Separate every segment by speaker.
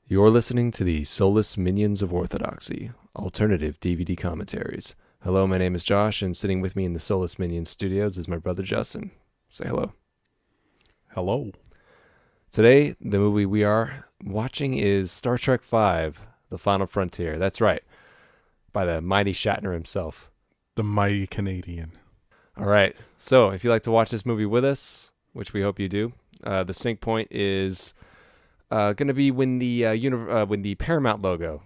Speaker 1: You're listening to the Soulless Minions of Orthodoxy, alternative DVD commentaries. Hello, my name is Josh, and sitting with me in the Soulless Minions studios is my brother Justin. Say hello.
Speaker 2: Hello.
Speaker 1: Today, the movie we are watching is Star Trek V, The Final Frontier. That's right, by the mighty Shatner himself.
Speaker 2: The mighty Canadian.
Speaker 1: All right, so if you'd like to watch this movie with us, which we hope you do, the sync point is going to be when the Paramount logo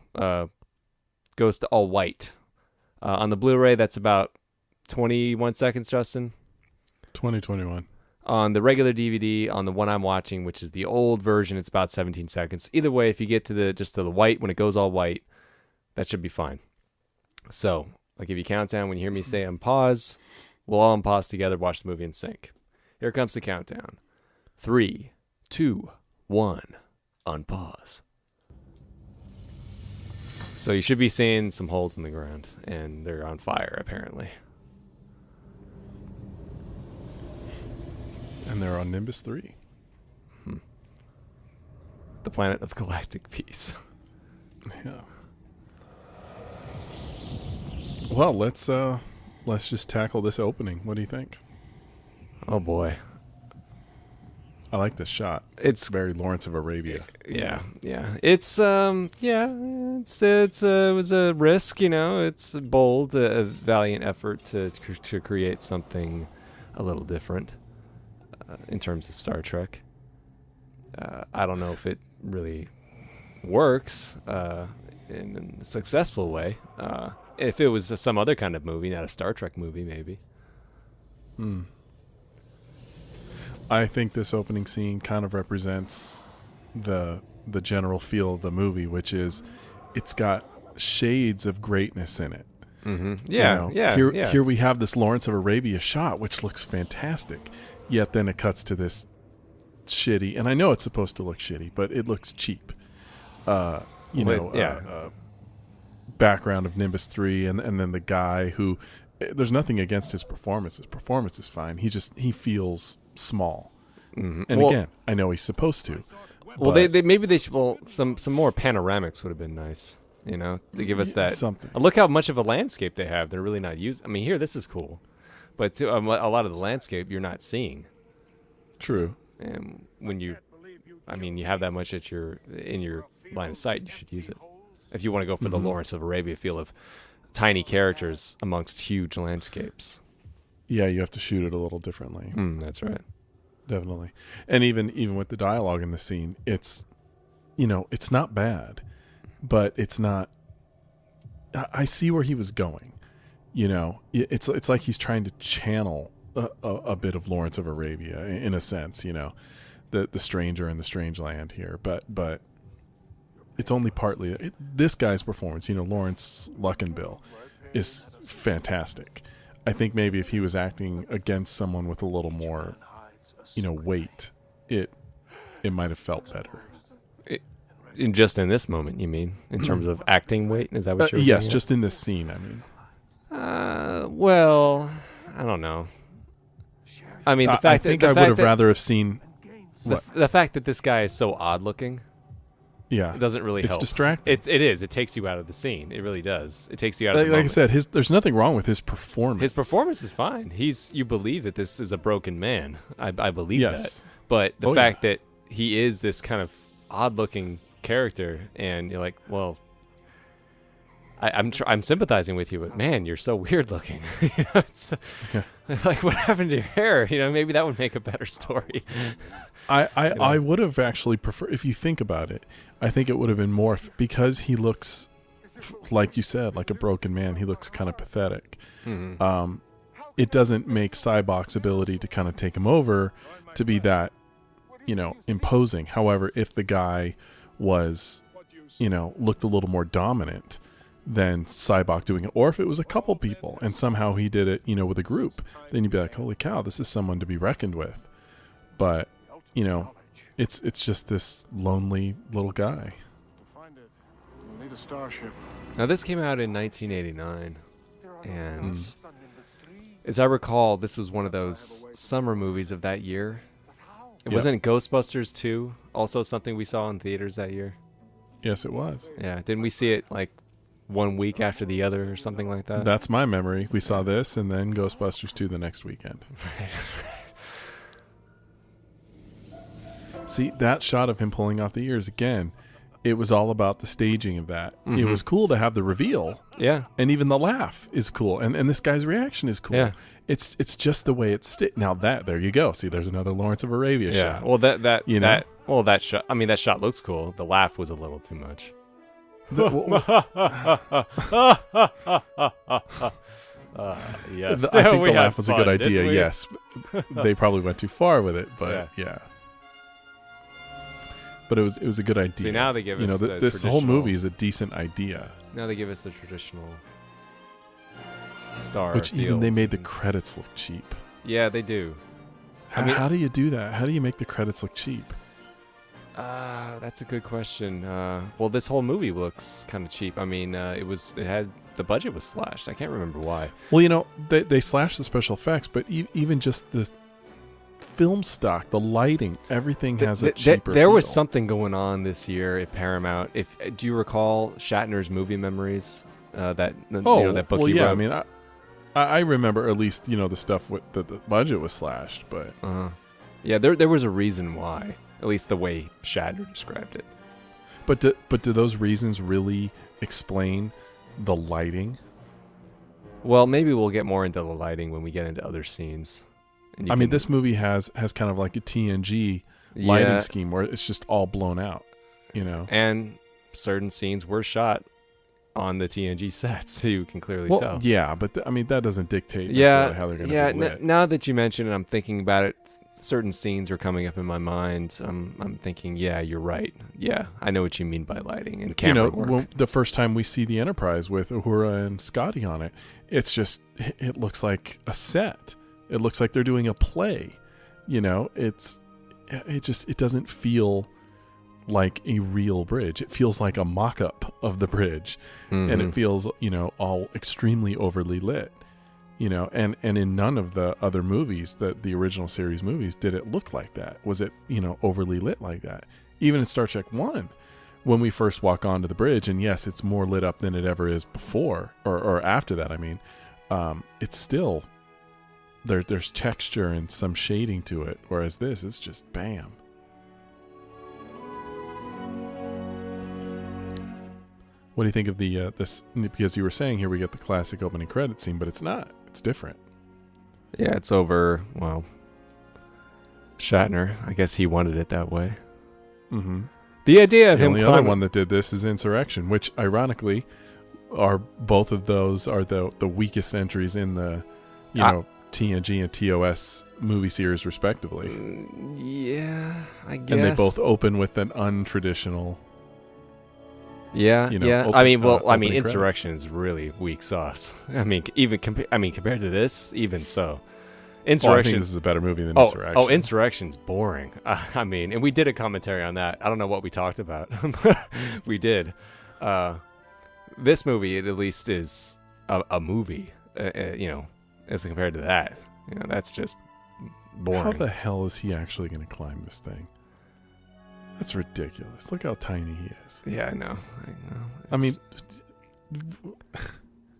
Speaker 1: goes to all white. On the Blu-ray, that's about 21 seconds, Justin.
Speaker 2: 2021.
Speaker 1: On the regular DVD, on the one I'm watching, which is the old version, it's about 17 seconds. Either way, if you get to the white, when it goes all white, that should be fine. So I'll give you a countdown. When you hear me say unpause, we'll all unpause together, watch the movie in sync. Here comes the countdown. 3, 2, 1, unpause. So you should be seeing some holes in the ground, and they're on fire, apparently.
Speaker 2: And they're on Nimbus 3.
Speaker 1: The planet of galactic peace.
Speaker 2: Yeah. Well, let's just tackle this opening. What do you think?
Speaker 1: Oh boy.
Speaker 2: I like this shot.
Speaker 1: It's
Speaker 2: very Lawrence of Arabia.
Speaker 1: Yeah. It was a risk, It's bold, a valiant effort to create something a little different in terms of Star Trek. I don't know if it really works in a successful way. If it was some other kind of movie, not a Star Trek movie, maybe.
Speaker 2: I think this opening scene kind of represents the general feel of the movie, which is it's got shades of greatness in it.
Speaker 1: Mm-hmm. Yeah,
Speaker 2: Here we have this Lawrence of Arabia shot, which looks fantastic, yet then it cuts to this shitty, and I know it's supposed to look shitty, but it looks cheap. Background of Nimbus 3, and then the guy who, there's nothing against his performance. His performance is fine. He feels small.
Speaker 1: Mm-hmm.
Speaker 2: And again, I know he's supposed to.
Speaker 1: Well, they should. Well, some more panoramics would have been nice, to give us that
Speaker 2: something.
Speaker 1: Look how much of a landscape they have. They're really not used. I mean, here this is cool, but a lot of the landscape you're not seeing.
Speaker 2: True.
Speaker 1: And when you have that much in your line of sight, you should use it. If you want to go for the Lawrence of Arabia feel of tiny characters amongst huge landscapes.
Speaker 2: Yeah, you have to shoot it a little differently.
Speaker 1: That's right.
Speaker 2: Definitely. And even with the dialogue in the scene, it's not bad, but it's not. I see where he was going. It's like he's trying to channel a bit of Lawrence of Arabia in a sense. The stranger in the strange land here, but it's only partly this guy's performance. Lawrence Luckinbill is fantastic. I think maybe if he was acting against someone with a little more, weight, it might have felt better.
Speaker 1: Just in this moment, you mean, in terms of acting weight? Is that what you're
Speaker 2: yes, just in this scene, I mean.
Speaker 1: Well, I don't know. I mean,
Speaker 2: I think I would have rather have seen
Speaker 1: the fact that this guy is so odd looking.
Speaker 2: Yeah,
Speaker 1: it doesn't really help.
Speaker 2: It's distracting.
Speaker 1: It is. It takes you out of the scene. It really does. It takes you out of the
Speaker 2: moment.
Speaker 1: Like
Speaker 2: I said, there's nothing wrong with his performance.
Speaker 1: His performance is fine. You believe that this is a broken man. I believe that. But the fact that he is this kind of odd-looking character, and you're like, well, I'm sympathizing with you, but man, you're so weird looking. Like, what happened to your hair? Maybe that would make a better story.
Speaker 2: I would have actually preferred, if you think about it, I think it would have been more because he looks, like you said, like a broken man. He looks kind of pathetic.
Speaker 1: Mm-hmm.
Speaker 2: It doesn't make Cybok's ability to kind of take him over to be that, imposing. However, if the guy was, looked a little more dominant than Cybok doing it, or if it was a couple people and somehow he did it, with a group, then you'd be like, holy cow, this is someone to be reckoned with. But, it's just this lonely little guy.
Speaker 3: Need a starship.
Speaker 1: Now, this came out in 1989, and as I recall, this was one of those summer movies of that year. It wasn't Ghostbusters 2 also something we saw in theaters that year?
Speaker 2: Yes, it was.
Speaker 1: Yeah, didn't we see it like 1 week after the other or something like that?
Speaker 2: That's my memory. We saw this and then Ghostbusters 2 the next weekend. See, that shot of him pulling off the ears again, it was all about the staging of that. It was cool to have the reveal.
Speaker 1: Yeah.
Speaker 2: And even the laugh is cool. And this guy's reaction is cool.
Speaker 1: Yeah.
Speaker 2: It's just the way it's now there you go. See, there's another Lawrence of Arabia shot.
Speaker 1: Well, that shot. I mean, that shot looks cool. The laugh was a little too much. Yes.
Speaker 2: I think the laugh was a good idea. Yes, they probably went too far with it, but yeah. But it was a good idea.
Speaker 1: See, now they give us
Speaker 2: this whole movie is a decent idea.
Speaker 1: Now they give us the traditional star.
Speaker 2: Which even they made the credits look cheap.
Speaker 1: Yeah, they do.
Speaker 2: How do you do that? How do you make the credits look cheap?
Speaker 1: That's a good question. Well, this whole movie looks kind of cheap. I mean, the budget was slashed. I can't remember why.
Speaker 2: Well, they slashed the special effects, but even just the film stock, the lighting, everything has a cheaper
Speaker 1: There
Speaker 2: feel.
Speaker 1: was something going on this year at Paramount. Do you recall Shatner's movie memories? That book he wrote?
Speaker 2: I mean, I remember at least the stuff that the budget was slashed, but
Speaker 1: yeah, there was a reason why. At least the way Shatner described it.
Speaker 2: But do those reasons really explain the lighting?
Speaker 1: Well, maybe we'll get more into the lighting when we get into other scenes.
Speaker 2: I mean, this movie has kind of like a TNG lighting scheme where it's just all blown out,
Speaker 1: And certain scenes were shot on the TNG sets, so you can clearly tell.
Speaker 2: Yeah, but that doesn't dictate necessarily how they're going to be lit.
Speaker 1: Now that you mention it, I'm thinking about it. Certain scenes are coming up in my mind. I'm thinking, yeah, you're right. Yeah, I know what you mean by lighting and camera work.
Speaker 2: The first time we see the Enterprise with Uhura and Scotty on it, it looks like a set. It looks like they're doing a play. It doesn't feel like a real bridge. It feels like a mock-up of the bridge, and it feels all extremely overly lit. And in none of the other movies, the original series movies, did it look like that. Was it, overly lit like that? Even in Star Trek 1, when we first walk onto the bridge, and yes, it's more lit up than it ever is before, or after that, I mean, it's still, there's texture and some shading to it, whereas this is just bam. What do you think of this? Because you were saying here we get the classic opening credit scene, but it's not. It's different.
Speaker 1: Yeah, it's over. Well, Shatner, I guess he wanted it that way.
Speaker 2: Mm-hmm.
Speaker 1: The idea of him.
Speaker 2: The other one that did this is Insurrection, which ironically are both of those are the weakest entries in the TNG and TOS movie series respectively.
Speaker 1: Yeah, I guess.
Speaker 2: And they both open with an untraditional.
Speaker 1: Yeah.
Speaker 2: Opening
Speaker 1: Insurrection is really weak sauce. I mean, compared to this, even so, Insurrection.
Speaker 2: I think this is a better movie than Insurrection.
Speaker 1: Oh, Insurrection's boring. And we did a commentary on that. I don't know what we talked about. We did. This movie, at least, is a movie. As compared to that, that's just boring.
Speaker 2: How the hell is he actually going to climb this thing? That's ridiculous. Look how tiny he is.
Speaker 1: Yeah, I know.
Speaker 2: I mean,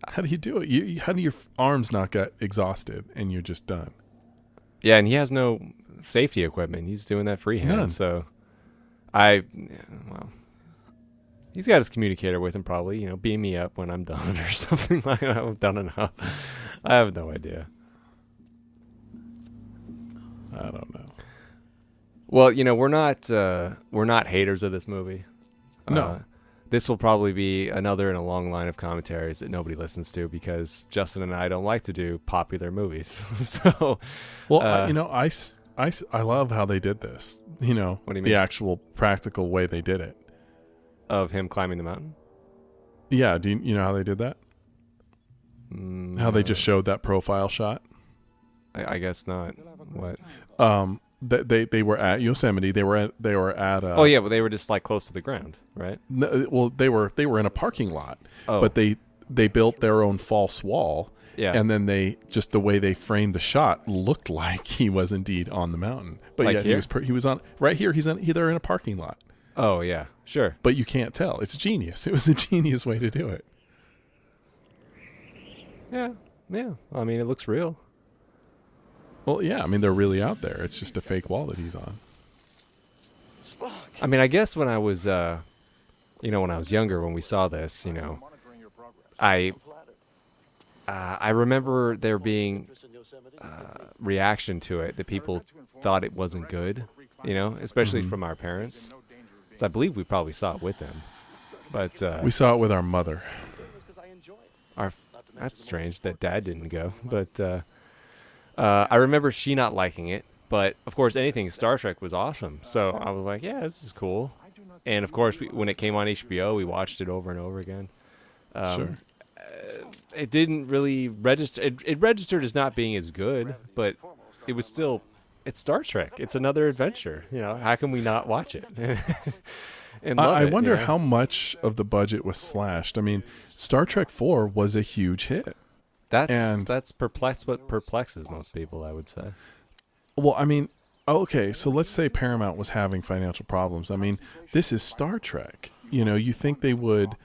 Speaker 2: how do you do it? How do your arms not get exhausted and you're just done?
Speaker 1: Yeah, and he has no safety equipment. He's doing that freehand.
Speaker 2: None.
Speaker 1: So, he's got his communicator with him probably. Beam me up when I'm done or something like that. I'm done enough. I have no idea.
Speaker 2: I don't know.
Speaker 1: Well, we're not haters of this movie.
Speaker 2: No.
Speaker 1: This will probably be another in a long line of commentaries that nobody listens to because Justin and I don't like to do popular movies. So,
Speaker 2: I love how they did this. What do you mean? The actual practical way they did it.
Speaker 1: Of him climbing the mountain?
Speaker 2: Yeah. Do you know how they did that? How they just showed that profile shot?
Speaker 1: I guess not. What?
Speaker 2: They were at Yosemite. They were at.
Speaker 1: Oh yeah, but they were just like close to the ground, right?
Speaker 2: No, well, they were in a parking lot,
Speaker 1: but
Speaker 2: they built their own false wall.
Speaker 1: Yeah,
Speaker 2: and then the way they framed the shot looked like he was indeed on the mountain. But
Speaker 1: like
Speaker 2: yeah, he was on right here. They're in a parking lot.
Speaker 1: Oh yeah, sure.
Speaker 2: but you can't tell. It's genius. It was a genius way to do it.
Speaker 1: Yeah. I mean, it looks real.
Speaker 2: Well, yeah, I mean, they're really out there. It's just a fake wall that he's on.
Speaker 1: I mean, I guess when I was, when I was younger, when we saw this, I remember there being reaction to it that people thought it wasn't good, especially from our parents. So I believe we probably saw it with them, but
Speaker 2: We saw it with our mother.
Speaker 1: That's strange that Dad didn't go, but I remember she not liking it. But of course, anything Star Trek was awesome, so I was like, "Yeah, this is cool." And of course, when it came on HBO, we watched it over and over again.
Speaker 2: Sure.
Speaker 1: It didn't really register. It registered as not being as good, but it was still. It's Star Trek. It's another adventure. How can we not watch it? And love
Speaker 2: I
Speaker 1: it,
Speaker 2: wonder how much of the budget was slashed. I mean, Star Trek 4 was a huge hit.
Speaker 1: That's what perplexes most people, I would say.
Speaker 2: Well, I mean, okay, so let's say Paramount was having financial problems. I mean, this is Star Trek. You think they would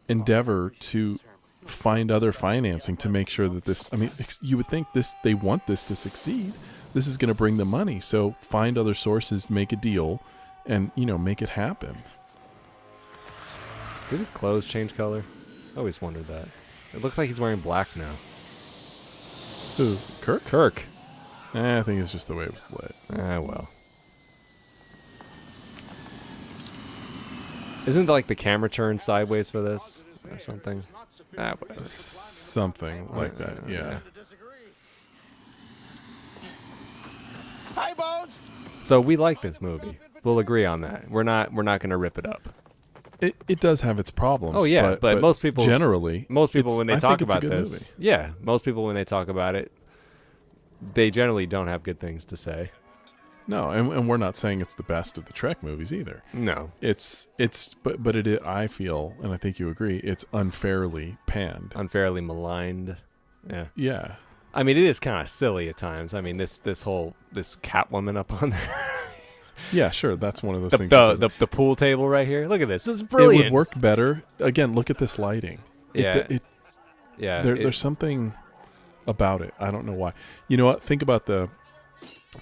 Speaker 2: endeavor to find other financing to make sure that this, I mean, you would think they want this to succeed. This is going to bring the money. So find other sources, make a deal, and, make it happen.
Speaker 1: Did his clothes change color? I always wondered that. It looks like he's wearing black now.
Speaker 2: Who? Kirk?
Speaker 1: Kirk.
Speaker 2: I think it's just the way it was lit.
Speaker 1: Well. Isn't like the camera turned sideways for this or something? Whatever.
Speaker 2: Something like that, yeah.
Speaker 3: Hi, Bones.
Speaker 1: So we like this movie. We'll agree on that. We're not going to rip it up.
Speaker 2: It does have its problems.
Speaker 1: Oh yeah, but most people
Speaker 2: generally,
Speaker 1: when they talk about
Speaker 2: this,
Speaker 1: most people when they talk about it, they generally don't have good things to say.
Speaker 2: No, and we're not saying it's the best of the Trek movies either.
Speaker 1: No,
Speaker 2: but it is, I feel, and I think you agree, it's unfairly panned,
Speaker 1: unfairly maligned.
Speaker 2: Yeah.
Speaker 1: I mean, it is kind of silly at times. I mean, this Catwoman up on there.
Speaker 2: Yeah, sure. That's one of those things.
Speaker 1: The pool table right here. Look at this. This is brilliant.
Speaker 2: It would work better. Again, look at this lighting.
Speaker 1: Yeah.
Speaker 2: There's something about it. I don't know why. You know what? Think about the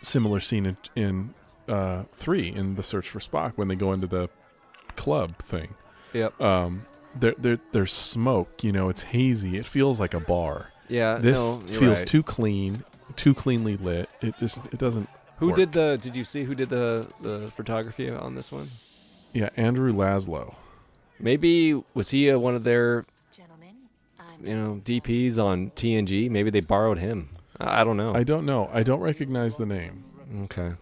Speaker 2: similar scene in 3 in The Search for Spock when they go into the club thing.
Speaker 1: Yep.
Speaker 2: There's smoke. It's hazy. It feels like a bar.
Speaker 1: Yeah.
Speaker 2: This feels too clean, too cleanly lit. It doesn't.
Speaker 1: Did you see who did the photography on this one?
Speaker 2: Yeah, Andrew Laszlo.
Speaker 1: Maybe was he one of their DPs on TNG? Maybe they borrowed him. I don't know.
Speaker 2: I don't know. I don't recognize the name.
Speaker 1: Okay.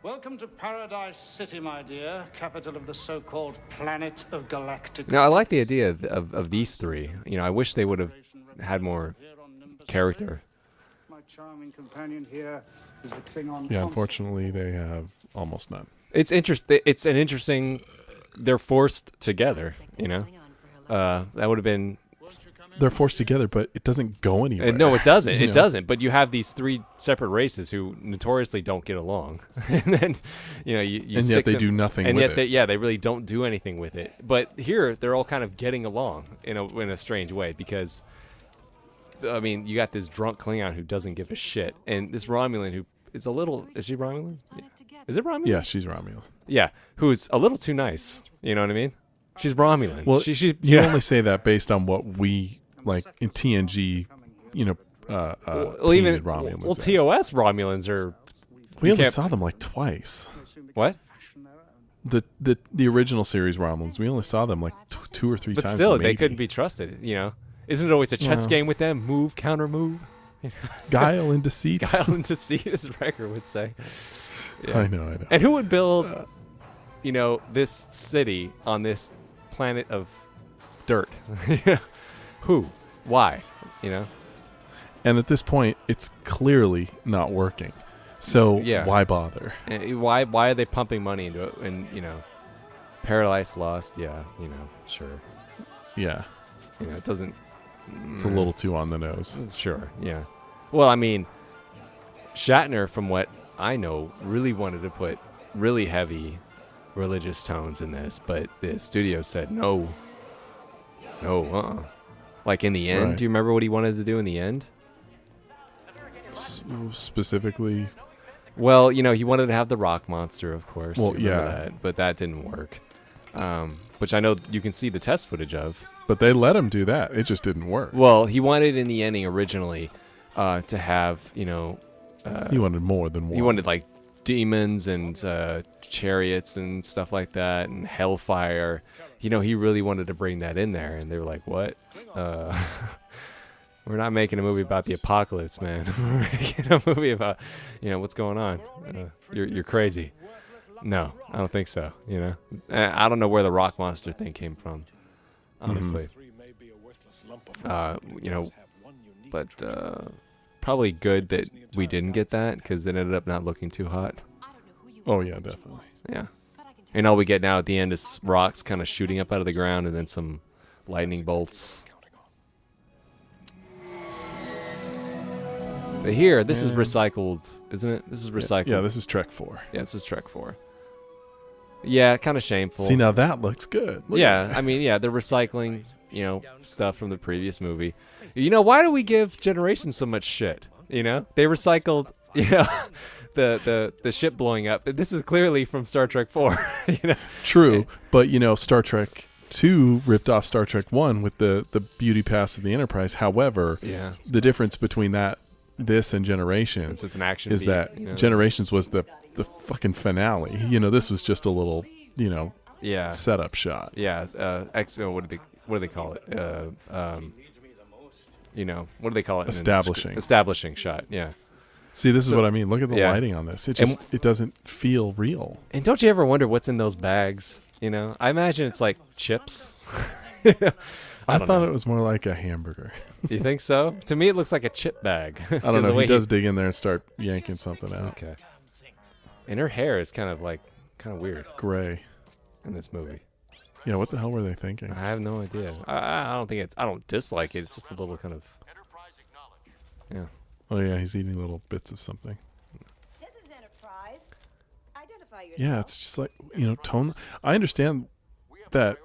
Speaker 3: Welcome to Paradise City, my dear, capital of the so-called planet of galactic.
Speaker 1: Now, I like the idea of these three. I wish they would have had more character.
Speaker 3: My charming companion here is the Klingon.
Speaker 2: Yeah, unfortunately, they have almost none.
Speaker 1: It's an interesting. They're forced together. That would have been.
Speaker 2: They're forced together, but it doesn't go anywhere.
Speaker 1: No, it doesn't. It doesn't. But you have these three separate races who notoriously don't get along, and then you
Speaker 2: and yet they do nothing.
Speaker 1: And
Speaker 2: with
Speaker 1: yet they really don't do anything with it. But here they're all kind of getting along in a strange way because, I mean, you got this drunk Klingon who doesn't give a shit, and this Romulan who is a little. Is she Romulan? Is it Romulan?
Speaker 2: Yeah, she's Romulan.
Speaker 1: Yeah, who's a little too nice. You know what I mean? She's Romulan.
Speaker 2: Well,
Speaker 1: she
Speaker 2: you only say that based on what we like in TNG. Even Romulans.
Speaker 1: Well, TOS Romulans are.
Speaker 2: We only saw them like twice.
Speaker 1: What?
Speaker 2: The original series Romulans, we only saw them like 2 or 3 times.
Speaker 1: But still,
Speaker 2: maybe.
Speaker 1: they couldn't be trusted. Isn't it always a chess game with them? Move, counter, move.
Speaker 2: Guile and deceit.
Speaker 1: Guile and deceit, as Riker would say. Yeah.
Speaker 2: I know.
Speaker 1: And who would build, this city on this planet of dirt? Who? Why?
Speaker 2: And at this point, it's clearly not working. So why bother?
Speaker 1: And why are they pumping money into it? And Paradise Lost. Yeah, sure.
Speaker 2: Yeah.
Speaker 1: It doesn't.
Speaker 2: It's a little too on the nose.
Speaker 1: Sure. Yeah. Well, I mean, Shatner, from what I know, really wanted to put really heavy religious tones in this, but the studio said no. Like in the end,
Speaker 2: Right.
Speaker 1: do you remember what he wanted to do in the end?
Speaker 2: Specifically,
Speaker 1: Well, he wanted to have the rock monster, of course.
Speaker 2: Well,
Speaker 1: You remember
Speaker 2: yeah.
Speaker 1: that, but that didn't work. Which I know you can see the test footage of.
Speaker 2: but they let him do that. It just didn't work.
Speaker 1: Well, he wanted in the ending originally to have,
Speaker 2: He wanted more than one.
Speaker 1: he wanted like demons and chariots and stuff like that and hellfire. He really wanted to bring that in there, and they were like, "What? We're not making a movie about the apocalypse, man. We're making a movie about, what's going on. You're crazy." No, I don't think so. I don't know where the rock monster thing came from, honestly. But probably good that we didn't get that, because it ended up not looking too hot.
Speaker 2: Oh yeah, definitely.
Speaker 1: Yeah. And all we get now at the end is rocks kind of shooting up out of the ground, and then some lightning bolts. But here, this is
Speaker 2: Yeah.
Speaker 1: recycled, isn't it? This is recycled.
Speaker 2: Yeah, this is Trek 4.
Speaker 1: Yeah, this is Trek 4. Yeah, kind of shameful.
Speaker 2: See, now that looks good. Look at
Speaker 1: Yeah,
Speaker 2: that.
Speaker 1: I mean, yeah, they're recycling, stuff from the previous movie. Why do we give Generations so much shit? They recycled, the ship blowing up. This is clearly from Star Trek 4.
Speaker 2: True, but Star Trek 2 ripped off Star Trek 1 with the beauty pass of the Enterprise. However,
Speaker 1: Yeah.
Speaker 2: the difference between this and Generations
Speaker 1: It's an action
Speaker 2: is
Speaker 1: beat,
Speaker 2: that Generations was the fucking finale. This was just a little,
Speaker 1: yeah,
Speaker 2: setup shot.
Speaker 1: yeah. What do they call it? What do they call it? Establishing shot. Yeah.
Speaker 2: See, this is what I mean. Look at the
Speaker 1: Yeah.
Speaker 2: lighting on this. It
Speaker 1: And-
Speaker 2: just it doesn't feel real.
Speaker 1: And don't you ever wonder what's in those bags? I imagine it's like chips.
Speaker 2: I
Speaker 1: don't
Speaker 2: thought
Speaker 1: know.
Speaker 2: it was more like a hamburger.
Speaker 1: You think so? To me, it looks like a chip bag.
Speaker 2: I don't know. He does dig in there and start yanking something out.
Speaker 1: Okay. And her hair is kind of weird
Speaker 2: Gray.
Speaker 1: in this movie.
Speaker 2: Yeah, what the hell were they thinking?
Speaker 1: I have no idea. I don't think I don't dislike it. It's just a little kind of. Yeah.
Speaker 2: Oh yeah, he's eating little bits of something.
Speaker 4: This is Enterprise. Identify yourself.
Speaker 2: Yeah, it's just like tone. I understand that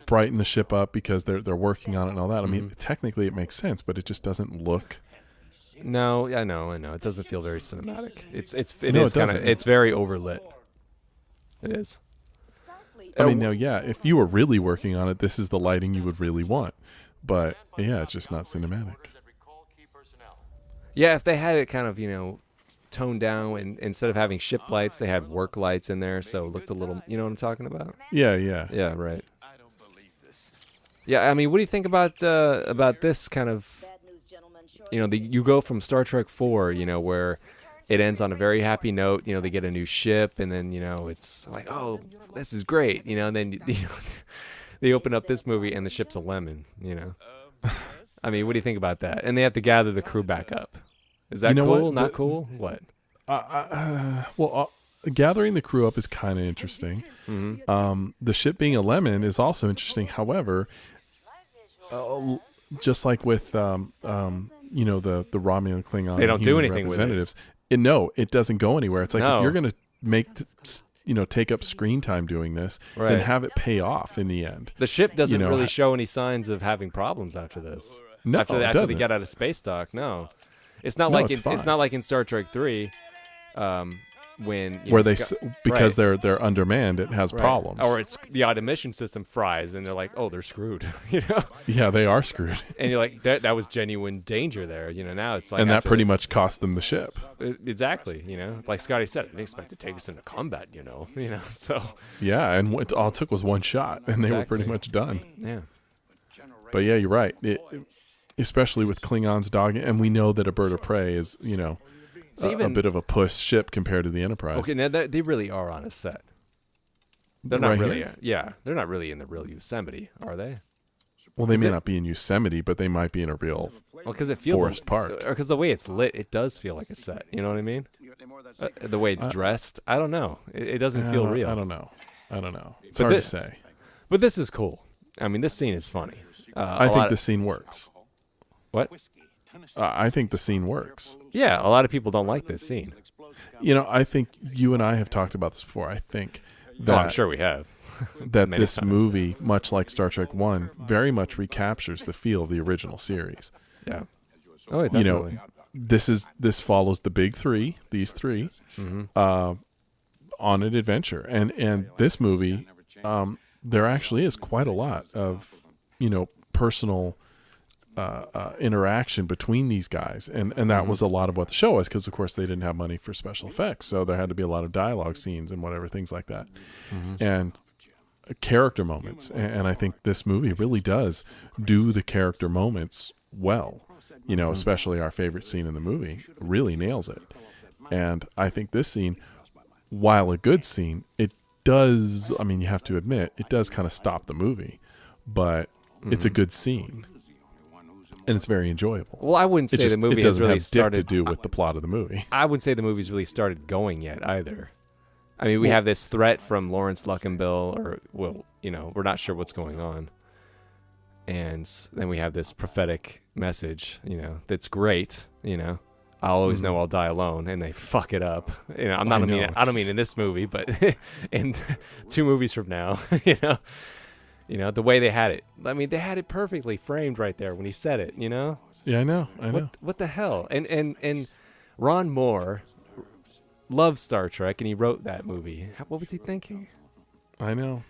Speaker 2: brighten the ship up because they're working on it and all that. I mean, technically it makes sense, but it just doesn't look.
Speaker 1: No, I know. It doesn't feel very cinematic. It
Speaker 2: No,
Speaker 1: is
Speaker 2: it
Speaker 1: kind of.
Speaker 2: doesn't.
Speaker 1: It's very overlit. It is.
Speaker 4: Starfleet.
Speaker 2: I mean, now, yeah, if you were really working on it, this is the lighting you would really want. But yeah, it's just not cinematic.
Speaker 1: Yeah, if they had it kind of toned down, and instead of having ship lights, they had work lights in there, so it looked a little. You know what I'm talking about?
Speaker 2: Yeah, yeah.
Speaker 1: Yeah, right. Yeah, I mean, what do you think about this kind of?
Speaker 4: Bad news, gentlemen. Short
Speaker 1: You go from Star Trek 4, where it ends on a very happy note. They get a new ship, and then it's like, oh, this is great, and then they open up this movie and the ship's a lemon. I mean, what do you think about that? And they have to gather the crew back up. Is that
Speaker 2: You know
Speaker 1: cool?
Speaker 2: what?
Speaker 1: Not cool? What?
Speaker 2: Gathering the crew up is kind of interesting. The ship being a lemon is also interesting. However, just like with the Romulan Klingon,
Speaker 1: They don't do
Speaker 2: human
Speaker 1: anything with it.
Speaker 2: representatives, it doesn't go anywhere. It's like
Speaker 1: No.
Speaker 2: if you're going to take up screen time doing this, then
Speaker 1: Right.
Speaker 2: have it pay off in the end.
Speaker 1: The ship doesn't
Speaker 2: know,
Speaker 1: really
Speaker 2: ha-
Speaker 1: show any signs of having problems after this.
Speaker 2: No,
Speaker 1: after
Speaker 2: it
Speaker 1: they
Speaker 2: doesn't.
Speaker 1: get out of space dock, no. It's not
Speaker 2: No,
Speaker 1: like
Speaker 2: it's
Speaker 1: it's
Speaker 2: fine.
Speaker 1: not like in Star Trek 3, when
Speaker 2: Where they
Speaker 1: Scott-
Speaker 2: because
Speaker 1: right.
Speaker 2: they're undermanned, it has
Speaker 1: Right.
Speaker 2: problems.
Speaker 1: Or it's the auto emission system fries, and they're like, oh, they're screwed,
Speaker 2: Yeah, they are screwed,
Speaker 1: And you're like, that was genuine danger there, Now it's like,
Speaker 2: and that
Speaker 1: after
Speaker 2: pretty much cost them the ship.
Speaker 1: exactly, Like Scotty said, I didn't expect to take us into combat, So
Speaker 2: Yeah, and all it took was one shot, and they were
Speaker 1: Exactly.
Speaker 2: pretty much done.
Speaker 1: yeah,
Speaker 2: But yeah, you're right. Especially with Klingons dog, and we know that a bird of prey is, a
Speaker 1: even-
Speaker 2: bit of a puss ship compared to the Enterprise.
Speaker 1: okay. Now they really are on a set. They're not
Speaker 2: Right
Speaker 1: really,
Speaker 2: here?
Speaker 1: yeah. They're not really in the real Yosemite, are they?
Speaker 2: Well, they
Speaker 1: Is
Speaker 2: may
Speaker 1: it-
Speaker 2: not be in Yosemite, but they might be in a real.
Speaker 1: Well, because it feels
Speaker 2: Forest Park.
Speaker 1: or because the way it's lit, it does feel like a set. You know what I mean? The way it's dressed, I don't know. It doesn't feel real.
Speaker 2: I don't know. It's
Speaker 1: But
Speaker 2: hard
Speaker 1: thi-
Speaker 2: to say.
Speaker 1: But this is cool. I mean, this scene is funny.
Speaker 2: I think the scene works.
Speaker 1: What?
Speaker 2: I think the scene works.
Speaker 1: Yeah, a lot of people don't like this scene.
Speaker 2: I think you and I have talked about this before. I think
Speaker 1: Oh, I'm sure we have.
Speaker 2: that
Speaker 1: Many
Speaker 2: this
Speaker 1: times.
Speaker 2: movie, much like Star Trek 1, very much recaptures the feel of the original series.
Speaker 1: Yeah. Oh, definitely.
Speaker 2: This follows the big three, these three, on an adventure. And this movie, there actually is quite a lot of, personal interaction between these guys. And that was a lot of what the show was, because, of course, they didn't have money for special effects. So there had to be a lot of dialogue scenes and whatever, things like that. And character moments. And I think this movie really does do the character moments well. Especially our favorite scene in the movie really nails it. And I think this scene, while a good scene, it does, you have to admit, it does kind of stop the movie. But it's a good scene. And it's very enjoyable.
Speaker 1: Well, I wouldn't say the movie has really started
Speaker 2: to do with the plot of the movie.
Speaker 1: I wouldn't say the movie's really started going yet either. I mean, we have this threat from Lawrence Luckenbill, we're not sure what's going on. And then we have this prophetic message, that's great, I'll always know I'll die alone, and they fuck it up. I don't mean in this movie, but in 2 movies from now, the way they had it. I mean, they had it perfectly framed right there when he said it,
Speaker 2: Yeah, I know.
Speaker 1: What the hell? And Ron Moore loves Star Trek, and he wrote that movie. What was he thinking?
Speaker 2: I know.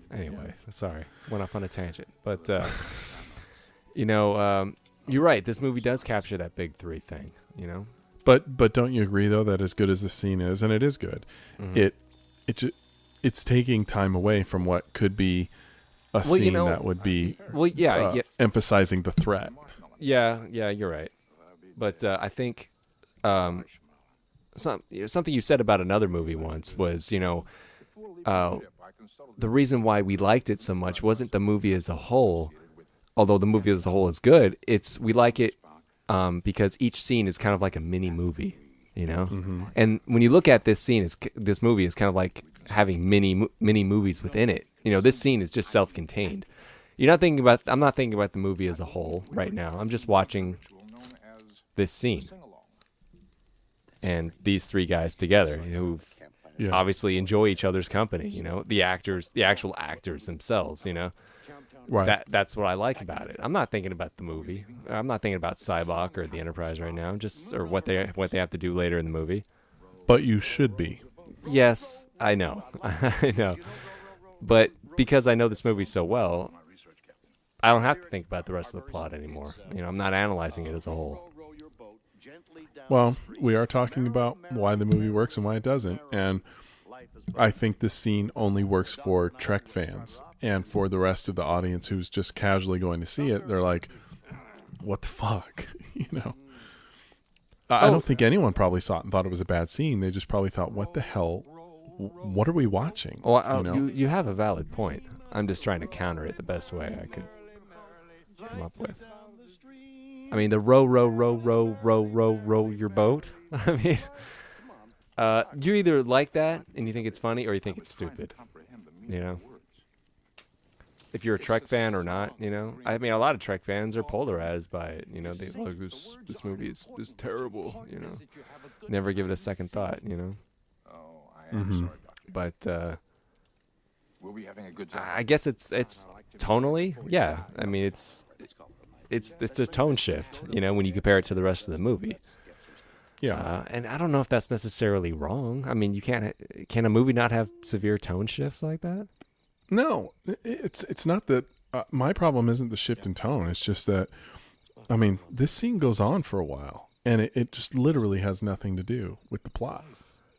Speaker 1: Anyway, sorry, went off on a tangent. But, you're right. This movie does capture that big 3 thing,
Speaker 2: But don't you agree, though, that as good as the scene is, and it is good, it's taking time away from what could be a scene that would be emphasizing the threat.
Speaker 1: Yeah, you're right. But I think something you said about another movie once was, the reason why we liked it so much wasn't the movie as a whole, although the movie as a whole is good. We like it because each scene is kind of like a mini movie, And when you look at this movie is kind of like having mini movies within it. This scene is just self-contained. I'm not thinking about the movie as a whole right now. I'm just watching this scene and these 3 guys together who obviously enjoy each other's company. The actual actors themselves.
Speaker 2: Right.
Speaker 1: That's what I like about it. I'm not thinking about the movie. I'm not thinking about Cybok or the Enterprise right now. Or what they have to do later in the movie.
Speaker 2: But you should be.
Speaker 1: Yes, I know. I know. But because I know this movie so well, I don't have to think about the rest of the plot anymore. I'm not analyzing it as a whole.
Speaker 2: Well, we are talking about why the movie works and why it doesn't. And I think this scene only works for Trek fans. And for the rest of the audience who's just casually going to see it, they're like, what the fuck? I don't think anyone probably saw it and thought it was a bad scene. They just probably thought, what the hell? What are we watching?
Speaker 1: Well, you have a valid point. I'm just trying to counter it the best way I could come up with. I mean, the row your boat. I mean, you either like that and you think it's funny, or you think it's stupid. If you're a Trek fan or not, I mean, a lot of Trek fans are polarized by it. They like this movie is terrible. Never give it a second thought. But I guess it's tonally, yeah. I mean, it's a tone shift, when you compare it to the rest of the movie.
Speaker 2: Yeah.
Speaker 1: And I don't know if that's necessarily wrong. I mean, can a movie not have severe tone shifts like that?
Speaker 2: No, it's not that. My problem isn't the shift in tone. It's just that, I mean, this scene goes on for a while, and it just literally has nothing to do with the plot.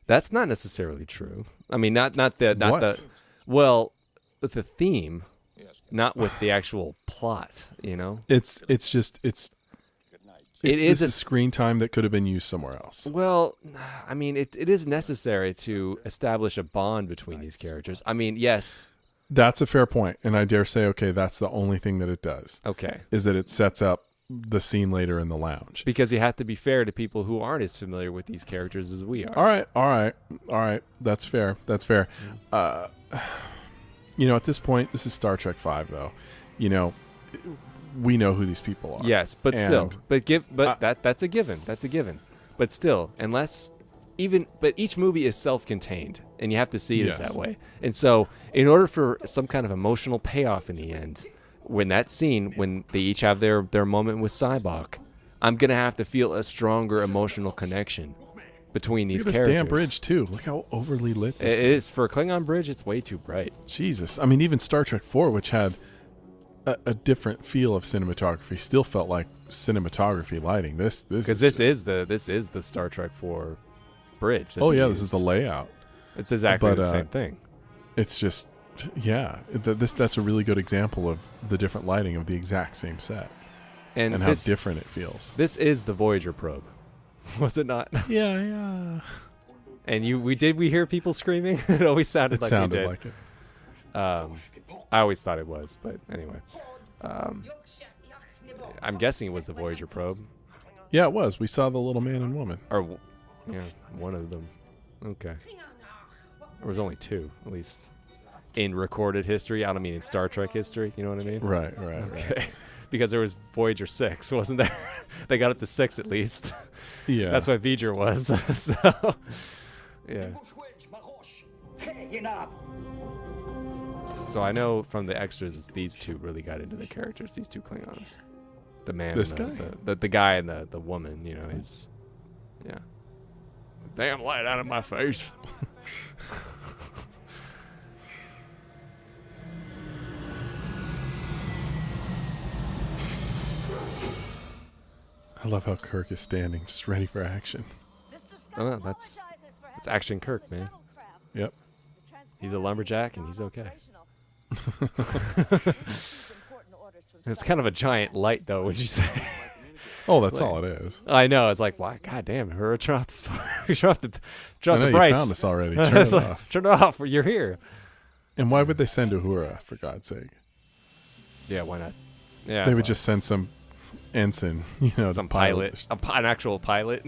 Speaker 1: That's not necessarily true. I mean, not the well, with the theme, not with the actual plot.
Speaker 2: It's a screen time that could have been used somewhere else.
Speaker 1: Well, I mean, it is necessary to establish a bond between these characters. I mean, yes.
Speaker 2: That's a fair point, and I dare say, okay, that's the only thing that it does.
Speaker 1: Okay.
Speaker 2: Is that it sets up the scene later in the lounge.
Speaker 1: Because you have to be fair to people who aren't as familiar with these characters as we are.
Speaker 2: All right. That's fair. At this point, this is Star Trek V, though. We know who these people are.
Speaker 1: Yes, but that's a given. That's a given. But still, but each movie is self-contained. and you have to see it as
Speaker 2: Yes.
Speaker 1: that way. And so, in order for some kind of emotional payoff in the end, when that scene, when they each have their moment with Cybok, I'm gonna have to feel a stronger emotional connection between these
Speaker 2: Look at this
Speaker 1: characters.
Speaker 2: damn bridge too. Look how overly lit this
Speaker 1: It is for a Klingon bridge. It's way too bright.
Speaker 2: Jesus. I mean, even Star Trek 4, which had a different feel of cinematography, still felt like cinematography lighting. This
Speaker 1: Because this is the Star Trek 4 bridge. that
Speaker 2: Oh
Speaker 1: they
Speaker 2: yeah, this is
Speaker 1: used.
Speaker 2: the layout.
Speaker 1: It's exactly
Speaker 2: but,
Speaker 1: the same thing.
Speaker 2: It's just, yeah. That's a really good example of the different lighting of the exact same set and how
Speaker 1: this,
Speaker 2: different it feels.
Speaker 1: This is the Voyager probe, was it not?
Speaker 2: Yeah.
Speaker 1: And we hear people screaming? It always sounded
Speaker 2: It
Speaker 1: like
Speaker 2: sounded
Speaker 1: we did.
Speaker 2: like it.
Speaker 1: I always thought it was, but anyway. I'm guessing it was the Voyager probe.
Speaker 2: Yeah, it was. We saw the little man and woman.
Speaker 1: Or, yeah, one of them. Okay. There was only two, at least. In recorded history. I don't mean in Star Trek history. You know what I mean?
Speaker 2: Right.
Speaker 1: Okay. Because there was Voyager 6, wasn't there? They got up to 6 at least.
Speaker 2: Yeah.
Speaker 1: That's what Voyager was. So, yeah. So I know from the extras, it's these two really got into the characters. These two Klingons, the man,
Speaker 2: This
Speaker 1: and
Speaker 2: guy?
Speaker 1: the guy, and the woman. You know, his, yeah. Damn light out of my face.
Speaker 2: I love how Kirk is standing, just ready for action.
Speaker 1: Oh, that's Action Kirk, man.
Speaker 2: Yep.
Speaker 1: He's a lumberjack, and he's okay. It's kind of a giant light, though. Would you say?
Speaker 2: Oh, that's all it is.
Speaker 1: I know. It's like, why? God damn, her drop the
Speaker 2: I know
Speaker 1: the
Speaker 2: you
Speaker 1: brights.
Speaker 2: found us already. Turn
Speaker 1: It's
Speaker 2: it
Speaker 1: like,
Speaker 2: off.
Speaker 1: turn it off. You're here.
Speaker 2: And why would they send Uhura, for God's sake?
Speaker 1: Yeah, why not? Yeah,
Speaker 2: They would just send some ensign,
Speaker 1: some
Speaker 2: to pilot.
Speaker 1: pilot, an actual pilot.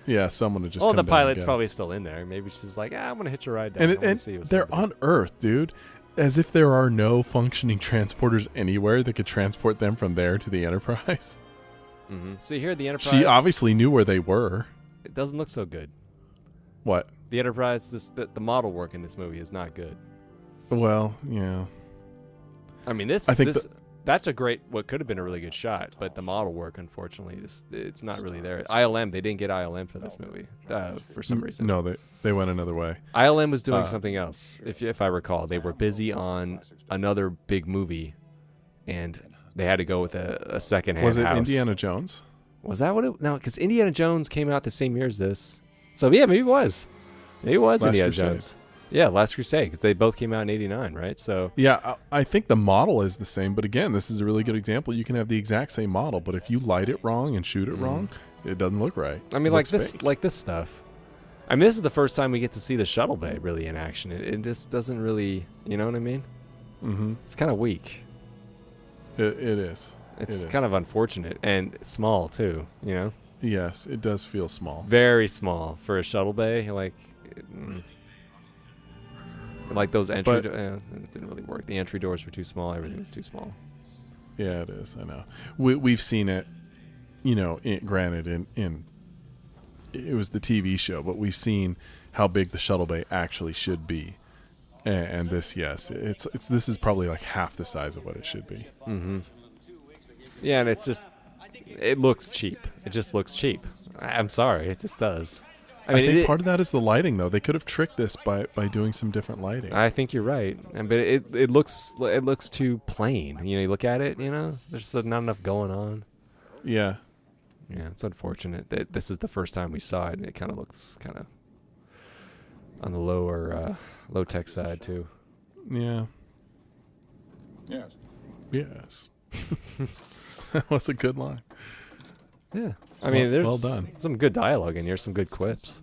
Speaker 2: Yeah, someone to just.
Speaker 1: Well,
Speaker 2: come
Speaker 1: the
Speaker 2: down and
Speaker 1: pilot's
Speaker 2: get
Speaker 1: probably still in there. Maybe she's like, I'm gonna hitch a ride down.
Speaker 2: And,
Speaker 1: I wanna
Speaker 2: and
Speaker 1: see what's
Speaker 2: they're
Speaker 1: happening."
Speaker 2: on Earth, dude. As if there are no functioning transporters anywhere that could transport them from there to the Enterprise.
Speaker 1: Mhm. See here, the Enterprise.
Speaker 2: She obviously knew where they were.
Speaker 1: It doesn't look so good.
Speaker 2: What?
Speaker 1: The Enterprise, the model work in this movie is not good.
Speaker 2: Well, yeah.
Speaker 1: I mean, this.
Speaker 2: I think
Speaker 1: that's a great. What could have been a really good shot, but the model work, unfortunately, it's not really there. ILM, they didn't get ILM for this movie for some reason.
Speaker 2: No, they went another way.
Speaker 1: ILM was doing something else, if I recall. They were busy on another big movie, and they had to go with a second-hand
Speaker 2: Was it
Speaker 1: house.
Speaker 2: Indiana Jones?
Speaker 1: Was that what it? No, because Indiana Jones came out the same year as this. So yeah, maybe it was. Maybe it was
Speaker 2: Last
Speaker 1: Indiana
Speaker 2: Crusade.
Speaker 1: Jones. Yeah, Last Crusade, because they both came out in '89, right? So
Speaker 2: Yeah, I think the model is the same. But again, this is a really good example. You can have the exact same model, but if you light it wrong and shoot it wrong, it doesn't look right.
Speaker 1: I mean,
Speaker 2: It
Speaker 1: like
Speaker 2: looks
Speaker 1: this,
Speaker 2: fake.
Speaker 1: like this stuff. I mean, this is the first time we get to see the shuttle bay really in action. It just doesn't really, you know what I mean?
Speaker 2: Mm-hmm.
Speaker 1: It's kind of weak.
Speaker 2: It is.
Speaker 1: It's kind of unfortunate and small too. You know,
Speaker 2: Yes, it does feel small.
Speaker 1: very small for a shuttle bay. Like those entry.
Speaker 2: But-
Speaker 1: It didn't really work. The entry doors were too small. Everything was too small.
Speaker 2: Yeah, it is. I know. We've seen it. Granted, in it was the TV show, but we've seen how big the shuttle bay actually should be. And this, yes, this is probably like half the size of what it should be.
Speaker 1: Mm-hmm. Yeah, and it looks cheap. It just looks cheap. I'm sorry, it just does.
Speaker 2: I think part of that is the lighting, though. They could have tricked this by doing some different lighting.
Speaker 1: I think you're right, but it looks too plain. You look at it. There's just not enough going on.
Speaker 2: Yeah.
Speaker 1: Yeah, it's unfortunate that this is the first time we saw it, and it kind of looks kind of on the low tech side too.
Speaker 2: Yeah.
Speaker 3: Yes.
Speaker 2: Yes. That was a good line.
Speaker 1: Yeah, I mean, there's
Speaker 2: well done.
Speaker 1: some good dialogue in here, some good quips.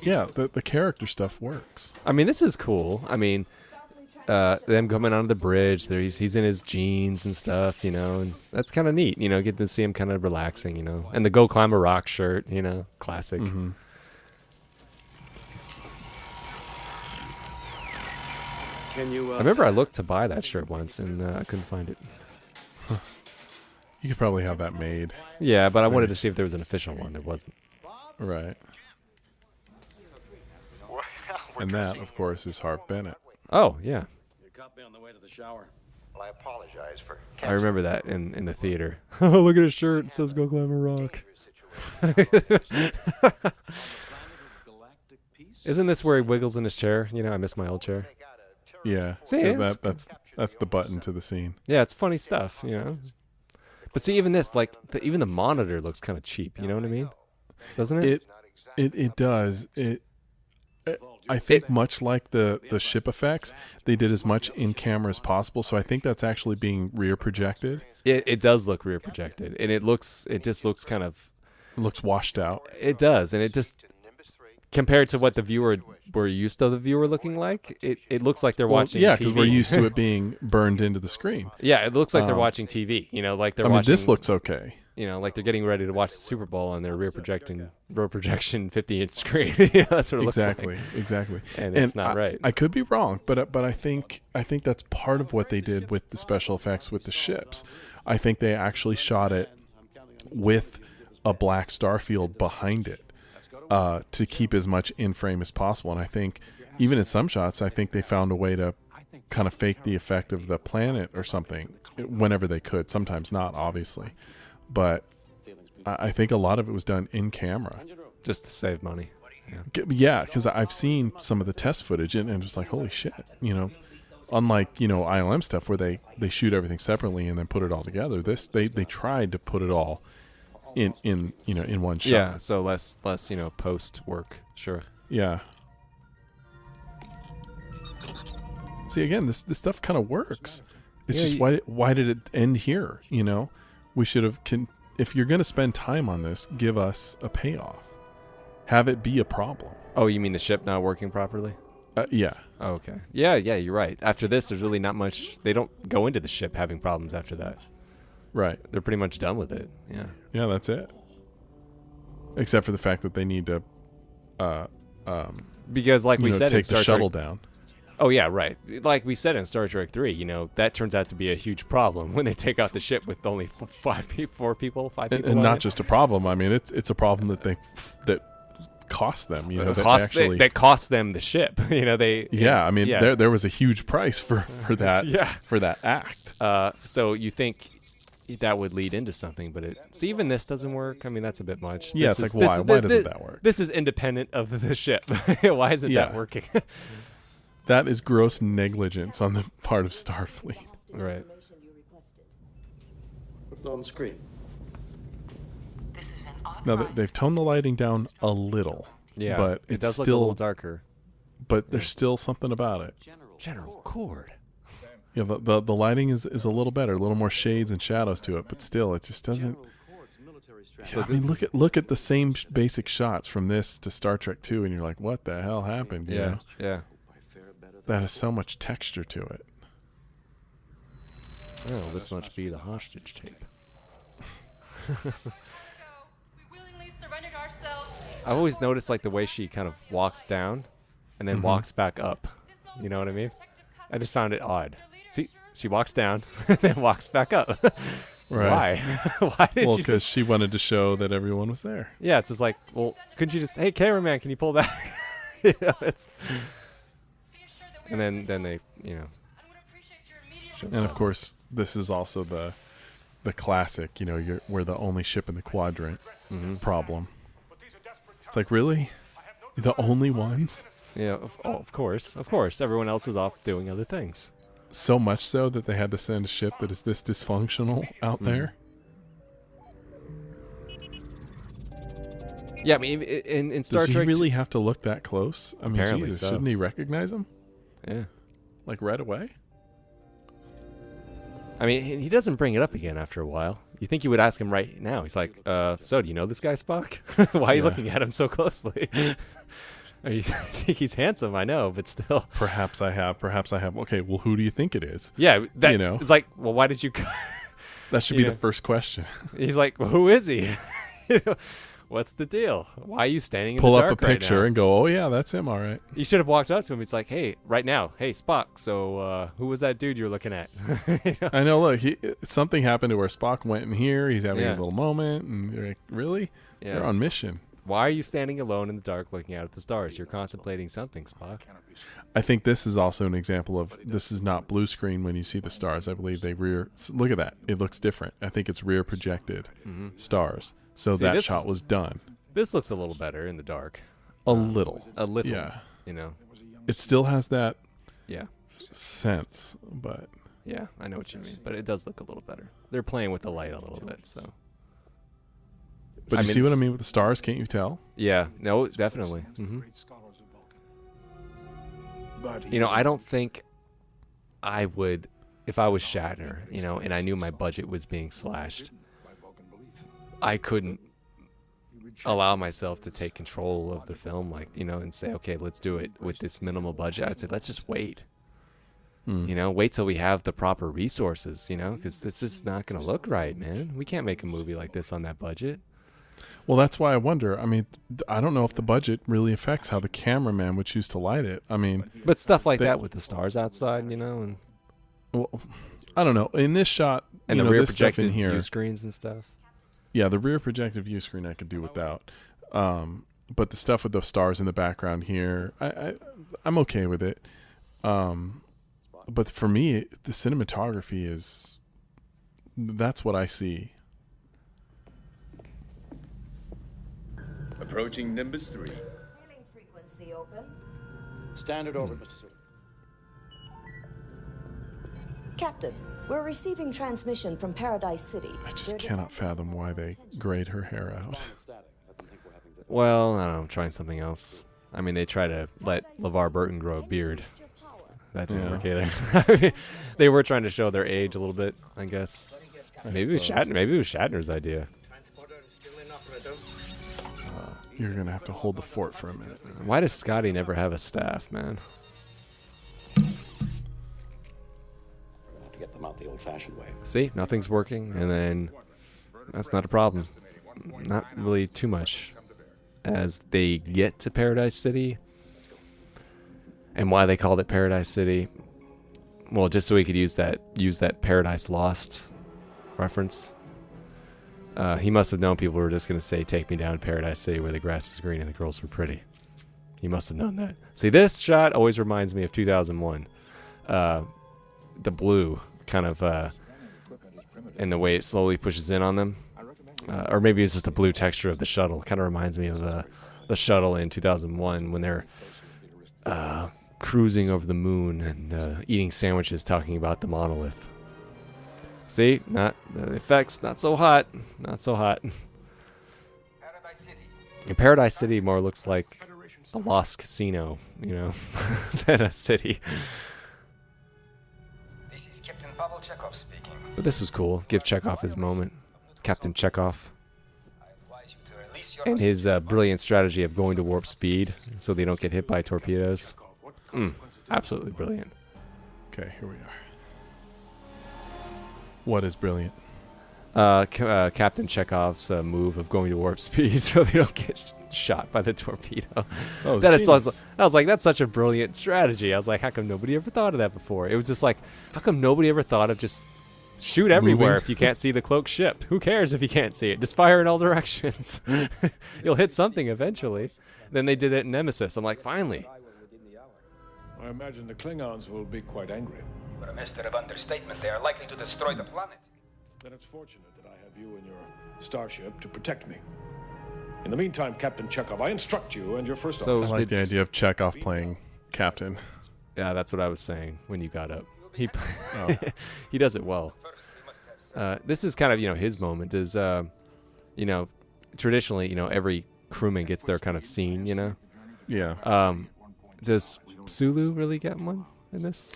Speaker 2: Yeah, the character stuff works.
Speaker 1: I mean, this is cool. I mean, them coming onto the bridge, he's in his jeans and stuff, and that's kind of neat, get to see him kind of relaxing, and the Go Climb a Rock shirt, classic.
Speaker 2: Mm-hmm.
Speaker 1: I remember I looked to buy that shirt once, and I couldn't find it.
Speaker 2: You could probably have that made.
Speaker 1: Yeah, but I wanted to see if there was an official one. There wasn't.
Speaker 2: Right. And that, of course, is Harv Bennett.
Speaker 1: Oh, yeah.
Speaker 5: You caught me on the way to the shower.
Speaker 6: Well, I apologize for
Speaker 1: I remember that in the theater. Oh, look at his shirt. It says Go Climb a Rock. Isn't this where he wiggles in his chair? You know, I miss my old chair.
Speaker 2: Yeah,
Speaker 1: See,
Speaker 2: yeah,
Speaker 1: it's-
Speaker 2: that's the button to the scene.
Speaker 1: Yeah, it's funny stuff, you know. But see, even this, like, even the monitor looks kind of cheap. You know what I mean? Doesn't it?
Speaker 2: It does. I think much like the ship effects, they did as much in camera as possible. So I think that's actually being rear projected.
Speaker 1: It does look rear projected, and it just looks kind of.
Speaker 2: It looks washed out.
Speaker 1: It does, and it just compared to what the viewer were used to the viewer looking like, it looks like they're watching.
Speaker 2: Yeah,
Speaker 1: TV.
Speaker 2: because we're used to it being burned into the screen.
Speaker 1: Yeah, it looks like they're watching TV. You know, like they're
Speaker 2: I mean,
Speaker 1: watching.
Speaker 2: this looks okay.
Speaker 1: You know, like they're getting ready to watch the Super Bowl on their rear projection 50-inch screen. You know, that's what it looks like.
Speaker 2: Exactly.
Speaker 1: And it's not right.
Speaker 2: I could be wrong, but I think that's part of what they did with the special effects with the ships. I think they actually shot it with a black starfield behind it to keep as much in frame as possible. And I think even in some shots, I think they found a way to kind of fake the effect of the planet or something whenever they could. Sometimes not, obviously. But I think a lot of it was done in camera.
Speaker 1: Just to save money.
Speaker 2: Yeah, because I've seen some of the test footage and it's like, holy shit, you know. Unlike, you know, ILM stuff where they shoot everything separately and then put it all together. This they tried to put it all in one shot.
Speaker 1: Yeah, so less post work, sure.
Speaker 2: Yeah. See, again, this stuff kind of works. It's just why did it end here? You know, we should have. If you're going to spend time on this, give us a payoff. Have it be a problem.
Speaker 1: Oh, you mean the ship not working properly?
Speaker 2: Yeah.
Speaker 1: Oh, okay. Yeah, you're right. After this, there's really not much. They don't go into the ship having problems after that.
Speaker 2: Right.
Speaker 1: They're pretty much done with it. Yeah.
Speaker 2: Yeah, that's it. Except for the fact that they need to,
Speaker 1: because like we said,
Speaker 2: take
Speaker 1: in Star
Speaker 2: the shuttle
Speaker 1: Trek,
Speaker 2: down.
Speaker 1: Oh yeah, right. Like we said in Star Trek 3, you know, that turns out to be a huge problem when they take out the ship with only 5 people.
Speaker 2: And not just a problem. I mean, it's a problem that cost them. You know,
Speaker 1: that cost them the ship. You know, they.
Speaker 2: Yeah, I mean, there was a huge price for that.
Speaker 1: Yeah.
Speaker 2: For that act.
Speaker 1: So you think that would lead into something, but even this doesn't work. I mean, that's a bit much.
Speaker 2: Yeah, it's like why? Why doesn't that work?
Speaker 1: This is independent of the ship. Why isn't that working?
Speaker 2: That is gross negligence on the part of Starfleet.
Speaker 1: Right.
Speaker 5: Put it on the screen.
Speaker 7: This is an
Speaker 2: Now
Speaker 7: authorized.
Speaker 2: they've toned the lighting down a little.
Speaker 1: Yeah,
Speaker 2: but
Speaker 1: it
Speaker 2: it's
Speaker 1: does
Speaker 2: still
Speaker 1: look a little darker.
Speaker 2: But there's still something about it.
Speaker 1: General Cord.
Speaker 2: Yeah, the lighting is a little better, a little more shades and shadows to it, but still, it just doesn't. I mean, look at the same basic shots from this to Star Trek 2, and you're like, what the hell happened? You know?
Speaker 1: Yeah.
Speaker 2: That has so much texture to it.
Speaker 1: Oh, this must be the hostage tape.
Speaker 8: We willingly surrendered ourselves.
Speaker 1: I always notice like the way she kind of walks down and then walks back up. You know what I mean? I just found it odd. See, she walks down and then walks back up.
Speaker 2: Right.
Speaker 1: Why? Why did
Speaker 2: Well,
Speaker 1: she
Speaker 2: because
Speaker 1: just...
Speaker 2: she wanted to show that everyone was there.
Speaker 1: Yeah, it's just like, well, couldn't you just, hey, cameraman, can you pull back? You know, it's... And then they, you know.
Speaker 2: And of course, this is also the classic, you know, we're the only ship in the quadrant problem. It's like, really? You're the only ones?
Speaker 1: Yeah, of course. Everyone else is off doing other things.
Speaker 2: So much so that they had to send a ship that is this dysfunctional out there.
Speaker 1: Yeah, I mean, in Star
Speaker 2: Does
Speaker 1: Trek...
Speaker 2: he really have to look that close? I mean,
Speaker 1: Apparently
Speaker 2: Jesus,
Speaker 1: so.
Speaker 2: shouldn't he recognize him?
Speaker 1: Yeah.
Speaker 2: Like right away?
Speaker 1: I mean, he doesn't bring it up again after a while. You think you would ask him right now. He's like, so do you know this guy, Spock? Why are you looking at him so closely? You think he's handsome, I know, but still.
Speaker 2: Perhaps I have. Okay, well, who do you think it is?
Speaker 1: Yeah, that,
Speaker 2: you know.
Speaker 1: It's like, well, why did you...
Speaker 2: That should be the first question.
Speaker 1: He's like, well, who is he? You know, what's the deal? Why are you standing in
Speaker 2: Pull
Speaker 1: the
Speaker 2: up
Speaker 1: dark
Speaker 2: a picture
Speaker 1: right now?
Speaker 2: and go, oh, yeah, that's him, all right.
Speaker 1: You should have walked up to him. He's like, hey, right now. Hey, Spock, so who was that dude you were looking at? You know?
Speaker 2: I know, look, something happened to where Spock went in here. He's having his little moment. And you're like, really?
Speaker 1: Yeah.
Speaker 2: They're on mission.
Speaker 1: Why are you standing alone in the dark looking out at the stars? You're contemplating something, Spock.
Speaker 2: I think this is also an example of this is not blue screen when you see the stars. I believe they look at that. It looks different. I think it's rear projected stars. So
Speaker 1: See,
Speaker 2: that
Speaker 1: this-
Speaker 2: shot was done.
Speaker 1: This looks a little better in the dark.
Speaker 2: A little.
Speaker 1: Yeah.
Speaker 2: Yeah. It still has that
Speaker 1: Yeah.
Speaker 2: sense, but
Speaker 1: Yeah, I know what you mean, but it does look a little better. They're playing with the light a little bit, so.
Speaker 2: you
Speaker 1: mean,
Speaker 2: see what I
Speaker 1: it's-
Speaker 2: mean with the stars? Can't you tell?
Speaker 1: Yeah, no, definitely. I don't think I would, if I was Shatner, and I knew my budget was being slashed, I couldn't allow myself to take control of the film, and say, okay, let's do it with this minimal budget. I'd say, let's just wait. Wait till we have the proper resources, because this is not going to look right, man. We can't make a movie like this on that budget.
Speaker 2: Well, that's why I wonder. I mean, I don't know if the budget really affects how the cameraman would choose to light it. I mean,
Speaker 1: But stuff like that with the stars outside, and
Speaker 2: well, I don't know. In this shot,
Speaker 1: the rear
Speaker 2: this stuff in
Speaker 1: projected
Speaker 2: here,
Speaker 1: view screens and stuff.
Speaker 2: yeah, the rear projected view screen I could do without. But the stuff with the stars in the background here, I'm okay with it. But for me, the cinematography that's what I see.
Speaker 9: Approaching Nimbus 3.
Speaker 4: Hailing frequency open.
Speaker 5: Standard orbit, Mr. Sulu.
Speaker 4: Captain, we're receiving transmission from Paradise City.
Speaker 2: I just cannot fathom why they grayed her hair out.
Speaker 5: Static. Let them think we're having difficulty.
Speaker 1: Well, I don't know, I'm trying something else. I mean, they try to let LeVar Burton grow a beard. That didn't work either. They were trying to show their age a little bit, I guess. Maybe it was Shatner's idea.
Speaker 2: You're gonna have to hold the fort for a minute.
Speaker 1: Why does Scotty never have a staff, man?
Speaker 5: We're gonna have to get them out the old-fashioned way.
Speaker 1: See, nothing's working, and then that's not a problem. Not really too much. As they get to Paradise City, and why they called it Paradise City, well, just so we could use that Paradise Lost reference. He must have known people were just going to say, take me down to Paradise City where the grass is green and the girls were pretty. He must have known that. See, this shot always reminds me of 2001. The blue kind of, and the way it slowly pushes in on them. Or maybe it's just the blue texture of the shuttle. Kind of reminds me of the shuttle in 2001 when they're cruising over the moon and eating sandwiches talking about the monolith. See, the effects, not so hot. Not so hot.
Speaker 6: Paradise City.
Speaker 1: And Paradise City more looks like a lost casino, than a city.
Speaker 6: This is Captain Pavel Chekhov speaking.
Speaker 1: But this was cool. Give Chekhov his moment. Captain Chekhov.
Speaker 6: I advise you to release your
Speaker 1: And his brilliant strategy of going to warp speed so they don't get hit by torpedoes. Absolutely brilliant.
Speaker 2: Okay, here we are. What is brilliant?
Speaker 1: Captain Chekhov's move of going to warp speed so they don't get shot by the torpedo.
Speaker 2: Oh,
Speaker 1: I
Speaker 2: genius.
Speaker 1: was like, that's such a brilliant strategy. I was like, how come nobody ever thought of that before? It was just like, how come nobody ever thought of just shoot everywhere
Speaker 2: Moving.
Speaker 1: if you can't see the cloaked ship? Who cares if you can't see it? Just fire in all directions. You'll hit something eventually. Then they did it in Nemesis. I'm like, finally.
Speaker 10: I imagine the Klingons will be quite angry.
Speaker 6: For a master of understatement, they are likely to destroy the planet.
Speaker 10: Then it's fortunate that I have you and your starship to protect me. In the meantime, Captain Chekhov, I instruct you and your first
Speaker 1: So
Speaker 2: I
Speaker 10: officer.
Speaker 2: like the idea of Chekhov playing captain.
Speaker 1: Yeah, that's what I was saying when you got up. He does it well.
Speaker 6: First, we must have some.
Speaker 1: This is kind of, his moment is, traditionally, every crewman gets their kind of scene,
Speaker 2: Yeah.
Speaker 1: Does Sulu really get one in this?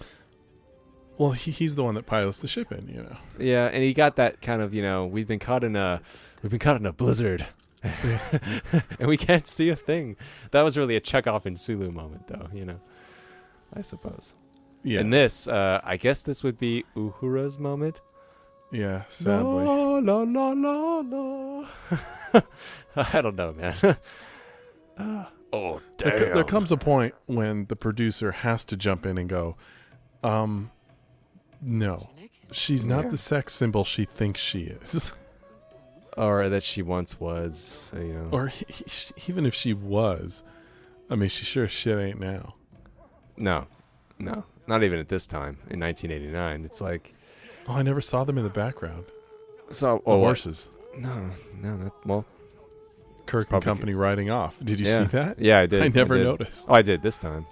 Speaker 2: Well, he's the one that pilots the ship in,
Speaker 1: Yeah, and he got that kind of, we've been caught in a blizzard. And we can't see a thing. That was really a Chekhov and Sulu moment, though, I suppose.
Speaker 2: Yeah.
Speaker 1: And this, I guess this would be Uhura's moment.
Speaker 2: Yeah, sadly.
Speaker 1: La, la, la, la, la. I don't know, man. Oh, damn.
Speaker 2: There comes a point when the producer has to jump in and go, no, she's not the sex symbol she thinks she is.
Speaker 1: or that she once was.
Speaker 2: Or even if she was, I mean, she sure as shit ain't now.
Speaker 1: No, not even at this time in 1989. It's like,
Speaker 2: oh, I never saw them in the background.
Speaker 1: So
Speaker 2: the horses.
Speaker 1: No. Well,
Speaker 2: Kirk and company riding off. Did you see that?
Speaker 1: Yeah, I did.
Speaker 2: I never noticed.
Speaker 1: Oh, I did this time.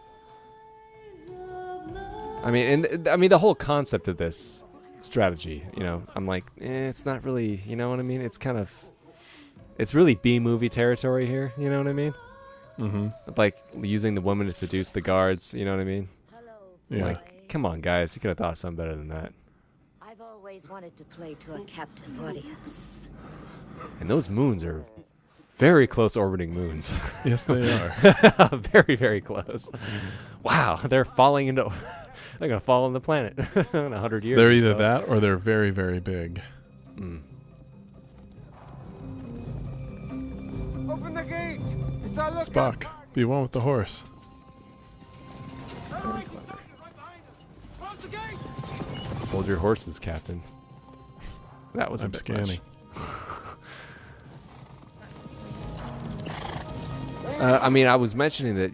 Speaker 1: I mean, the whole concept of this strategy, I'm like, it's not really, you know what I mean? It's kind of, it's really B-movie territory here, you know what I mean?
Speaker 2: Mm-hmm.
Speaker 1: Like using the woman to seduce the guards, you know what I mean?
Speaker 2: Yeah.
Speaker 1: Like, come on, guys, you could have thought something better than that.
Speaker 4: I've always wanted to play to a captive audience.
Speaker 1: And those moons are very close orbiting moons.
Speaker 2: Yes, they are.
Speaker 1: Very, very close. Wow, they're falling into... They're going to fall on the planet in 100 years.
Speaker 2: They're either that or they're very, very big.
Speaker 9: Open the gate! It's our lookout.
Speaker 2: Spock, be one with the horse.
Speaker 1: Very clever. Hold your horses, Captain. That was a bit
Speaker 2: scanning.
Speaker 1: I mean, I was mentioning that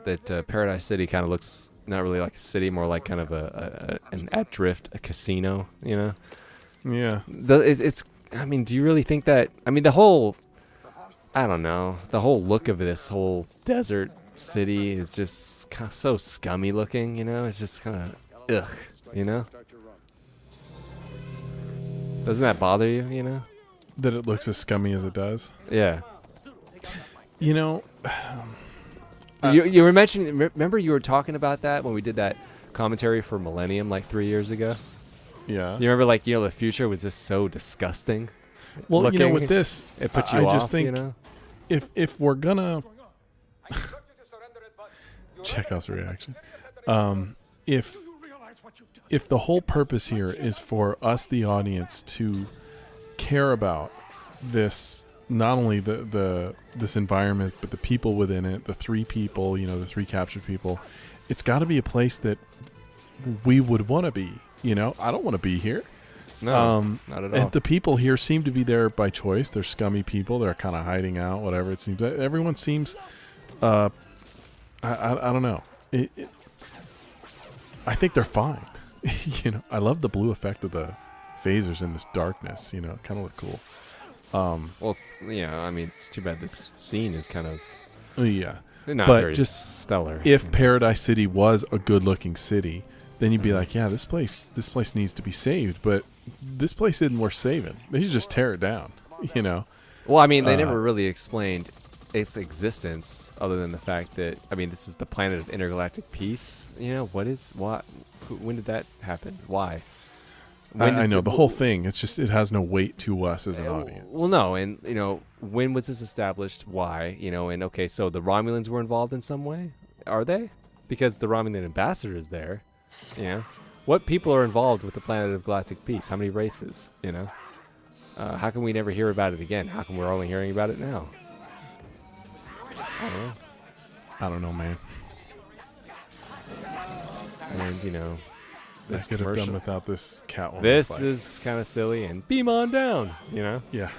Speaker 1: that Paradise City kind of looks not really like a city, more like kind of an adrift, a casino.
Speaker 2: Yeah.
Speaker 1: It's. I mean, do you really think that? I mean, the whole. I don't know. The whole look of this whole desert city is just kind of so scummy looking. It's just kind of ugh. Doesn't that bother you?
Speaker 2: That it looks as scummy as it does.
Speaker 1: Yeah.
Speaker 2: You
Speaker 1: were mentioning. Remember, you were talking about that when we did that commentary for Millennium like 3 years ago.
Speaker 2: Yeah.
Speaker 1: You remember, like, the future was just so disgusting.
Speaker 2: Well,
Speaker 1: looking.
Speaker 2: With this,
Speaker 1: it puts you off.
Speaker 2: I just think if we're gonna Chekhov's reaction, if the whole purpose here is for us, the audience, to care about this. Not only this environment, but the people within it, the three people, the three captured people. It's got to be a place that we would want to be. I don't want to be here.
Speaker 1: No, not at all.
Speaker 2: And the people here seem to be there by choice. They're scummy people. They're kind of hiding out, whatever it seems. Everyone seems, I don't know. I think they're fine. I love the blue effect of the phasers in this darkness. It kind of look cool.
Speaker 1: Well, I mean, it's too bad this scene is kind of not
Speaker 2: but
Speaker 1: very
Speaker 2: just
Speaker 1: stellar.
Speaker 2: If Paradise City was a good-looking city, then you'd be like, yeah, this place needs to be saved. But this place isn't worth saving. They should just tear it down.
Speaker 1: Well, I mean, they never really explained its existence, other than the fact that this is the planet of intergalactic peace. When did that happen? Why?
Speaker 2: I know the whole thing. It's just it has no weight to us as an audience.
Speaker 1: Well, no, and when was this established? Why? And okay, so the Romulans were involved in some way. Are they? Because the Romulan ambassador is there. What people are involved with the planet of galactic peace? How many races? How come we never hear about it again? How come we're only hearing about it now?
Speaker 2: I don't know, man.
Speaker 1: And
Speaker 2: this could have done without this Catwoman.
Speaker 1: This is kind of silly, and beam on down,
Speaker 2: Yeah.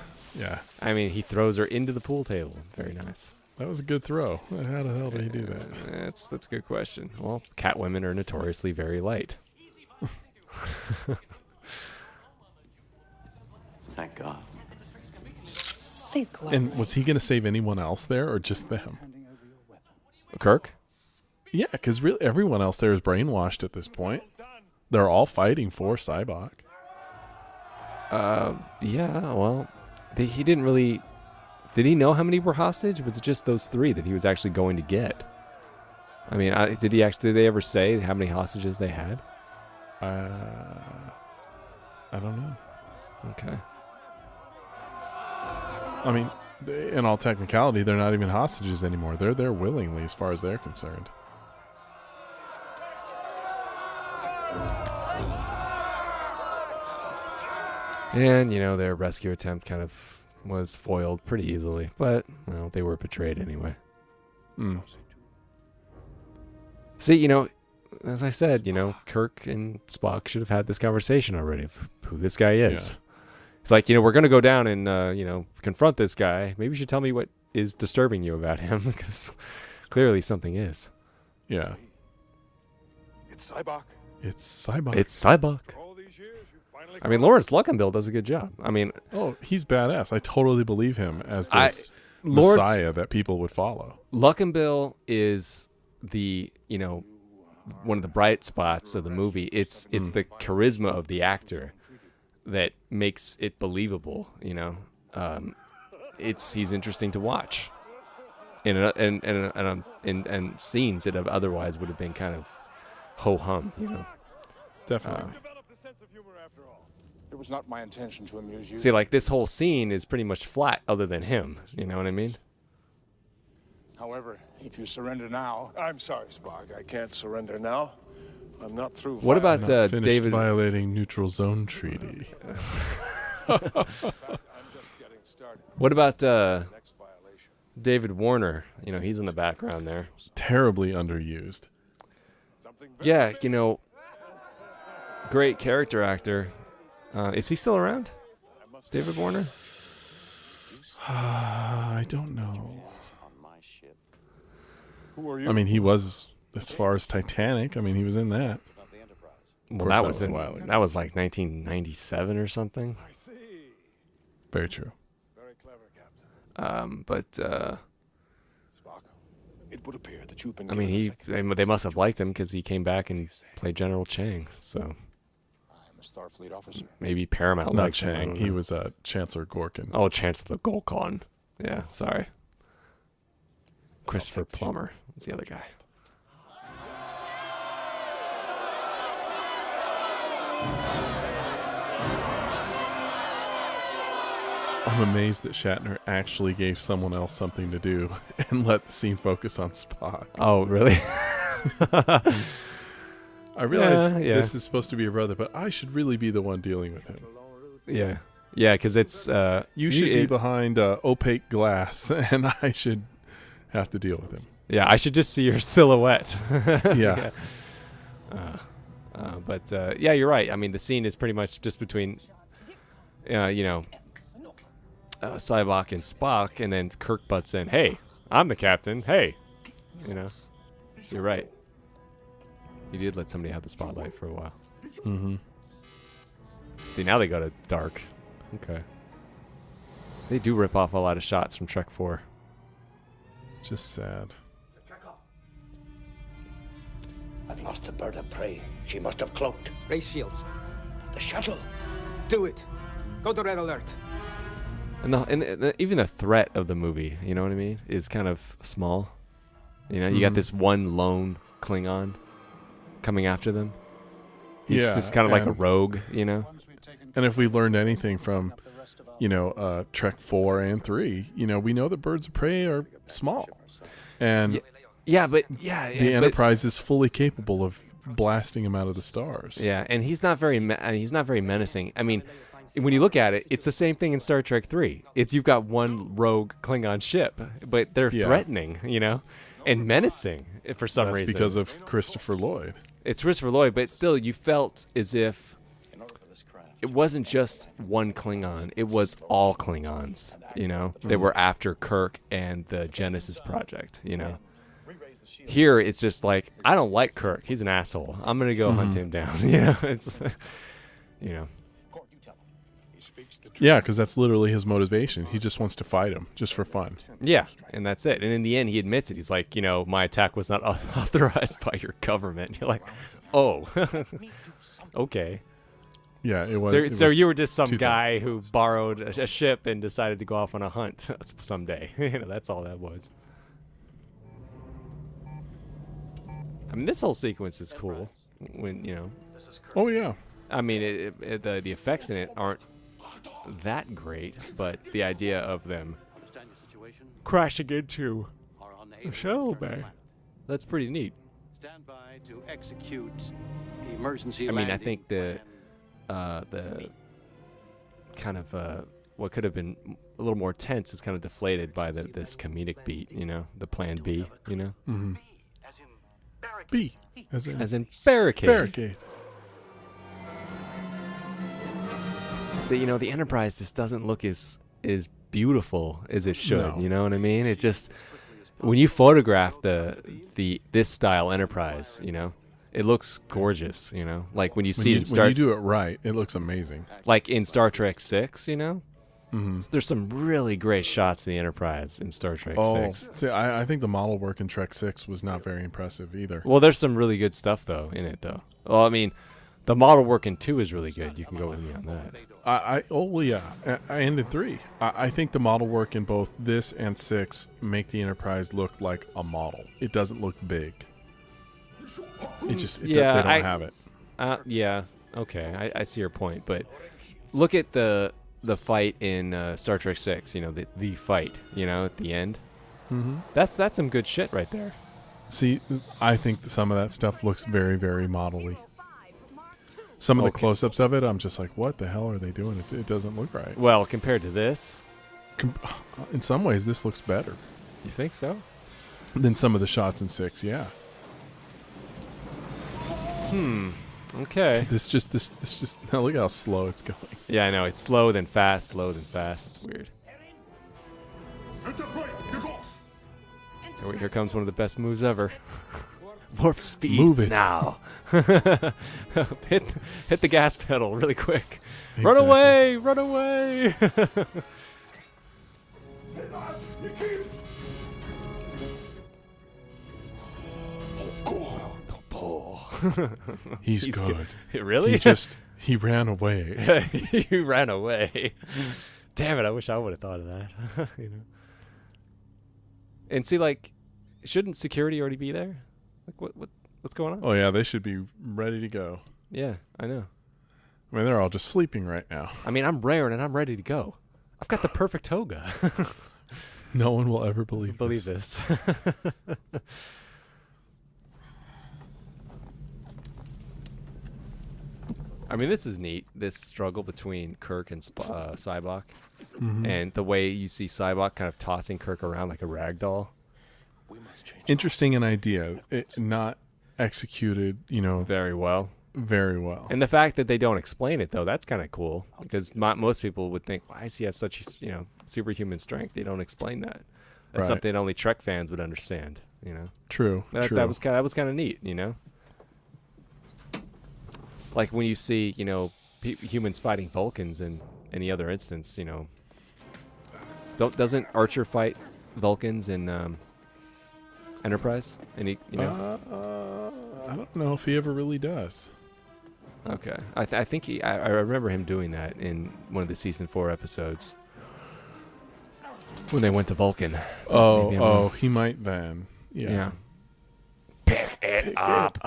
Speaker 1: I mean, he throws her into the pool table. Very nice.
Speaker 2: That was a good throw. How the hell did he do that?
Speaker 1: That's a good question. Well, Catwomen are notoriously very light.
Speaker 5: Thank God.
Speaker 4: Please go on.
Speaker 2: And was he going to save anyone else there, or just them?
Speaker 1: Kirk?
Speaker 2: Yeah, because really everyone else there is brainwashed at this point. They're all fighting for Cybok.
Speaker 1: Yeah, well, he didn't really... Did he know how many were hostage? Was it just those three that he was actually going to get? I mean, did they ever say how many hostages they had?
Speaker 2: I don't know.
Speaker 1: Okay.
Speaker 2: I mean, in all technicality, they're not even hostages anymore. They're there willingly as far as they're concerned.
Speaker 1: And, their rescue attempt kind of was foiled pretty easily. But, well, they were betrayed anyway. See, as I said, Kirk and Spock should have had this conversation already of who this guy is. It's like, we're going to go down and, confront this guy. Maybe you should tell me what is disturbing you about him, because clearly something is.
Speaker 2: Yeah.
Speaker 10: It's Cybok.
Speaker 2: It's Cybok.
Speaker 1: It's Cybok.
Speaker 10: All these years, you finally
Speaker 1: I mean, Lawrence Luckenbill does a good job. I mean,
Speaker 2: Oh, he's badass. I totally believe him as this Messiah that people would follow.
Speaker 1: Luckenbill is the, one of the bright spots of the movie. It's the charisma of the actor that makes it believable. He's interesting to watch in scenes that otherwise would have been kind of ho hum.
Speaker 2: Definitely.
Speaker 10: developed a sense of humor after all. It was not my intention to amuse you.
Speaker 1: See, like this whole scene is pretty much flat, other than him. You know what I mean?
Speaker 10: However, if you surrender now, I'm sorry, Spock. I can't surrender now. I'm not through.
Speaker 1: What about
Speaker 2: Not finished
Speaker 1: David?
Speaker 2: violating neutral zone treaty.
Speaker 10: I'm just getting started.
Speaker 1: What about
Speaker 10: Next violation.
Speaker 1: David Warner? He's in the background there.
Speaker 2: Terribly underused.
Speaker 10: Something very
Speaker 1: Yeah, great character actor. Is he still around? David Warner?
Speaker 2: I don't know.
Speaker 5: On my ship.
Speaker 10: Who are you?
Speaker 2: I mean, he was, as far as Titanic, he was in that.
Speaker 5: Not the Enterprise.
Speaker 1: Well,
Speaker 2: course,
Speaker 1: that
Speaker 2: that
Speaker 1: was
Speaker 2: was a
Speaker 1: in,
Speaker 2: while ago.
Speaker 1: that was like 1997 or something.
Speaker 10: I see.
Speaker 2: Very true.
Speaker 10: Very clever, Captain.
Speaker 1: But
Speaker 10: Spock, it would appear that you've been.
Speaker 1: I mean,
Speaker 10: given a second
Speaker 1: they must have liked him because he came back and played General Chang. So
Speaker 10: I'm a Starfleet officer.
Speaker 1: maybe Paramount
Speaker 2: Not
Speaker 1: liked him, I
Speaker 2: Chang.
Speaker 1: don't
Speaker 2: He
Speaker 1: know.
Speaker 2: was Chancellor Gorkin.
Speaker 1: Oh, Chancellor Golcon. Yeah, sorry. Christopher Plummer. That's the other guy.
Speaker 2: I'm amazed that Shatner actually gave someone else something to do and let the scene focus on Spock.
Speaker 1: Oh, really?
Speaker 2: I realize
Speaker 1: Yeah.
Speaker 2: this is supposed to be a brother, but I should really be the one dealing with him.
Speaker 1: Yeah. Yeah, because it's...
Speaker 2: You should be behind opaque glass, and I should have to deal with him.
Speaker 1: Yeah, I should just see your silhouette.
Speaker 2: Yeah.
Speaker 1: But yeah, you're right. I mean, the scene is pretty much just between, Cybok and Spock, and then Kirk butts in. Hey, I'm the captain. Hey, you're right. He did let somebody have the spotlight for a while.
Speaker 2: Mm-hmm.
Speaker 1: See, now they go to dark. Okay. They do rip off a lot of shots from Trek 4.
Speaker 2: Just sad.
Speaker 5: I've lost the bird of prey. She must have cloaked.
Speaker 9: Race shields.
Speaker 5: The shuttle.
Speaker 9: Do it. Go to red alert.
Speaker 1: And even the threat of the movie, you know what I mean, is kind of small. You got this one lone Klingon coming after them. He's just kind of like a rogue,
Speaker 2: And if we learned anything from, Trek 4 and 3, we know that birds of prey are small. And the Enterprise is fully capable of blasting him out of the stars.
Speaker 1: Yeah, and he's not very menacing. I mean, when you look at it, it's the same thing in Star Trek 3. You've got one rogue Klingon ship, but they're threatening, and menacing for some reason.
Speaker 2: That's because of Christopher Lloyd.
Speaker 1: It's Christopher Lloyd, but still, you felt as if it wasn't just one Klingon. It was all Klingons, They were after Kirk and the Genesis Project, Here, it's just like, I don't like Kirk. He's an asshole. I'm going to go hunt him down. It's,
Speaker 2: Yeah, because that's literally his motivation. He just wants to fight him, just for fun.
Speaker 1: Yeah, and that's it. And in the end, he admits it. He's like, my attack was not authorized by your government. You're like, oh, okay.
Speaker 2: Yeah, it was.
Speaker 1: So you were just some guy who borrowed a ship and decided to go off on a hunt someday. That's all that was. I mean, this whole sequence is cool. When
Speaker 2: Oh yeah.
Speaker 1: I mean, the effects in it aren't that great, but the idea of them crashing into a shuttle bay, that's pretty neat.
Speaker 5: Stand by to execute emergency
Speaker 1: I mean, I
Speaker 5: landing
Speaker 1: think the kind of what could have been a little more tense is kind of deflated by this comedic beat, the plan B,
Speaker 2: Mm-hmm. B, as in
Speaker 1: barricade.
Speaker 2: Barricade.
Speaker 1: So, the Enterprise just doesn't look as beautiful as it should.
Speaker 2: No.
Speaker 1: You know what I mean? It just, when you photograph this style Enterprise, it looks gorgeous. Like when you see it
Speaker 2: when you do it right, it looks amazing.
Speaker 1: like in Star Trek 6, there's some really great shots of the Enterprise in Star Trek 6.
Speaker 2: See, I think the model work in Trek 6 was not very impressive either.
Speaker 1: Well, there's some really good stuff though in it though. Well, I mean, the model work in 2 is really good. You can go with me on that.
Speaker 2: And in 3. I think the model work in both this and 6 make the Enterprise look like a model. It doesn't look big. They don't have it.
Speaker 1: Yeah, okay, I see your point, but look at the fight in Star Trek 6. The fight. At the end.
Speaker 2: Mm-hmm.
Speaker 1: That's some good shit right there.
Speaker 2: See, I think some of that stuff looks very, very model-y. Some of the close-ups of it, I'm just like, what the hell are they doing? It doesn't look right.
Speaker 1: Well, compared to this,
Speaker 2: in some ways, this looks better.
Speaker 1: You think so?
Speaker 2: Than some of the shots in 6, yeah.
Speaker 1: Okay.
Speaker 2: This just look how slow it's going.
Speaker 1: Yeah, I know. It's slow then fast, slow then fast. It's weird. Oh, here comes one of the best moves ever. Warp speed.
Speaker 2: Move it
Speaker 1: now. hit the gas pedal really quick.
Speaker 2: Exactly.
Speaker 1: Run away! Run away!
Speaker 2: He's good.
Speaker 1: Really?
Speaker 2: He ran away.
Speaker 1: He ran away. Damn it! I wish I would have thought of that. And see, like, shouldn't security already be there? Like, what's going on?
Speaker 2: Oh yeah, they should be ready to go.
Speaker 1: Yeah, I know.
Speaker 2: I mean, they're all just sleeping right now.
Speaker 1: I mean, I'm rare and I'm ready to go. I've got the perfect toga.
Speaker 2: No one will ever believe
Speaker 1: this. I mean, this is neat. This struggle between Kirk and Sybok, and the way you see Sybok kind of tossing Kirk around like a rag doll.
Speaker 2: Interesting an idea, not executed.
Speaker 1: Very well.
Speaker 2: Very well.
Speaker 1: And the fact that they don't explain it though, that's kind of cool because most people would think, why does he have such superhuman strength? They don't explain that. That's something only Trek fans would understand.
Speaker 2: True.
Speaker 1: That was kind of neat. Like when you see, humans fighting Vulcans in any other instance, doesn't Archer fight Vulcans in Enterprise? I
Speaker 2: don't know if he ever really does.
Speaker 1: Okay, I think I remember him doing that in one of the season 4 episodes when they went to Vulcan.
Speaker 2: He might then. Yeah.
Speaker 1: Pick it up.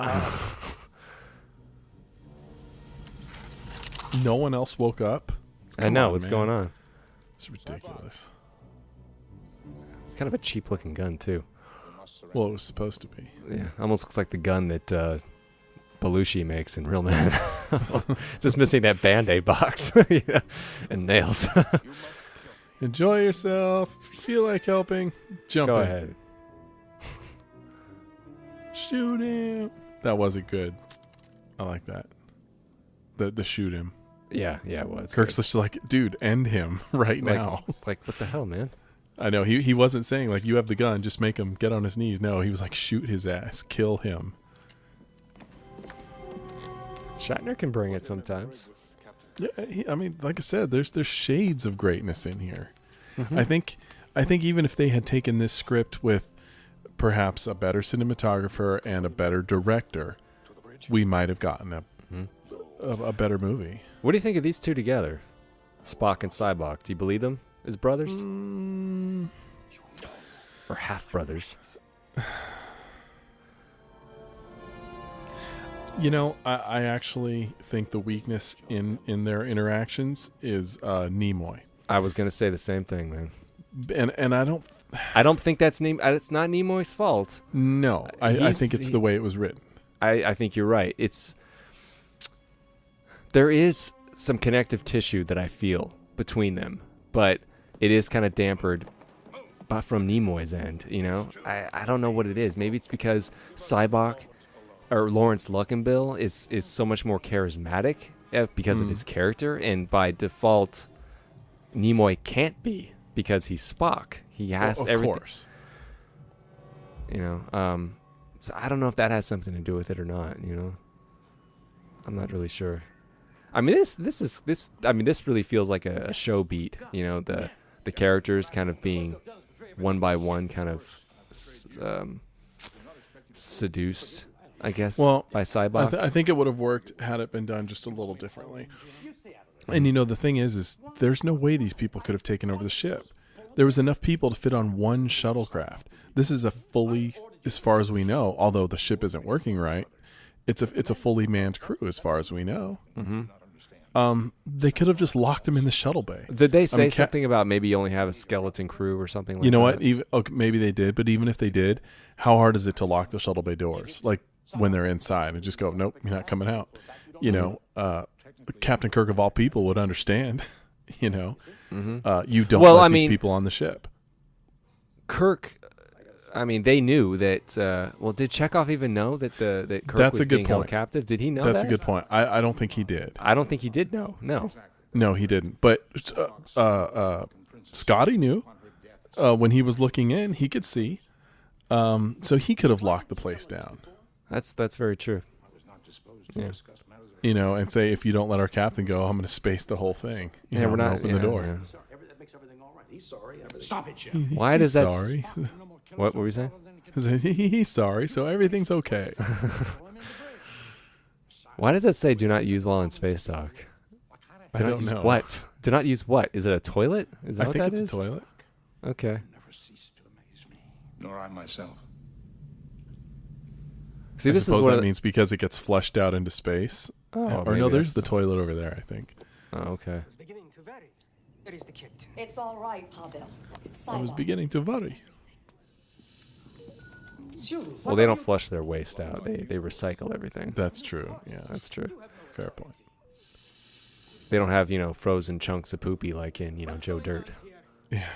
Speaker 2: No one else woke up?
Speaker 1: I know. What's going on?
Speaker 2: It's ridiculous.
Speaker 1: It's kind of a cheap-looking gun, too.
Speaker 2: Well, it was supposed to be.
Speaker 1: Yeah, almost looks like the gun that Belushi makes in Real Men. It's just missing that Band-Aid box and nails.
Speaker 2: Enjoy yourself. If you feel like helping, jump in.
Speaker 1: Go ahead.
Speaker 2: Shoot him. That wasn't good. I like that. The shoot him.
Speaker 1: Yeah, it was.
Speaker 2: Kirk's just like, dude, end him now.
Speaker 1: Like, what the hell, man?
Speaker 2: I know. He wasn't saying, like, you have the gun, just make him get on his knees. No, he was like, shoot his ass. Kill him.
Speaker 1: Shatner can bring it sometimes.
Speaker 2: Yeah, I mean, like I said, there's shades of greatness in here.
Speaker 1: Mm-hmm.
Speaker 2: I think even if they had taken this script with perhaps a better cinematographer and a better director, we might have gotten a better movie.
Speaker 1: What do you think of these two together? Spock and Sybok. Do you believe them as brothers? Or half brothers?
Speaker 2: I actually think the weakness in their interactions is Nimoy.
Speaker 1: I was gonna say the same thing, man.
Speaker 2: And I don't
Speaker 1: think that's it's not Nimoy's fault.
Speaker 2: No, I think it's the way it was written.
Speaker 1: I think you're right. There is some connective tissue that I feel between them, but it is kind of dampered from Nimoy's end, I don't know what it is. Maybe it's because Sybok or Lawrence Luckenbill is so much more charismatic because of his character, and by default, Nimoy can't be because he's Spock. He has everything. Of course. So I don't know if that has something to do with it or not. I'm not really sure. I mean, this really feels like a show beat. The characters kind of being one by one kind of seduced, I guess, by Cybok.
Speaker 2: I think it would have worked had it been done just a little differently. And the thing is there's no way these people could have taken over the ship. There was enough people to fit on one shuttlecraft. This is a fully, as far as we know, although the ship isn't working right, it's a fully manned crew as far as we know. Mm-hmm. They could have just locked him in the shuttle bay.
Speaker 1: Did they say something about maybe you only have a skeleton crew or something like that?
Speaker 2: You know what? Maybe they did, but even if they did, how hard is it to lock the shuttle bay doors? Like when they're inside and just go, nope, you're not coming out. Captain Kirk of all people would understand. You don't let these people on the ship.
Speaker 1: Kirk, they knew that. Did Chekhov even know that Kirk was being held captive? Did he know that?
Speaker 2: That's a good point. I don't think he did.
Speaker 1: I don't think he did know.
Speaker 2: No, he didn't. But Scotty knew. When he was looking in, he could see. So he could have locked the place down.
Speaker 1: That's very true. Yeah.
Speaker 2: And say, if you don't let our captain go, I'm going to space the whole thing. We're not open the door.
Speaker 5: That makes everything all right. He's sorry.
Speaker 3: Stop it, Jeff.
Speaker 1: Why does that?
Speaker 2: Sorry.
Speaker 1: What were we saying?
Speaker 2: He's sorry, so everything's okay.
Speaker 1: Why does that say "do not use while in space dock"?
Speaker 2: I don't know.
Speaker 1: What? Do not use what? Is it a toilet? Is that what that is?
Speaker 2: I think it's a toilet.
Speaker 1: Okay.
Speaker 10: Never ceased to amaze me, nor I myself.
Speaker 1: See,
Speaker 2: I
Speaker 1: this
Speaker 2: suppose
Speaker 1: is what
Speaker 2: that means because it gets flushed out into space.
Speaker 1: Oh,
Speaker 2: or no, there's the toilet over there, I think.
Speaker 1: Oh, okay.
Speaker 4: It's all right, Pavel.
Speaker 2: I was beginning to worry.
Speaker 1: Well, they don't flush their waste out. They recycle everything.
Speaker 2: That's true. Yeah,
Speaker 1: that's true.
Speaker 2: Fair point.
Speaker 1: They don't have, frozen chunks of poopy like in, Joe Dirt.
Speaker 2: Yeah.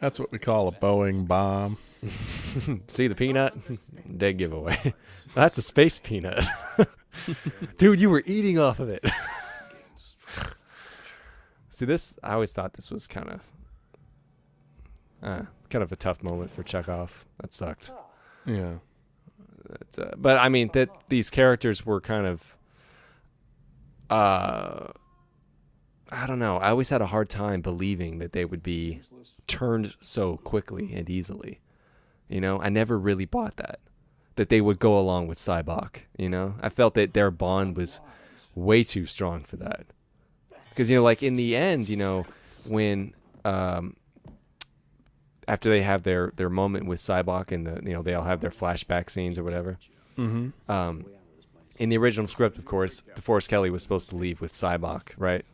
Speaker 2: That's what we call a Boeing bomb.
Speaker 1: See the peanut? Dead giveaway. That's a space peanut. Dude, you were eating off of it. See, I always thought this was kind of a tough moment for Chekhov. That sucked.
Speaker 2: Yeah.
Speaker 1: But that these characters were kind of, I don't know. I always had a hard time believing that they would be turned so quickly and easily. I never really bought that they would go along with Cybok. I felt that their bond was way too strong for that. Because, like in the end, when after they have their moment with Cybok and they all have their flashback scenes or whatever.
Speaker 2: Mm-hmm.
Speaker 1: In the original script, of course, DeForest Kelley was supposed to leave with Cybok, right?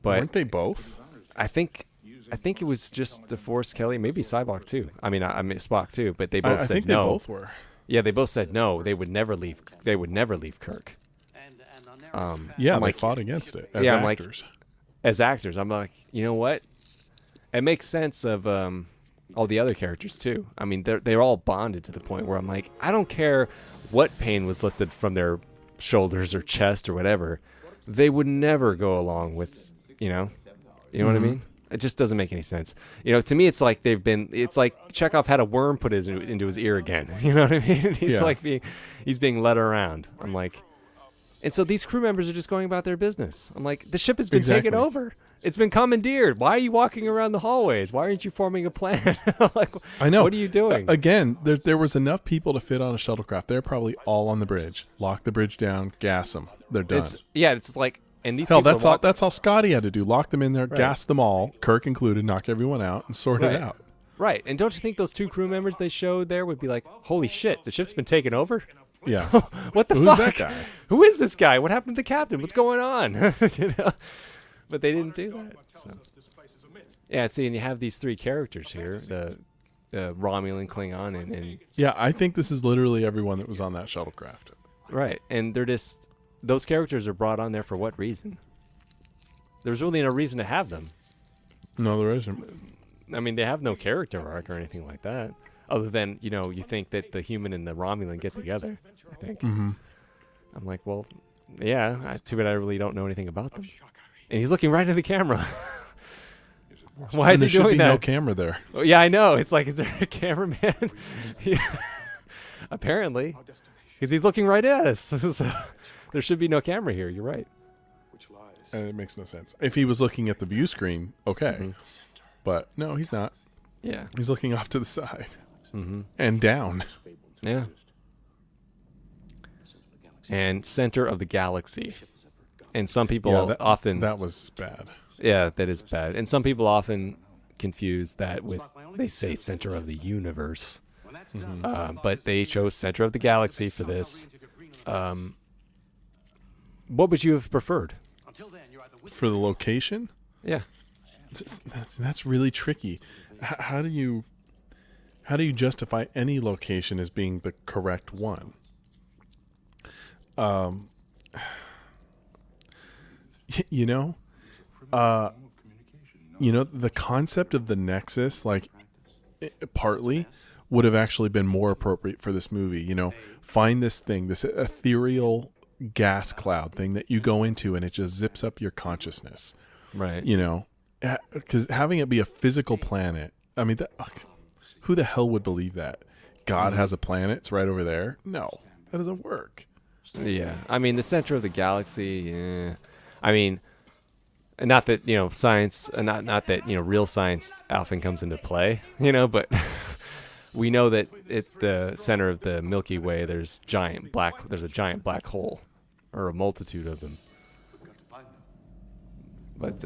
Speaker 1: But
Speaker 2: weren't they both?
Speaker 1: I think it was just DeForest Kelley, maybe Cybok too. I mean Spock too, but they both said no.
Speaker 2: I think they both were.
Speaker 1: Yeah, they both said no. They would never leave. They would never leave Kirk.
Speaker 2: They fought against it as actors.
Speaker 1: As actors, I'm like, you know what? It makes sense of all the other characters too. I mean, they're all bonded to the point where I'm like, I don't care what pain was lifted from their shoulders or chest or whatever. They would never go along with, you know what I mean? It just doesn't make any sense. To me, it's like it's like Chekhov had a worm put into his ear again. You know what I mean? He's being led around. I'm like, and so these crew members are just going about their business. I'm like, the ship has been taken over. It's been commandeered. Why are you walking around the hallways? Why aren't you forming a plan? Like,
Speaker 2: I know.
Speaker 1: What are you doing?
Speaker 2: Again, there was enough people to fit on a shuttlecraft. They're probably all on the bridge. Lock the bridge down, gas them. They're done.
Speaker 1: It's like, and these
Speaker 2: hell,
Speaker 1: people
Speaker 2: that's all Scotty had to do. Lock them in there, gas them all, Kirk included, knock everyone out, and sort it out.
Speaker 1: Right. And don't you think those two crew members they showed there would be like, holy shit, the ship's been taken over?
Speaker 2: Yeah.
Speaker 1: What the
Speaker 2: fuck?
Speaker 1: Who's that guy? Who is this guy? What happened to the captain? What's going on? But they didn't do that. So. Yeah, see, and you have these three characters here, the Romulan, Klingon, and...
Speaker 2: Yeah, I think this is literally everyone that was on that shuttlecraft.
Speaker 1: Right, and they're just... Those characters are brought on there for what reason? There's really no reason to have them.
Speaker 2: No, there isn't.
Speaker 1: I mean, they have no character arc or anything like that. Other than, you think that the human and the Romulan get together, I think.
Speaker 2: Mm-hmm.
Speaker 1: I'm like, well, Yeah, too bad I really don't know anything about them. And he's looking right at the camera. Why is he doing that?
Speaker 2: There should be no camera there.
Speaker 1: Oh, yeah, I know. It's like, is there a cameraman? Yeah. Apparently. Because he's looking right at us. So there should be no camera here. You're right.
Speaker 2: And it makes no sense. If he was looking at the view screen, okay. Mm-hmm. But no, he's not.
Speaker 1: Yeah.
Speaker 2: He's looking off to the side. Mm-hmm. And down.
Speaker 1: Yeah. And center of the galaxy. And some people often...
Speaker 2: That was bad.
Speaker 1: Yeah, that is bad. And some people often confuse that with... They say center of the universe. Mm-hmm. But they chose center of the galaxy for this. What would you have preferred?
Speaker 2: For the location?
Speaker 1: Yeah.
Speaker 2: That's really tricky. How do you justify any location as being the correct one? The concept of the Nexus, like, partly would have actually been more appropriate for this movie. Find this thing, this ethereal gas cloud thing that you go into and it just zips up your consciousness.
Speaker 1: Right.
Speaker 2: Because having it be a physical planet, I mean, who the hell would believe that? God has a planet, it's right over there? No, that doesn't work.
Speaker 1: Yeah. I mean, the center of the galaxy, yeah. I mean, not that, science, not that, real science often comes into play, but we know that at the center of the Milky Way, there's a giant black hole, or a multitude of them. But,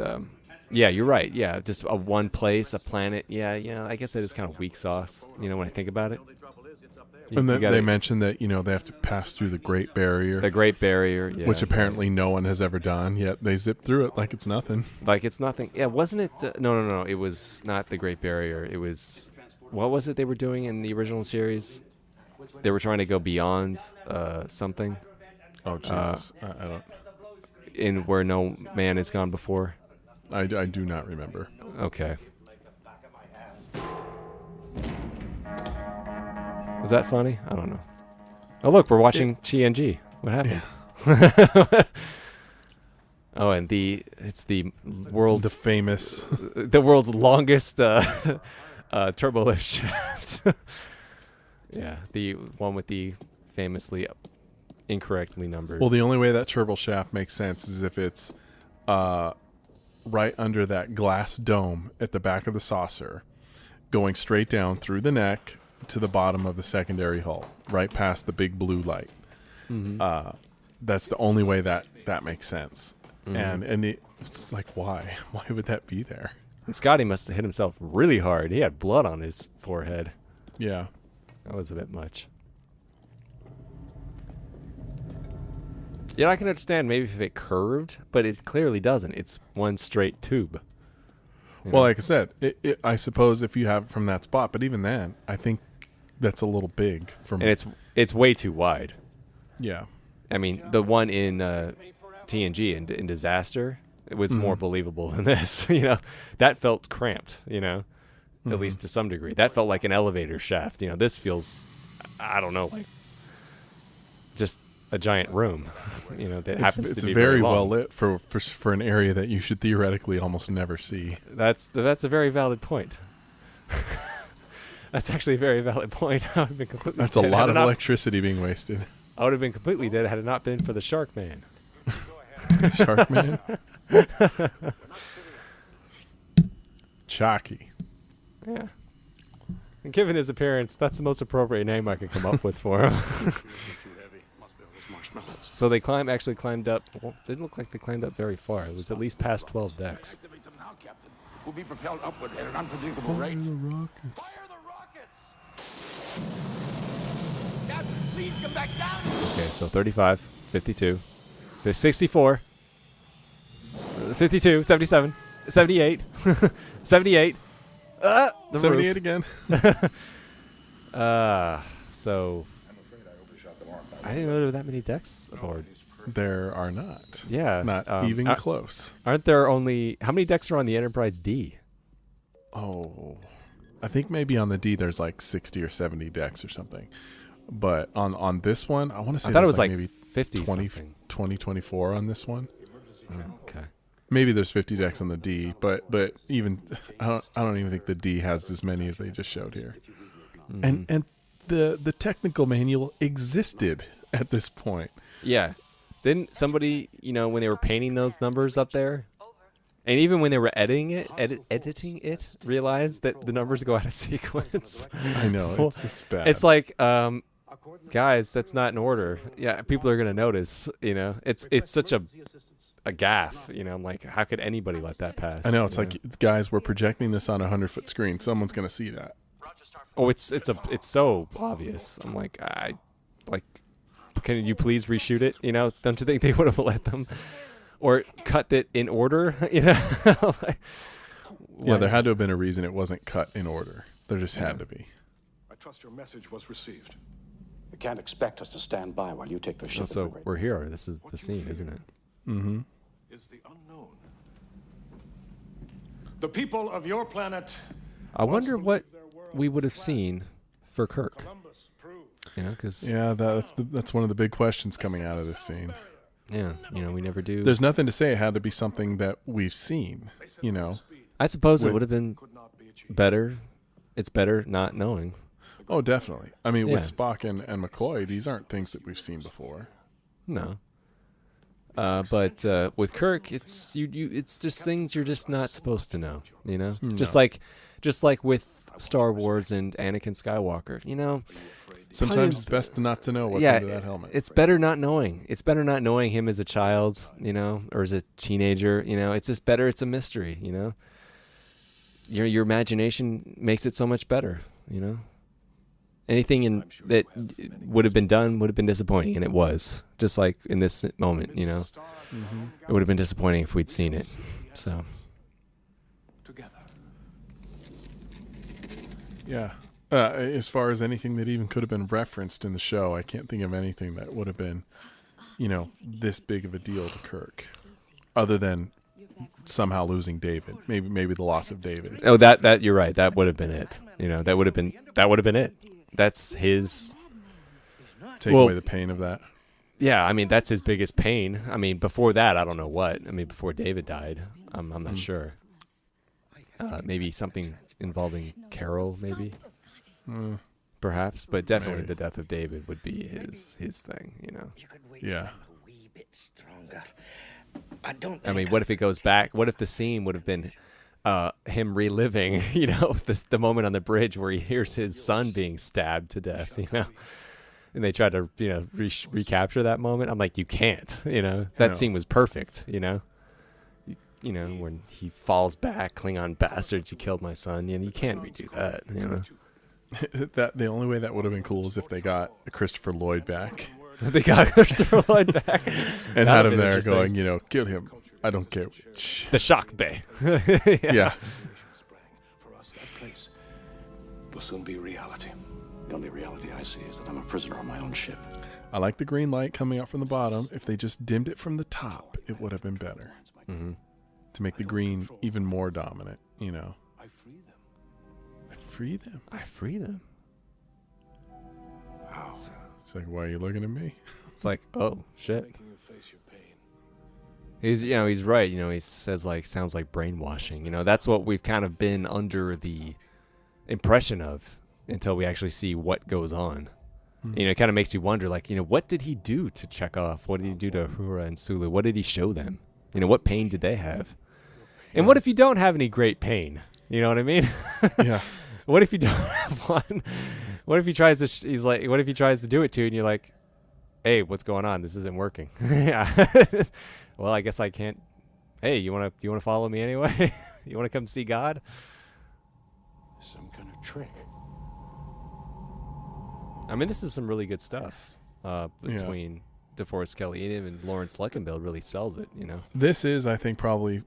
Speaker 1: yeah, you're right. Yeah, just a one place, a planet. Yeah, I guess that is kind of weak sauce, when I think about it.
Speaker 2: And they mentioned that, they have to pass through the Great Barrier.
Speaker 1: The Great Barrier, yeah.
Speaker 2: Which apparently no one has ever done, yet they zip through it like it's nothing.
Speaker 1: Like it's nothing. Yeah, wasn't it? No. It was not the Great Barrier. It was, what was it they were doing in the original series? They were trying to go beyond something.
Speaker 2: Oh, Jesus. I don't.
Speaker 1: In where no man has gone before.
Speaker 2: I do not remember.
Speaker 1: Okay. Was that funny? I don't know. Oh, look, we're watching TNG. What happened? Yeah. Oh, and it's the world's
Speaker 2: famous
Speaker 1: the world's longest turbo lift shaft. Yeah, the one with the famously incorrectly numbered.
Speaker 2: Well, the only way that turbo shaft makes sense is if it's right under that glass dome at the back of the saucer, going straight down through the neck to the bottom of the secondary hull, right past the big blue light. Mm-hmm. That's the only way that makes sense. Mm-hmm. And it's like, why would that be there?
Speaker 1: And Scotty must have hit himself really hard. He had blood on his forehead.
Speaker 2: Yeah,
Speaker 1: that was a bit much. Yeah, I can understand maybe if it curved, but it clearly doesn't. It's one straight tube.
Speaker 2: Well, like I said, I suppose if you have it from that spot, but even then, I think that's a little big for me.
Speaker 1: And it's way too wide.
Speaker 2: Yeah.
Speaker 1: I mean, the one in TNG in Disaster, it was more believable than this. That felt cramped, at least to some degree. That felt like an elevator shaft. This feels, I don't know, like just a giant room, that happens to be very long.
Speaker 2: Well lit for an area that you should theoretically almost never see.
Speaker 1: That's a very valid point. That's actually a very valid point.
Speaker 2: That's a lot of electricity being wasted.
Speaker 1: I would have been completely dead had it not been for the Shark Man.
Speaker 2: Shark Man? Chalky.
Speaker 1: Yeah. And given his appearance, that's the most appropriate name I could come up with for him. So they actually climbed up. Well, it didn't look like they climbed up very far. It was at least past 12 decks.
Speaker 5: We'll be propelled upward at an unpredictable rate.
Speaker 10: Fire the rockets! Captain, please come back down.
Speaker 1: Okay, so 35, 52, 64, 52, 77, 78, 78.
Speaker 2: 78 again.
Speaker 1: So I didn't know there were that many decks aboard.
Speaker 2: There are not.
Speaker 1: Yeah.
Speaker 2: Not even close.
Speaker 1: Aren't there only... How many decks are on the Enterprise D?
Speaker 2: Oh. I think maybe on the D there's like 60 or 70 decks or something. But on this one, I want to say
Speaker 1: I thought it was like
Speaker 2: maybe
Speaker 1: 50
Speaker 2: 20,
Speaker 1: something.
Speaker 2: 2024 on this one.
Speaker 1: Oh, okay.
Speaker 2: Maybe there's 50 decks on the D, but even I don't even think the D has as many as they just showed here.
Speaker 1: Mm-hmm.
Speaker 2: And the technical manual existed at this point.
Speaker 1: Yeah. Didn't somebody, when they were painting those numbers up there, and even when they were editing it, realize that the numbers go out of sequence?
Speaker 2: I know, it's bad.
Speaker 1: It's like, guys, that's not in order. Yeah, people are gonna notice. It's such a gaffe. I'm like, how could anybody let that pass?
Speaker 2: I know, it's like, guys, we're projecting this on a 100-foot screen. Someone's gonna see that.
Speaker 1: Oh, it's so obvious. I'm like, can you please reshoot it? Don't you think they would have let them, or cut it in order?
Speaker 2: Yeah, there had to have been a reason it wasn't cut in order. There just had to be.
Speaker 10: I trust your message was received.
Speaker 5: You can't expect us to stand by while you take the ship.
Speaker 1: So we're here. This is the scene, isn't it?
Speaker 2: Mm-hmm.
Speaker 10: Is the unknown. The people of your planet.
Speaker 1: I wonder what we would have seen for Kirk. Because
Speaker 2: that's one of the big questions coming out of this scene.
Speaker 1: Yeah, we never do.
Speaker 2: There's nothing to say it had to be something that we've seen.
Speaker 1: I suppose it would have been better. It's better not knowing.
Speaker 2: Oh, definitely. I mean, with Spock and McCoy, these aren't things that we've seen before.
Speaker 1: No. But with Kirk, it's it's just things you're just not supposed to know.
Speaker 2: No.
Speaker 1: Just like with Star Wars and Anakin Skywalker.
Speaker 2: Sometimes it's best not to know what's under that helmet.
Speaker 1: It's better not knowing. It's better not knowing him as a child, or as a teenager. It's just better. It's a mystery. Your imagination makes it so much better. Anything that would have been done would have been disappointing, and it was. Just like in this moment,
Speaker 2: Mm-hmm.
Speaker 1: It would have been disappointing if we'd seen it. So.
Speaker 10: Together.
Speaker 2: Yeah. As far as anything that even could have been referenced in the show, I can't think of anything that would have been, this big of a deal to Kirk, other than somehow losing David. Maybe the loss of David.
Speaker 1: Oh, that you're right. That would have been it. That would have been it. That's his.
Speaker 2: Take away the pain of that.
Speaker 1: Yeah, I mean that's his biggest pain. I mean before that, I don't know what. I mean before David died, I'm not sure. Maybe something involving Carol, maybe. Perhaps, but definitely the death of David would be his thing.
Speaker 2: Yeah.
Speaker 1: I mean, what if it goes back? What if the scene would have been him reliving, the moment on the bridge where he hears his son being stabbed to death, and they try to, recapture that moment. I'm like, you can't, that scene was perfect, when he falls back, Klingon bastards, you killed my son, you can't redo that,
Speaker 2: That the only way that would have been cool is if they got Christopher Lloyd back.
Speaker 1: They got Christopher Lloyd back
Speaker 2: and had him there going, kill him. I don't care.
Speaker 1: The shock bay.
Speaker 2: Yeah.
Speaker 10: For us, that place will soon be reality. The only reality I see is that I'm a prisoner on my own ship.
Speaker 2: I like the green light coming out from the bottom. If they just dimmed it from the top, it would have been better.
Speaker 1: Mm-hmm.
Speaker 2: To make the green even more dominant,
Speaker 10: I free them.
Speaker 2: I free them.
Speaker 1: I free them.
Speaker 10: How?
Speaker 2: It's like, why are you looking at me?
Speaker 1: It's like, oh shit.
Speaker 10: Making you face your pain.
Speaker 1: He's right. He says sounds like brainwashing. That's what we've kind of been under the impression of until we actually see what goes on. Mm-hmm. It kind of makes you wonder, what did he do to Chekhov? What did he do to Uhura and Sulu? What did he show them? What pain did they have? And what if you don't have any great pain? You know what I mean?
Speaker 2: Yeah.
Speaker 1: What if you don't have one? What if he tries to? What if he tries to do it to you, and you're like, "Hey, what's going on? This isn't working." Yeah. Well, I guess I can't. Hey, you wanna follow me anyway? You wanna come see God?
Speaker 10: Some kind of trick.
Speaker 1: I mean, this is some really good stuff between DeForest Kelley and even Lawrence Luckenbill really sells it.
Speaker 2: This is, I think, probably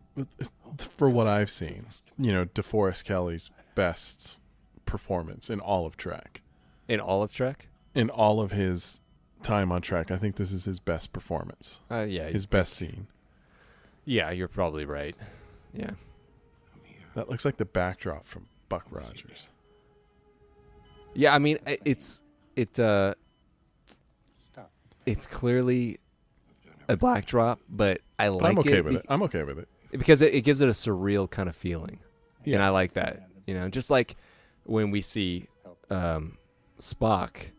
Speaker 2: for what I've seen, DeForest Kelley's best performance in all of Trek.
Speaker 1: In all of Trek?
Speaker 2: In all of his time on Trek, I think this is his best performance.
Speaker 1: Yeah.
Speaker 2: His best scene.
Speaker 1: Yeah, you're probably right. Yeah.
Speaker 2: That looks like the backdrop from Buck Rogers.
Speaker 1: Yeah, I mean, it's clearly a black drop, but I like
Speaker 2: I'm okay
Speaker 1: it.
Speaker 2: with it. I'm okay with it.
Speaker 1: Because it gives it a surreal kind of feeling.
Speaker 2: Yeah.
Speaker 1: And I like that. Just like when we see Spock,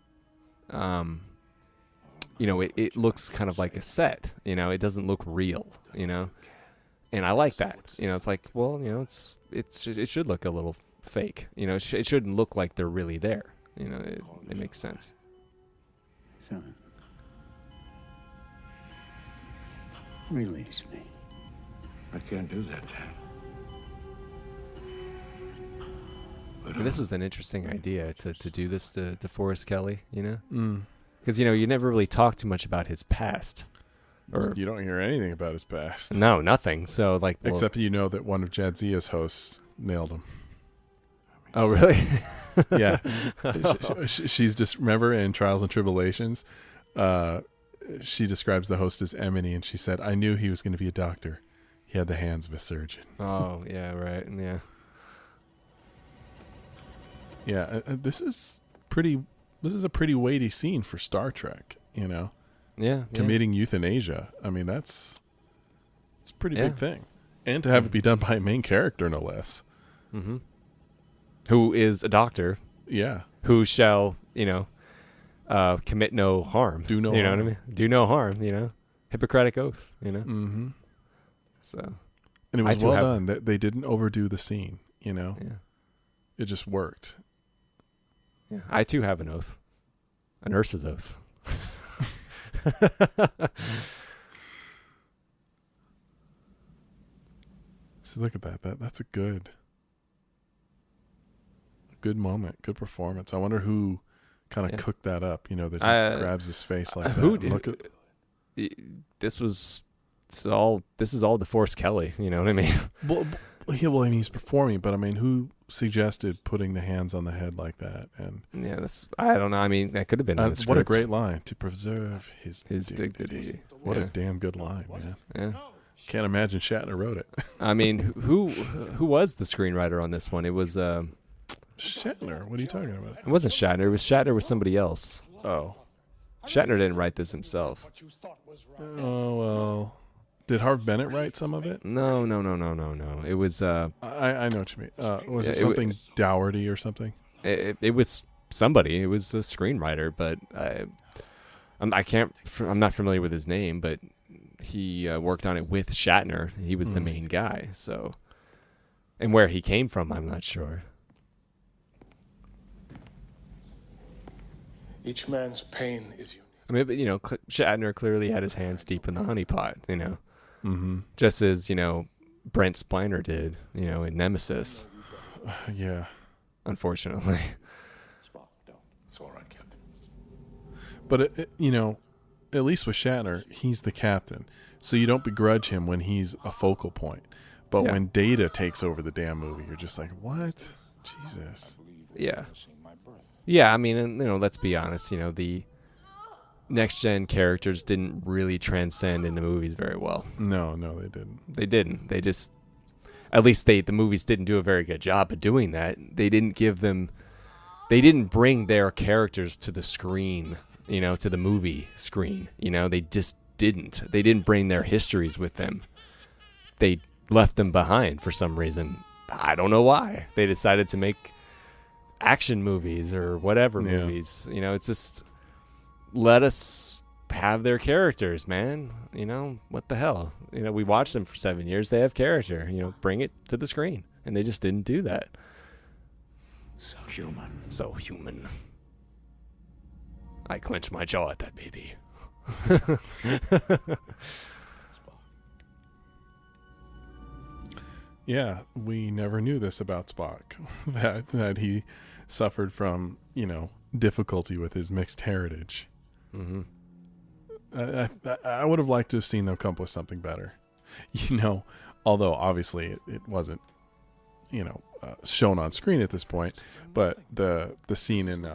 Speaker 1: it looks kind of like a set. It doesn't look real, And I like that. It's like, well, it should look a little fake. It shouldn't look like they're really there. It makes sense.
Speaker 5: Son, release me.
Speaker 10: I can't do that, Dad.
Speaker 1: I mean, this was an interesting idea to do this to Forrest Kelly, Because, you never really talk too much about his past. Or
Speaker 2: You don't hear anything about his past.
Speaker 1: No, nothing. So, like...
Speaker 2: Except that one of Jadzia's hosts nailed him.
Speaker 1: Oh, really?
Speaker 2: Yeah. She's just... Remember in Trials and Tribulations, she describes the host as Emily, and she said, I knew he was going to be a doctor. He had the hands of a surgeon.
Speaker 1: Oh, yeah, right. Yeah.
Speaker 2: Yeah, this is a pretty weighty scene for Star Trek,
Speaker 1: Yeah.
Speaker 2: Committing euthanasia. I mean, it's a pretty big thing. And to have it be done by a main character, no less.
Speaker 1: Mm-hmm. Who is a doctor.
Speaker 2: Yeah.
Speaker 1: Who shall, commit no harm.
Speaker 2: Do no harm.
Speaker 1: You know what I mean? Do no harm, Hippocratic oath,
Speaker 2: Mm-hmm.
Speaker 1: So.
Speaker 2: And it was well done. They didn't overdo the scene,
Speaker 1: Yeah.
Speaker 2: It just worked.
Speaker 1: Yeah. I, too, have an oath. A nurse's oath.
Speaker 2: So look at that. That's a good moment, good performance. I wonder who kind of cooked that up. That he grabs his face like that.
Speaker 1: Who did? This is all DeForest Kelly. You know what I mean?
Speaker 2: Well, he's performing, but I mean, who suggested putting the hands on the head like that? And
Speaker 1: I don't know. I mean, that could have been in the script.
Speaker 2: What a great line, to preserve his dignity. What
Speaker 1: Yeah.
Speaker 2: a damn good line, man.
Speaker 1: Yeah.
Speaker 2: Can't imagine Shatner wrote it.
Speaker 1: I mean, who was the screenwriter on this one? It was
Speaker 2: Shatner. What are you talking about?
Speaker 1: It wasn't Shatner. It was Shatner with somebody else.
Speaker 2: Oh.
Speaker 1: Shatner didn't write this himself.
Speaker 2: Oh, well. Did Harv Bennett write some of it?
Speaker 1: No. It was
Speaker 2: I know what you mean. Was it something Dougherty or something?
Speaker 1: It was somebody. It was a screenwriter, but I'm not familiar with his name, but he worked on it with Shatner. He was the main guy. So, and where he came from, I'm not sure.
Speaker 10: Each man's pain is unique.
Speaker 1: I mean, but, Shatner clearly had his hands deep in the honeypot,
Speaker 2: Mm-hmm.
Speaker 1: Just as, Brent Spiner did, in Nemesis.
Speaker 2: Yeah.
Speaker 1: Unfortunately.
Speaker 10: Spock, don't. It's all right, Captain.
Speaker 2: But, at least with Shatner, he's the captain. So you don't begrudge him when he's a focal point. But when Data takes over the damn movie, you're just like, what? Jesus.
Speaker 1: Yeah. Yeah, I mean, and, let's be honest, the next-gen characters didn't really transcend in the movies very well.
Speaker 2: No, they didn't.
Speaker 1: They didn't. They just, at least the movies didn't do a very good job of doing that. They didn't bring their characters to the screen, to the movie screen. They just didn't. They didn't bring their histories with them. They left them behind for some reason. I don't know why. They decided to make action movies or whatever movies. It's just, let us have their characters, man. What the hell? We watched them for 7 years. They have character. Bring it to the screen. And they just didn't do that.
Speaker 5: So human.
Speaker 1: So human. I clench my jaw at that baby.
Speaker 2: Yeah, we never knew this about Spock, that he suffered from, difficulty with his mixed heritage.
Speaker 1: Mm-hmm.
Speaker 2: I would have liked to have seen them come up with something better. Although obviously it wasn't, shown on screen at this point, but the scene in,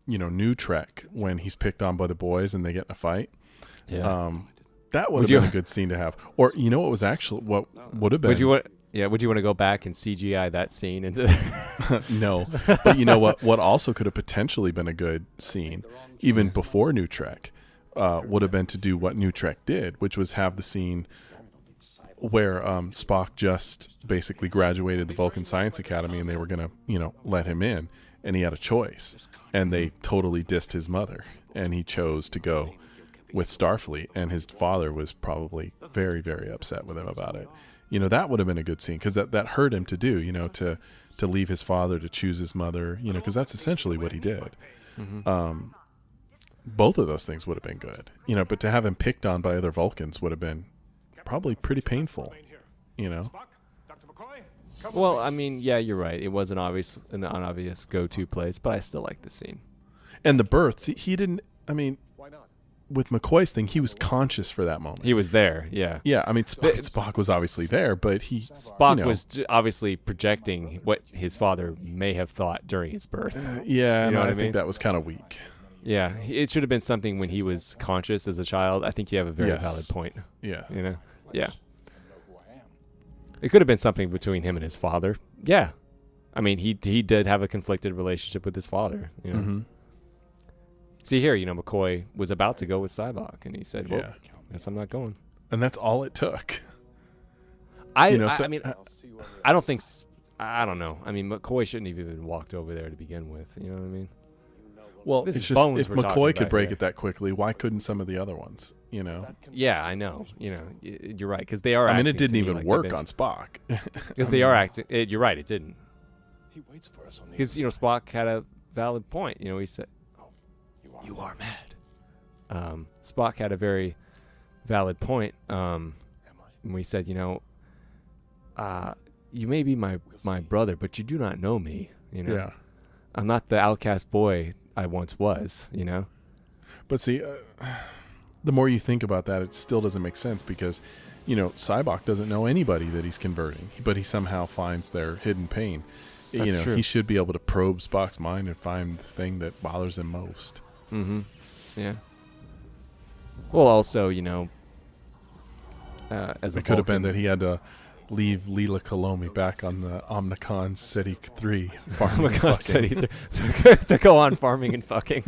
Speaker 2: New Trek when he's picked on by the boys and they get in a fight.
Speaker 1: Yeah.
Speaker 2: That would have been a good scene to have. Or, what would have been.
Speaker 1: Would you want to go back and CGI that scene into
Speaker 2: No. But you know what also could have potentially been a good scene, even before New Trek, would have been to do what New Trek did, which was have the scene where Spock just basically graduated the Vulcan Science Academy, and they were going to, let him in, and he had a choice, and they totally dissed his mother, and he chose to go with Starfleet, and his father was probably very, very upset with him about it. That would have been a good scene, because that hurt him to do, to leave his father to choose his mother, because that's essentially what he did. Mm-hmm. Both of those things would have been good, but to have him picked on by other Vulcans would have been probably pretty painful,
Speaker 1: Well, I mean, yeah, you're right. It was an obvious go-to place, but I still like the scene.
Speaker 2: And the births, he didn't, with McCoy's thing, he was conscious for that moment.
Speaker 1: He was there, yeah.
Speaker 2: Yeah, I mean, Spock was obviously there, but
Speaker 1: Spock was obviously projecting what his father may have thought during his birth.
Speaker 2: I think that was kind of weak.
Speaker 1: Yeah, it should have been something when he was conscious as a child. I think you have a very valid point.
Speaker 2: Yeah.
Speaker 1: Yeah. It could have been something between him and his father. Yeah. I mean, he did have a conflicted relationship with his father, Mm-hmm. See here, McCoy was about to go with Sybok, and he said, well, guess I'm not going.
Speaker 2: And that's all it took.
Speaker 1: I don't think, I don't know. I mean, McCoy shouldn't have even walked over there to begin with. You know what I mean?
Speaker 2: Well, it's just, if McCoy could break it that quickly, why couldn't some of the other ones,
Speaker 1: Yeah, I know. You're right, because they are
Speaker 2: I mean, it didn't even work on Spock.
Speaker 1: Because they are acting. You're right, it didn't.
Speaker 10: He waits for us on the
Speaker 1: Because, Spock had a valid point. He said, you are mad. Spock had a very valid point when he said, you may be my brother, but you do not know me.
Speaker 2: Yeah.
Speaker 1: I'm not the outcast boy I once was,
Speaker 2: But see, the more you think about that, it still doesn't make sense because, Sybok doesn't know anybody that he's converting, but he somehow finds their hidden pain.
Speaker 1: That's true.
Speaker 2: He should be able to probe Spock's mind and find the thing that bothers him most.
Speaker 1: Mm-hmm. Yeah. Well, also, as
Speaker 2: it could have been that he had to leave Leela Kalomi back on the Omnicon City 3 farming
Speaker 1: Omnicon City 3 to go on farming and fucking.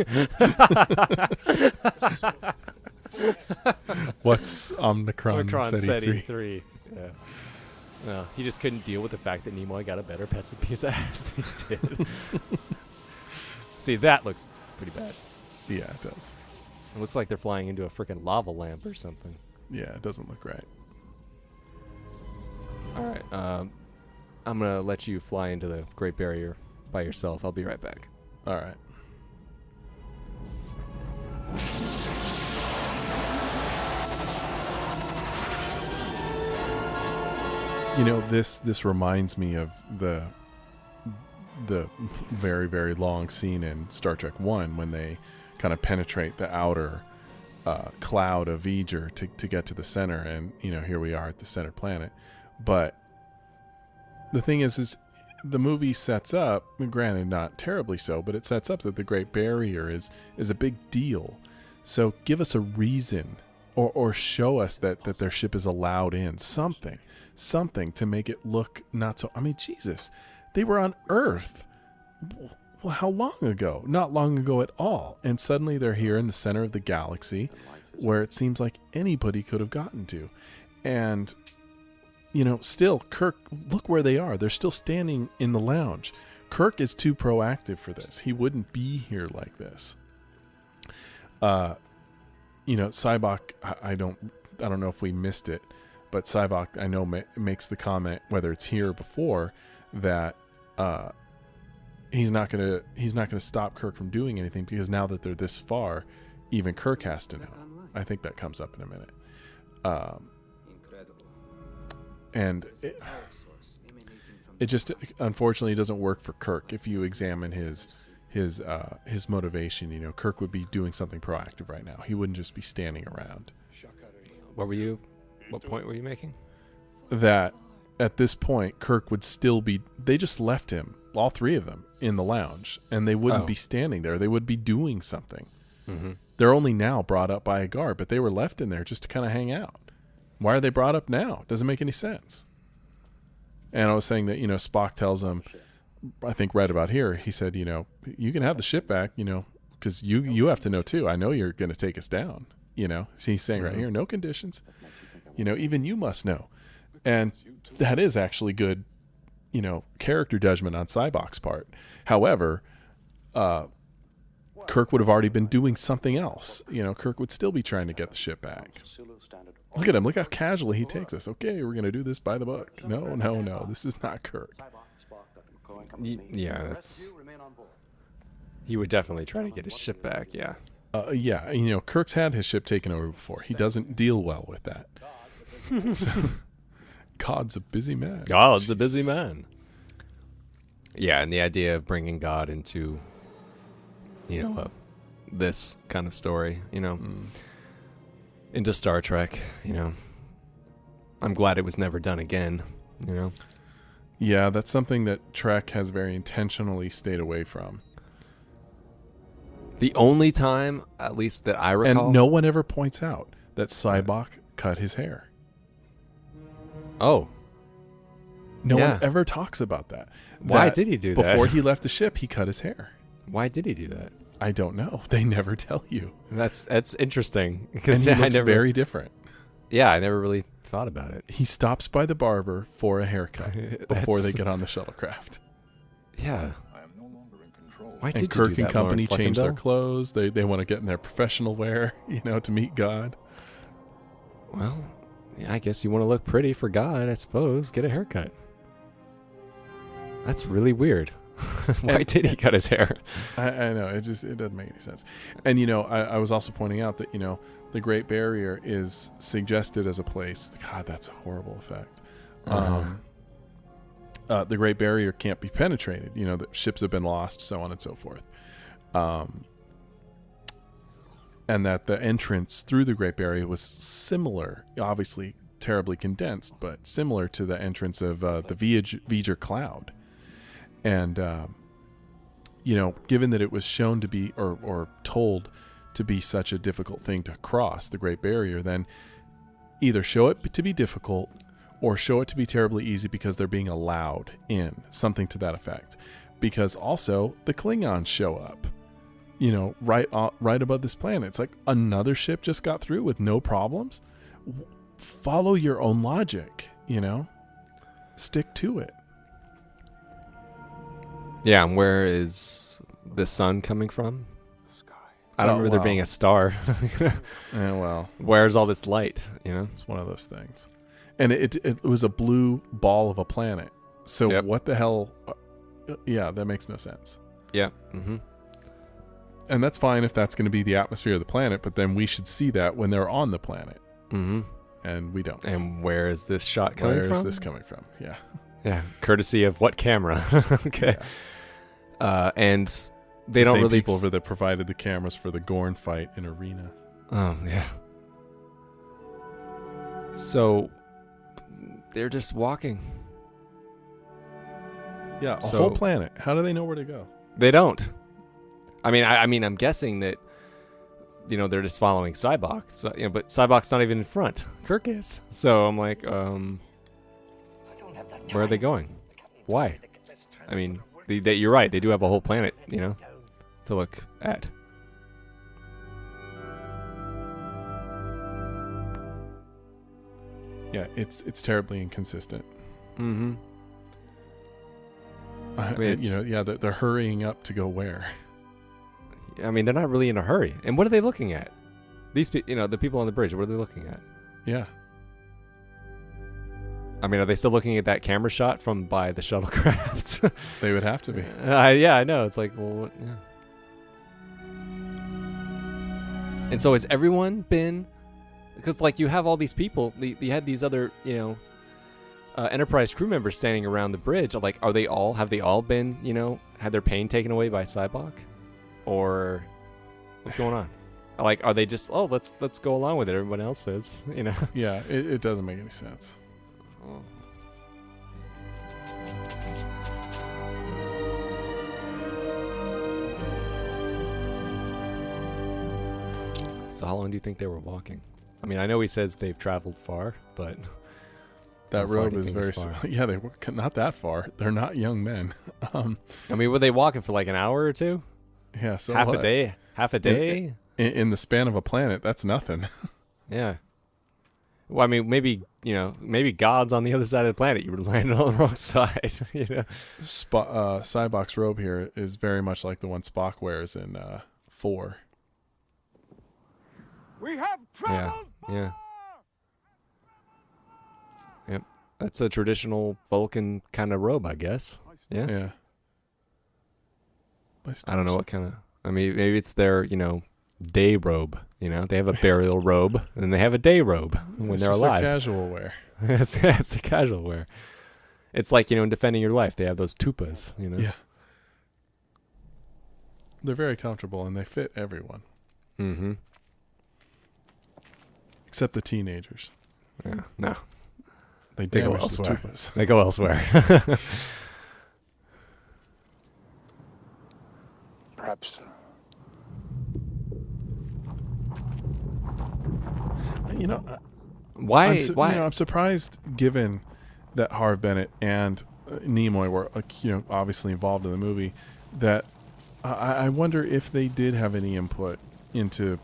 Speaker 2: What's Omnicron City 3?
Speaker 1: Yeah. No, he just couldn't deal with the fact that Nimoy got a better piece of ass than he did. See, that looks pretty bad.
Speaker 2: Yeah, it does.
Speaker 1: It looks like they're flying into a freaking lava lamp or something.
Speaker 2: Yeah, it doesn't look right.
Speaker 1: All right. I'm going to let you fly into the Great Barrier by yourself. I'll be right back.
Speaker 2: All right. This reminds me of the very, very long scene in Star Trek 1 when they kind of penetrate the outer cloud of V'ger to get to the center, and here we are at the center planet. But the thing is the movie sets up, granted not terribly so, but it sets up that the Great Barrier is a big deal. So give us a reason, or show us that their ship is allowed in, something to make it look not so. I mean, Jesus, they were on Earth. Well, how long ago? Not long ago at all. And suddenly they're here in the center of the galaxy where it seems like anybody could have gotten to. And, still, Kirk, look where they are. They're still standing in the lounge. Kirk is too proactive for this. He wouldn't be here like this. Sybok, I don't know if we missed it, but Sybok, I know, makes the comment, whether it's here or before, that he's not gonna stop Kirk from doing anything, because now that they're this far, even Kirk has to know. I think that comes up in a minute. And it just unfortunately doesn't work for Kirk. If you examine his motivation, Kirk would be doing something proactive right now. He wouldn't just be standing around.
Speaker 1: What point were you making?
Speaker 2: That at this point, Kirk would still be. They just left him, all three of them, in the lounge, and they wouldn't be standing there. They would be doing something. Mm-hmm. They're only now brought up by a guard, but they were left in there just to kind of hang out. Why are they brought up now? Doesn't make any sense. And I was saying that, Spock tells him, I think right about here, he said, you can have the ship back, because you have to know too. I know you're going to take us down. You know, so he's saying right here, no conditions. You know, even you must know, and that is actually good. You know, character judgment on Cybok's part. However, Kirk would have already been doing something else. You know, Kirk would still be trying to get the ship back. Look at him. Look how casually he takes us. Okay, we're going to do this by the book. No. This is not Kirk.
Speaker 1: Yeah, that's... He would definitely try to get his ship back, yeah.
Speaker 2: Yeah, you know, Kirk's had his ship taken over before. He doesn't deal well with that. God's a busy man.
Speaker 1: God's a busy man. Yeah, and the idea of bringing God into, you know, this kind of story, you know, into Star Trek, you know. I'm glad it was never done again, you know.
Speaker 2: Yeah, that's something that Trek has very intentionally stayed away from.
Speaker 1: The only time, at least that I recall...
Speaker 2: And no one ever points out that Cybok cut his hair.
Speaker 1: Oh.
Speaker 2: No one ever talks about that.
Speaker 1: Why did he do that?
Speaker 2: Before he left the ship, he cut his hair.
Speaker 1: Why did he do that?
Speaker 2: I don't know. They never tell you.
Speaker 1: That's interesting.
Speaker 2: And he looks very different.
Speaker 1: Yeah, I never really thought about it.
Speaker 2: He stops by the barber for a haircut before they get on the shuttlecraft.
Speaker 1: Yeah. Why
Speaker 2: and
Speaker 1: did
Speaker 2: Kirk
Speaker 1: you do
Speaker 2: and
Speaker 1: that,
Speaker 2: company
Speaker 1: Lawrence
Speaker 2: change their
Speaker 1: Luckinbill?
Speaker 2: clothes. They want to get in their professional wear, you know, to meet God.
Speaker 1: Well, yeah, I guess you want to look pretty for God, I suppose. Get a haircut. That's really weird. Why did he cut his hair?
Speaker 2: I know. It doesn't make any sense. And, you know, I was also pointing out that, you know, the Great Barrier is suggested as a place. God, that's a horrible effect. The Great Barrier can't be penetrated. You know, the ships have been lost, so on and so forth. And that the entrance through the Great Barrier was similar, obviously terribly condensed, but similar to the entrance of the V'ger cloud. And, you know, given that it was shown to be, or told to be such a difficult thing to cross, the Great Barrier, then either show it to be difficult or show it to be terribly easy because they're being allowed in, something to that effect. Because also, the Klingons show up, you know, right above this planet. It's like another ship just got through with no problems. Follow your own logic, you know? Stick to it.
Speaker 1: Yeah, and where is the sun coming from? I don't remember there being a star.
Speaker 2: Yeah, well.
Speaker 1: Where's all this light, you know?
Speaker 2: It's one of those things. And it was a blue ball of a planet. So what the hell? Yeah, that makes no sense.
Speaker 1: Yeah. Mm-hmm.
Speaker 2: And that's fine if that's going to be the atmosphere of the planet, but then we should see that when they're on the planet.
Speaker 1: Mm-hmm.
Speaker 2: And we don't.
Speaker 1: And where is this shot coming from?
Speaker 2: Where is this coming from? Yeah.
Speaker 1: Yeah. Courtesy of what camera? Okay.
Speaker 2: Yeah.
Speaker 1: And they don't
Speaker 2: same
Speaker 1: really...
Speaker 2: people that provided the cameras for the Gorn fight in Arena.
Speaker 1: Oh, yeah. So... they're just walking.
Speaker 2: Yeah, a whole planet. How do they know where to go?
Speaker 1: They don't. I mean, I'm guessing that, you know, they're just following Cybok. So, you know, but Cybok's not even in front. Kirk is. So I'm like, where are they going? Why? I mean, you're right. They do have a whole planet, you know, to look at.
Speaker 2: Yeah, it's terribly inconsistent.
Speaker 1: Mm-hmm.
Speaker 2: I mean, you know, yeah, they're hurrying up to go where?
Speaker 1: I mean, they're not really in a hurry. And what are they looking at? These, you know, the people on the bridge. What are they looking at?
Speaker 2: Yeah.
Speaker 1: I mean, are they still looking at that camera shot from by the shuttlecraft?
Speaker 2: They would have to be.
Speaker 1: Yeah, I know. It's like, well, what? Yeah. And so has everyone been? Because, like, you have all these people. You had these other, you know, Enterprise crew members standing around the bridge. Like, have they all been, you know, had their pain taken away by Cybok? Or what's going on? Like, are they just, let's go along with it? Everyone else is, you know?
Speaker 2: Yeah, it doesn't make any sense.
Speaker 1: Oh. So how long do you think they were walking? I mean, I know he says they've traveled far, but
Speaker 2: that road is very yeah, they were not that far. They're not young men.
Speaker 1: I mean, were they walking for like an hour or two?
Speaker 2: Yeah, so
Speaker 1: half
Speaker 2: what?
Speaker 1: a day. Half a day.
Speaker 2: In the span of a planet, that's nothing.
Speaker 1: Yeah. Well, I mean, maybe God's on the other side of the planet. You were landing on the wrong side.
Speaker 2: Cybok's robe here is very much like the one Spock wears in 4.
Speaker 9: We have traveled.
Speaker 1: Yeah. Yep. That's a traditional Vulcan kind of robe, I guess. Yeah.
Speaker 2: Yeah.
Speaker 1: I don't know what kind of. I mean, maybe it's their, day robe. They have a burial robe, and they have a day robe when they're alive.
Speaker 2: Their casual wear.
Speaker 1: it's the casual wear. It's like, in Defending Your Life, they have those tupas,
Speaker 2: Yeah. They're very comfortable, and they fit everyone.
Speaker 1: Mm-hmm.
Speaker 2: Except the teenagers.
Speaker 1: Yeah, no.
Speaker 2: They
Speaker 1: go
Speaker 2: damage the
Speaker 1: elsewhere.
Speaker 2: tupas.
Speaker 1: They go elsewhere.
Speaker 5: Perhaps.
Speaker 1: Why?
Speaker 2: I'm surprised, given that Harv Bennett and Nimoy were, obviously involved in the movie, that I wonder if they did have any input into,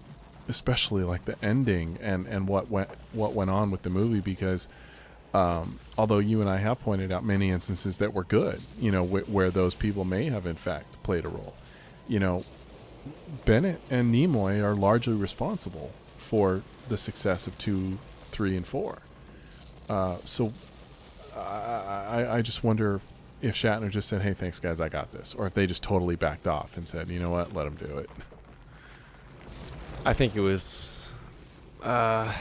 Speaker 2: especially like the ending and what went on with the movie, because although you and I have pointed out many instances that were good, where those people may have in fact played a role, Bennett and Nimoy are largely responsible for the success of 2, 3, and 4. So I just wonder if Shatner just said, "Hey, thanks guys, I got this," or if they just totally backed off and said, "You know what, let him do it."
Speaker 1: I think it was. Shatner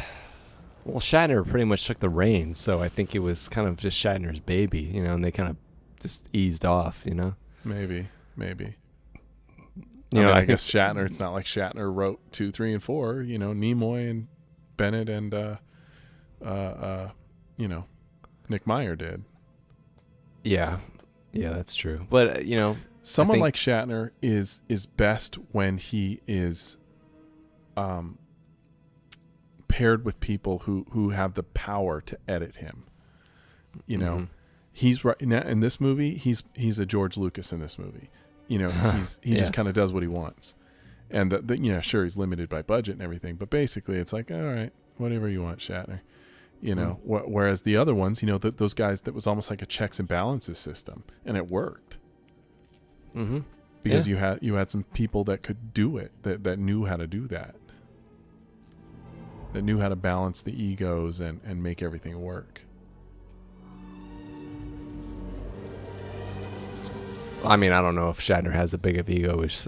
Speaker 1: pretty much took the reins, so I think it was kind of just Shatner's baby, and they kind of just eased off,
Speaker 2: Maybe.
Speaker 1: I
Speaker 2: guess Shatner. It's not like Shatner wrote 2, 3, and 4. Nimoy and Bennett and Nick Meyer did.
Speaker 1: Yeah, that's true. But
Speaker 2: someone like Shatner is best when he is paired with people who have the power to edit him.
Speaker 1: Mm-hmm.
Speaker 2: He's right now in this movie. He's a George Lucas in this movie. He just kind of does what he wants, and sure, he's limited by budget and everything, but basically it's like, all right, whatever you want, Shatner. Whereas the other ones, those guys, that was almost like a checks and balances system, and it worked.
Speaker 1: Mm-hmm.
Speaker 2: Because you had some people that could do it, that knew how to do that knew how to balance the egos and make everything work.
Speaker 1: I mean, I don't know if Shatner has a big of ego as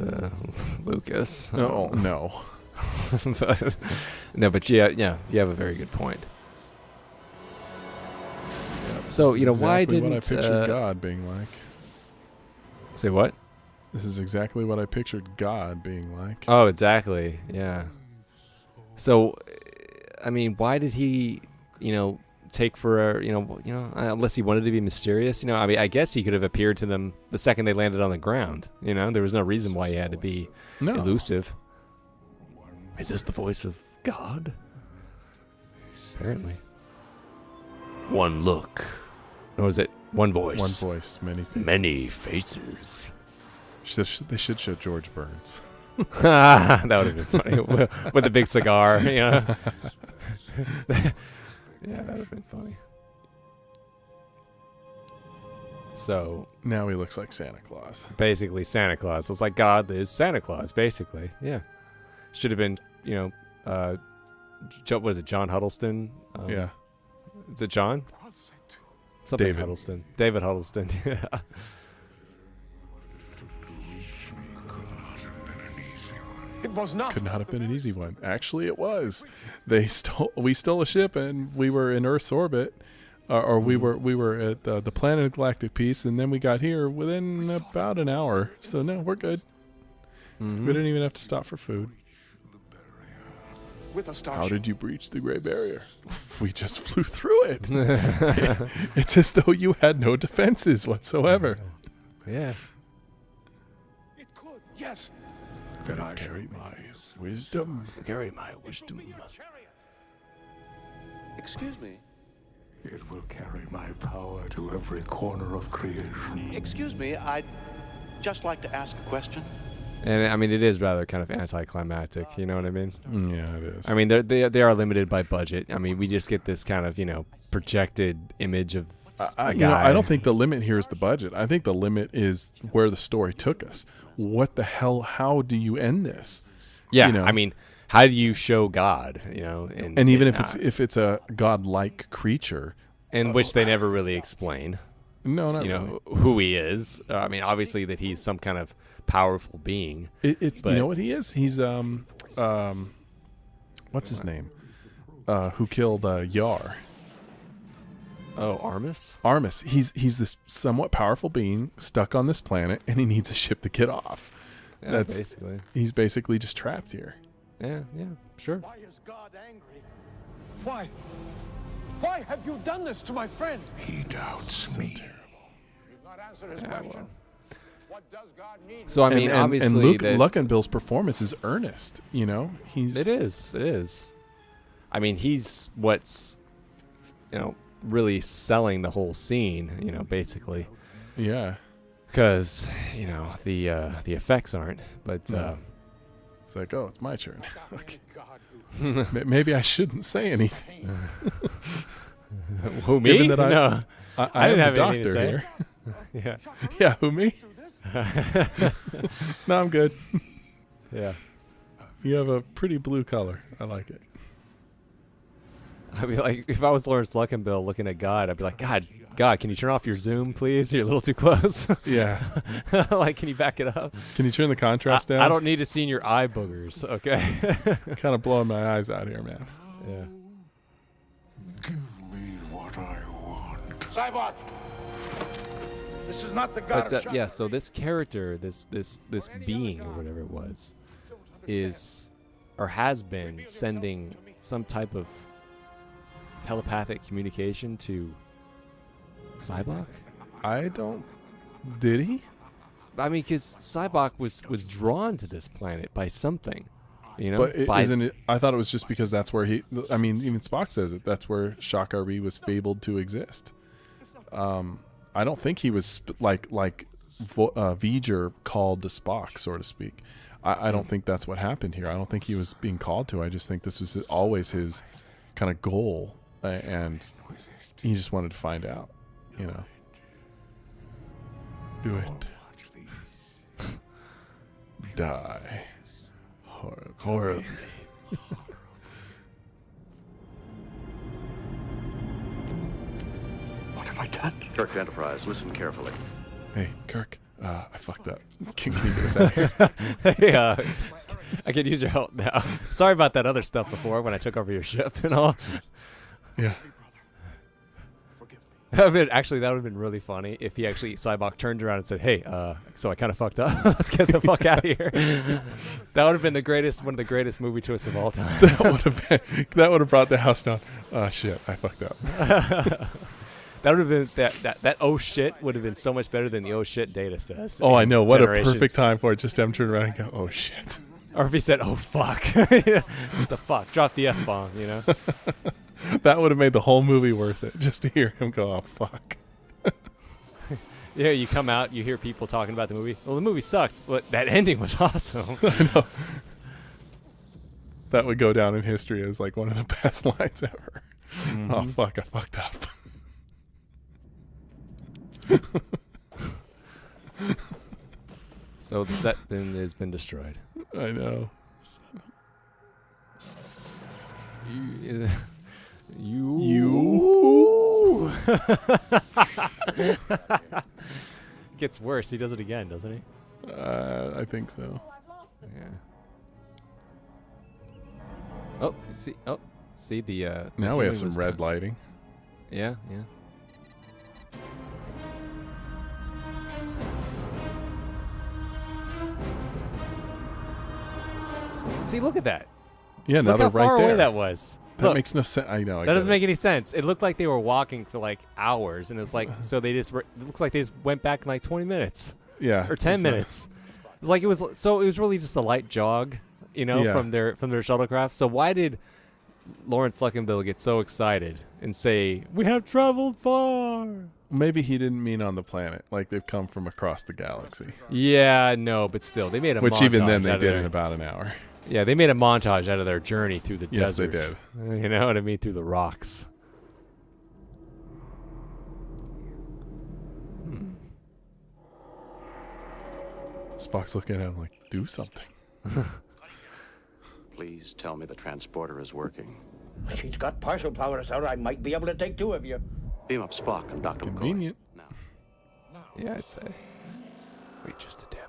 Speaker 1: Lucas.
Speaker 2: Oh, no.
Speaker 1: But you have a very good point. So, why didn't...
Speaker 2: what I pictured God being like.
Speaker 1: Say what?
Speaker 2: This is exactly what I pictured God being like.
Speaker 1: Oh, exactly. Yeah. So, I mean, why did he, take for, unless he wanted to be mysterious? I mean, I guess he could have appeared to them the second they landed on the ground. There was no reason why he had to be elusive. Is this the voice of God? Apparently. One look. Or was it one voice?
Speaker 2: One voice, many faces.
Speaker 1: Many faces.
Speaker 2: They should show George Burns.
Speaker 1: That would have been funny. With a big cigar, Yeah, that would have been funny. So
Speaker 2: now he looks like Santa Claus.
Speaker 1: Basically Santa Claus. It's like God is Santa Claus, basically. Yeah. Should have been, what is it, John Huddleston?
Speaker 2: Yeah.
Speaker 1: Is it John? Something
Speaker 2: David.
Speaker 1: Huddleston. David Huddleston. Yeah.
Speaker 9: It was not.
Speaker 2: Could not have been an easy one. Actually, it was. We stole a ship and we were in Earth's orbit, we were at the planet of Galactic Peace, and then we got here within about an hour. So no, we're good. Mm-hmm. We didn't even have to stop for food.
Speaker 9: With a starship.
Speaker 2: How did you breach the Great Barrier? We just flew through it. It's as though you had no defenses whatsoever.
Speaker 1: Yeah.
Speaker 9: It could, yes.
Speaker 2: Then I carry my wisdom.
Speaker 5: Excuse me.
Speaker 11: It will carry my power to every corner of creation.
Speaker 5: Excuse me, I'd just like to ask a question.
Speaker 1: And I mean, it is rather kind of anticlimactic. You know what I mean?
Speaker 2: Yeah, it is.
Speaker 1: I mean, they are limited by budget. I mean, we just get this kind of projected image of a guy.
Speaker 2: I don't think the limit here is the budget. I think the limit is where the story took us. What the hell? How do you end this?
Speaker 1: Yeah, I mean, how do you show God?
Speaker 2: And even if it's a godlike creature,
Speaker 1: in which they never really explain.
Speaker 2: No, not really.
Speaker 1: Who he is. I mean, obviously that he's some kind of powerful being.
Speaker 2: It's you know what he is? He's what's his name? Who killed Yar?
Speaker 1: Oh, Armis?
Speaker 2: Armis. He's this somewhat powerful being stuck on this planet, and he needs a ship to get off.
Speaker 1: Yeah, basically.
Speaker 2: He's basically just trapped here.
Speaker 1: Yeah, sure.
Speaker 9: Why is God angry? Why? Why have you done this to my friend?
Speaker 11: He doubts me.
Speaker 2: Terrible.
Speaker 9: You've not answered his question. What does God need?
Speaker 1: So I mean, obviously,
Speaker 2: and Luckenbill's performance is earnest. It
Speaker 1: is. I mean, he's what's really selling the whole scene. Basically.
Speaker 2: Yeah.
Speaker 1: Because the effects aren't, but
Speaker 2: it's like, oh, it's my turn. Okay. Maybe I shouldn't say anything.
Speaker 1: Who, me?
Speaker 2: Given that I
Speaker 1: didn't
Speaker 2: am
Speaker 1: have
Speaker 2: the
Speaker 1: anything to
Speaker 2: doctor
Speaker 1: say.
Speaker 2: here. Yeah, who, me? No, I'm good.
Speaker 1: Yeah.
Speaker 2: You have a pretty blue color. I like it.
Speaker 1: I mean, like, if I was Lawrence Luckenbill looking at God, I'd be like, God, can you turn off your zoom, please? You're a little too close.
Speaker 2: Yeah.
Speaker 1: Like, can you back it up?
Speaker 2: Can you turn the contrast down?
Speaker 1: I don't need to see your eye boogers, okay?
Speaker 2: Kind of blowing my eyes out here, man.
Speaker 1: Yeah.
Speaker 11: Give me what I want.
Speaker 9: Cybot! This is not the God
Speaker 1: But,
Speaker 9: of
Speaker 1: yeah, so this character, this being, or whatever it was, is, or has been, sending some type of telepathic communication to Cybok?
Speaker 2: Did he?
Speaker 1: I mean, because Cybok was drawn to this planet by something,
Speaker 2: But isn't it? I thought it was just because that's where he. I mean, even Spock says it. That's where Shakari was fabled to exist. I don't think he was like V'ger called to Spock, so to speak. I don't think that's what happened here. I don't think he was being called to. I just think this was always his kind of goal, and he just wanted to find out. Do it. Die.
Speaker 1: horribly.
Speaker 11: What have I done?
Speaker 12: Kirk Enterprise, listen carefully.
Speaker 2: Hey, Kirk. I fucked up. Can you get us out of here?
Speaker 1: Hey, I could use your help now. Sorry about that other stuff before when I took over your ship and all.
Speaker 2: Yeah.
Speaker 1: Actually, that would have been really funny if he Cybok turned around and said, "Hey, so I kind of fucked up. Let's get the fuck out of here." That would have been one of the greatest movie twists of all time.
Speaker 2: That would have brought the house down. Oh shit, I fucked up.
Speaker 1: That would have been that oh shit would have been so much better than the oh shit Data says.
Speaker 2: Oh, I know. What a perfect time for it. Just to have him turn around and go, oh shit.
Speaker 1: Or if he said, oh fuck. Just the fuck. Drop the F-bomb,
Speaker 2: That would have made the whole movie worth it, just to hear him go, oh fuck.
Speaker 1: Yeah, you come out, you hear people talking about the movie. Well, the movie sucked, but that ending was awesome.
Speaker 2: I know. That would go down in history as like one of the best lines ever. Mm-hmm. Oh fuck, I fucked up.
Speaker 1: So the set has been destroyed.
Speaker 2: I know.
Speaker 1: You. Gets worse. He does it again, doesn't he?
Speaker 2: I think so.
Speaker 1: Yeah. Oh, see the.
Speaker 2: Now we have some red lighting.
Speaker 1: Yeah. See, look at that.
Speaker 2: Yeah, now
Speaker 1: look
Speaker 2: they're
Speaker 1: how far
Speaker 2: right there.
Speaker 1: away that was.
Speaker 2: That makes no sense. I know.
Speaker 1: That doesn't make any sense. It looked like they were walking for like hours, and it's like so they just. It looks like they just went back in like 20 minutes.
Speaker 2: Yeah.
Speaker 1: Or 10 minutes. It's like it was really just a light jog, from their shuttlecraft. So why did Lawrence Luckenbill get so excited and say, "We have traveled far"? more.
Speaker 2: Maybe he didn't mean on the planet. Like they've come from across the galaxy.
Speaker 1: Yeah, no, but still, they made a
Speaker 2: Which
Speaker 1: montage
Speaker 2: even then they
Speaker 1: out of
Speaker 2: did
Speaker 1: their-
Speaker 2: in about an hour.
Speaker 1: Yeah, they made a montage out of their journey through the
Speaker 2: Yes, they
Speaker 1: desert.
Speaker 2: did.
Speaker 1: You know what I mean? Through the rocks.
Speaker 2: Spock's looking at him like, do something.
Speaker 12: Please tell me the transporter is working.
Speaker 5: She's got partial power, sir. I might be able to take 2 of you.
Speaker 12: Beam up Spock and Dr. McCoy.
Speaker 2: Convenient.
Speaker 1: Yeah, I'd say. Wait just a damn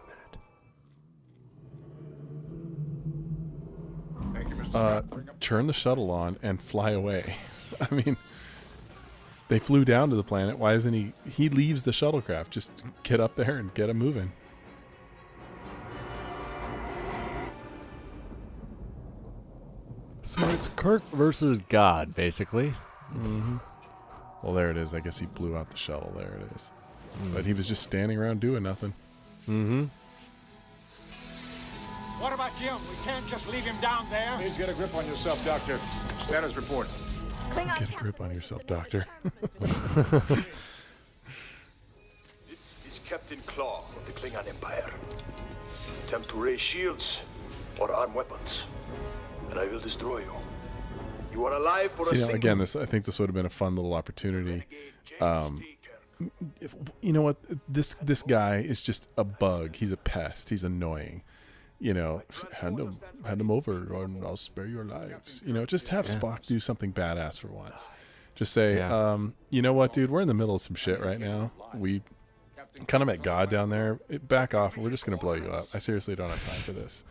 Speaker 1: minute.
Speaker 2: Turn the shuttle on and fly away. I mean, they flew down to the planet. Why isn't he? He leaves the shuttlecraft. Just get up there and get him moving.
Speaker 1: So it's Kirk versus God, basically.
Speaker 2: Mm-hmm. Well, there it is. I guess he blew out the shuttle. There it is. But he was just standing around doing nothing.
Speaker 1: Mm-hmm.
Speaker 9: What about Jim? We can't just leave him down there.
Speaker 10: Please get a grip on yourself, Doctor. Status report.
Speaker 2: Get a grip on yourself, Doctor.
Speaker 11: This is Captain Claw of the Klingon Empire. Attempt to raise shields or arm weapons, and I will destroy you. You are alive for a
Speaker 2: See, now,
Speaker 11: single...
Speaker 2: again, I think this would have been a fun little opportunity. You know what? This guy is just a bug. He's a pest. He's annoying. You know, hand him over, and I'll spare your lives. You know, just have Spock do something badass for once. Just say, you know what, dude? We're in the middle of some shit right now. We kind of met God down there. Back off. We're just gonna blow you up. I seriously don't have time for this.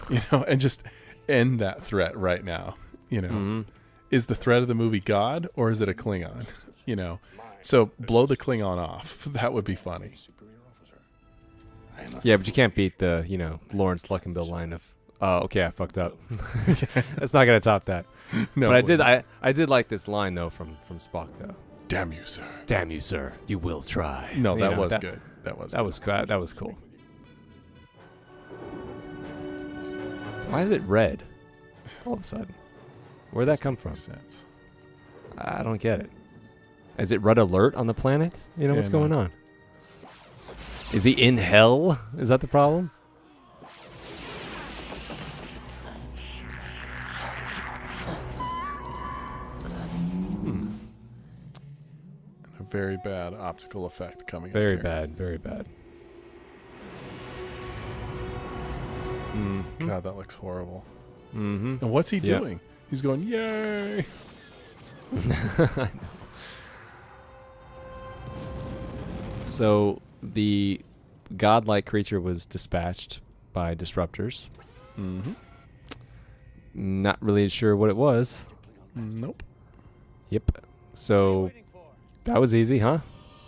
Speaker 2: You know, and just end that threat right now. You know, is the threat of the movie God or is it a Klingon? You know, so blow the Klingon off. That would be funny.
Speaker 1: Yeah, but you can't beat the, you know, Lawrence Luckenbill line of, oh, okay, I fucked up. That's not gonna top that.
Speaker 2: No,
Speaker 1: but I did like this line though from Spock though.
Speaker 2: Damn you, sir.
Speaker 1: Damn you, sir. You will try.
Speaker 2: No,
Speaker 1: You
Speaker 2: that
Speaker 1: know,
Speaker 2: was good. That was
Speaker 1: cool. So why is it red? All of a sudden, where'd that come from?
Speaker 2: Sense.
Speaker 1: I don't get it. Is it red alert on the planet? You know,
Speaker 2: Yeah,
Speaker 1: what's going on? Is he in hell? Is that the problem?
Speaker 2: A very bad optical effect coming up
Speaker 1: Very
Speaker 2: here.
Speaker 1: bad. Very bad.
Speaker 2: God, that looks horrible.
Speaker 1: Mm-hmm.
Speaker 2: And what's he doing? He's going, yay!
Speaker 1: So the godlike creature was dispatched by disruptors.
Speaker 2: Mm-hmm.
Speaker 1: Not really sure what it was.
Speaker 2: Nope.
Speaker 1: Yep. So that was easy, huh?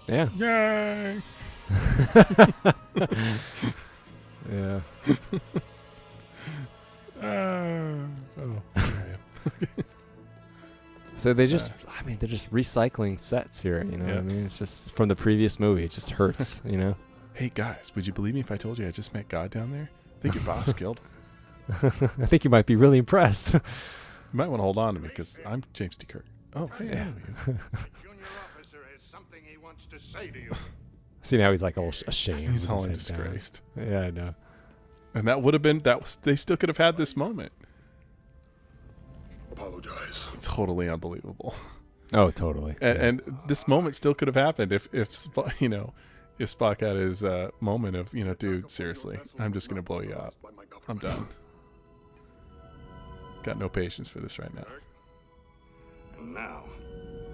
Speaker 1: Yeah.
Speaker 2: Yay!
Speaker 1: Yeah.
Speaker 2: Oh.
Speaker 1: So they just, I mean, they're just recycling sets here, you know what I mean? It's just from the previous movie. It just hurts, you know?
Speaker 2: Hey, guys, would you believe me if I told you I just met God down there? I think your boss killed him.
Speaker 1: I think you might be really impressed.
Speaker 2: You might want to hold on to me because I'm James T. Kirk. Oh, hey,
Speaker 1: Yeah.
Speaker 2: I know you.
Speaker 11: Junior officer has something he wants to say to you.
Speaker 1: See, now he's like all ashamed.
Speaker 2: He's
Speaker 1: with
Speaker 2: all
Speaker 1: his head down.
Speaker 2: disgraced.
Speaker 1: Yeah, I know.
Speaker 2: And that would have been, they still could have had this moment.
Speaker 11: Apologize.
Speaker 2: It's totally unbelievable.
Speaker 1: Oh, totally.
Speaker 2: And this moment still could have happened if you know, if Spock had his moment of, you know, dude, seriously, I'm just going to blow you up. I'm done. Got no patience for this right now.
Speaker 11: And now,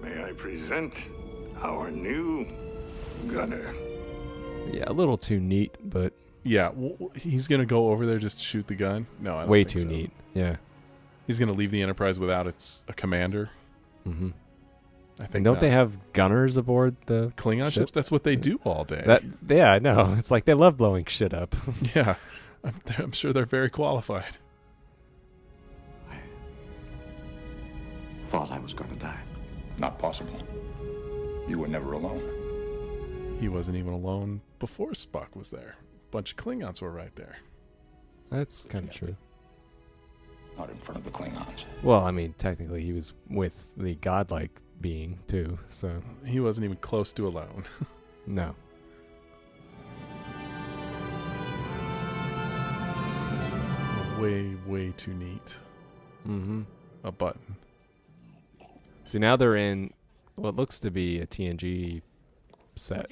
Speaker 11: may I present our new gunner.
Speaker 1: Yeah, a little too neat, but
Speaker 2: Yeah, he's going to go over there just to shoot the gun? No, I don't
Speaker 1: way
Speaker 2: think
Speaker 1: too
Speaker 2: so.
Speaker 1: neat. Yeah.
Speaker 2: He's going to leave the Enterprise without a commander?
Speaker 1: Mm-hmm.
Speaker 2: I think
Speaker 1: And don't
Speaker 2: not.
Speaker 1: they have gunners aboard the
Speaker 2: Klingon
Speaker 1: ship?
Speaker 2: ships? That's what they do all day.
Speaker 1: Yeah, I know. It's like they love blowing shit up.
Speaker 2: Yeah, I'm sure they're very qualified.
Speaker 12: I thought I was going to die.
Speaker 10: Not possible. You were never alone.
Speaker 2: He wasn't even alone before Spock was there. A bunch of Klingons were right there.
Speaker 1: That's kind of true.
Speaker 10: Not in front of the Klingons.
Speaker 1: Well, I mean, technically he was with the godlike being too. So
Speaker 2: he wasn't even close to alone.
Speaker 1: No.
Speaker 2: Way too neat.
Speaker 1: Mm-hmm.
Speaker 2: A button.
Speaker 1: See, now they're in what looks to be a TNG set.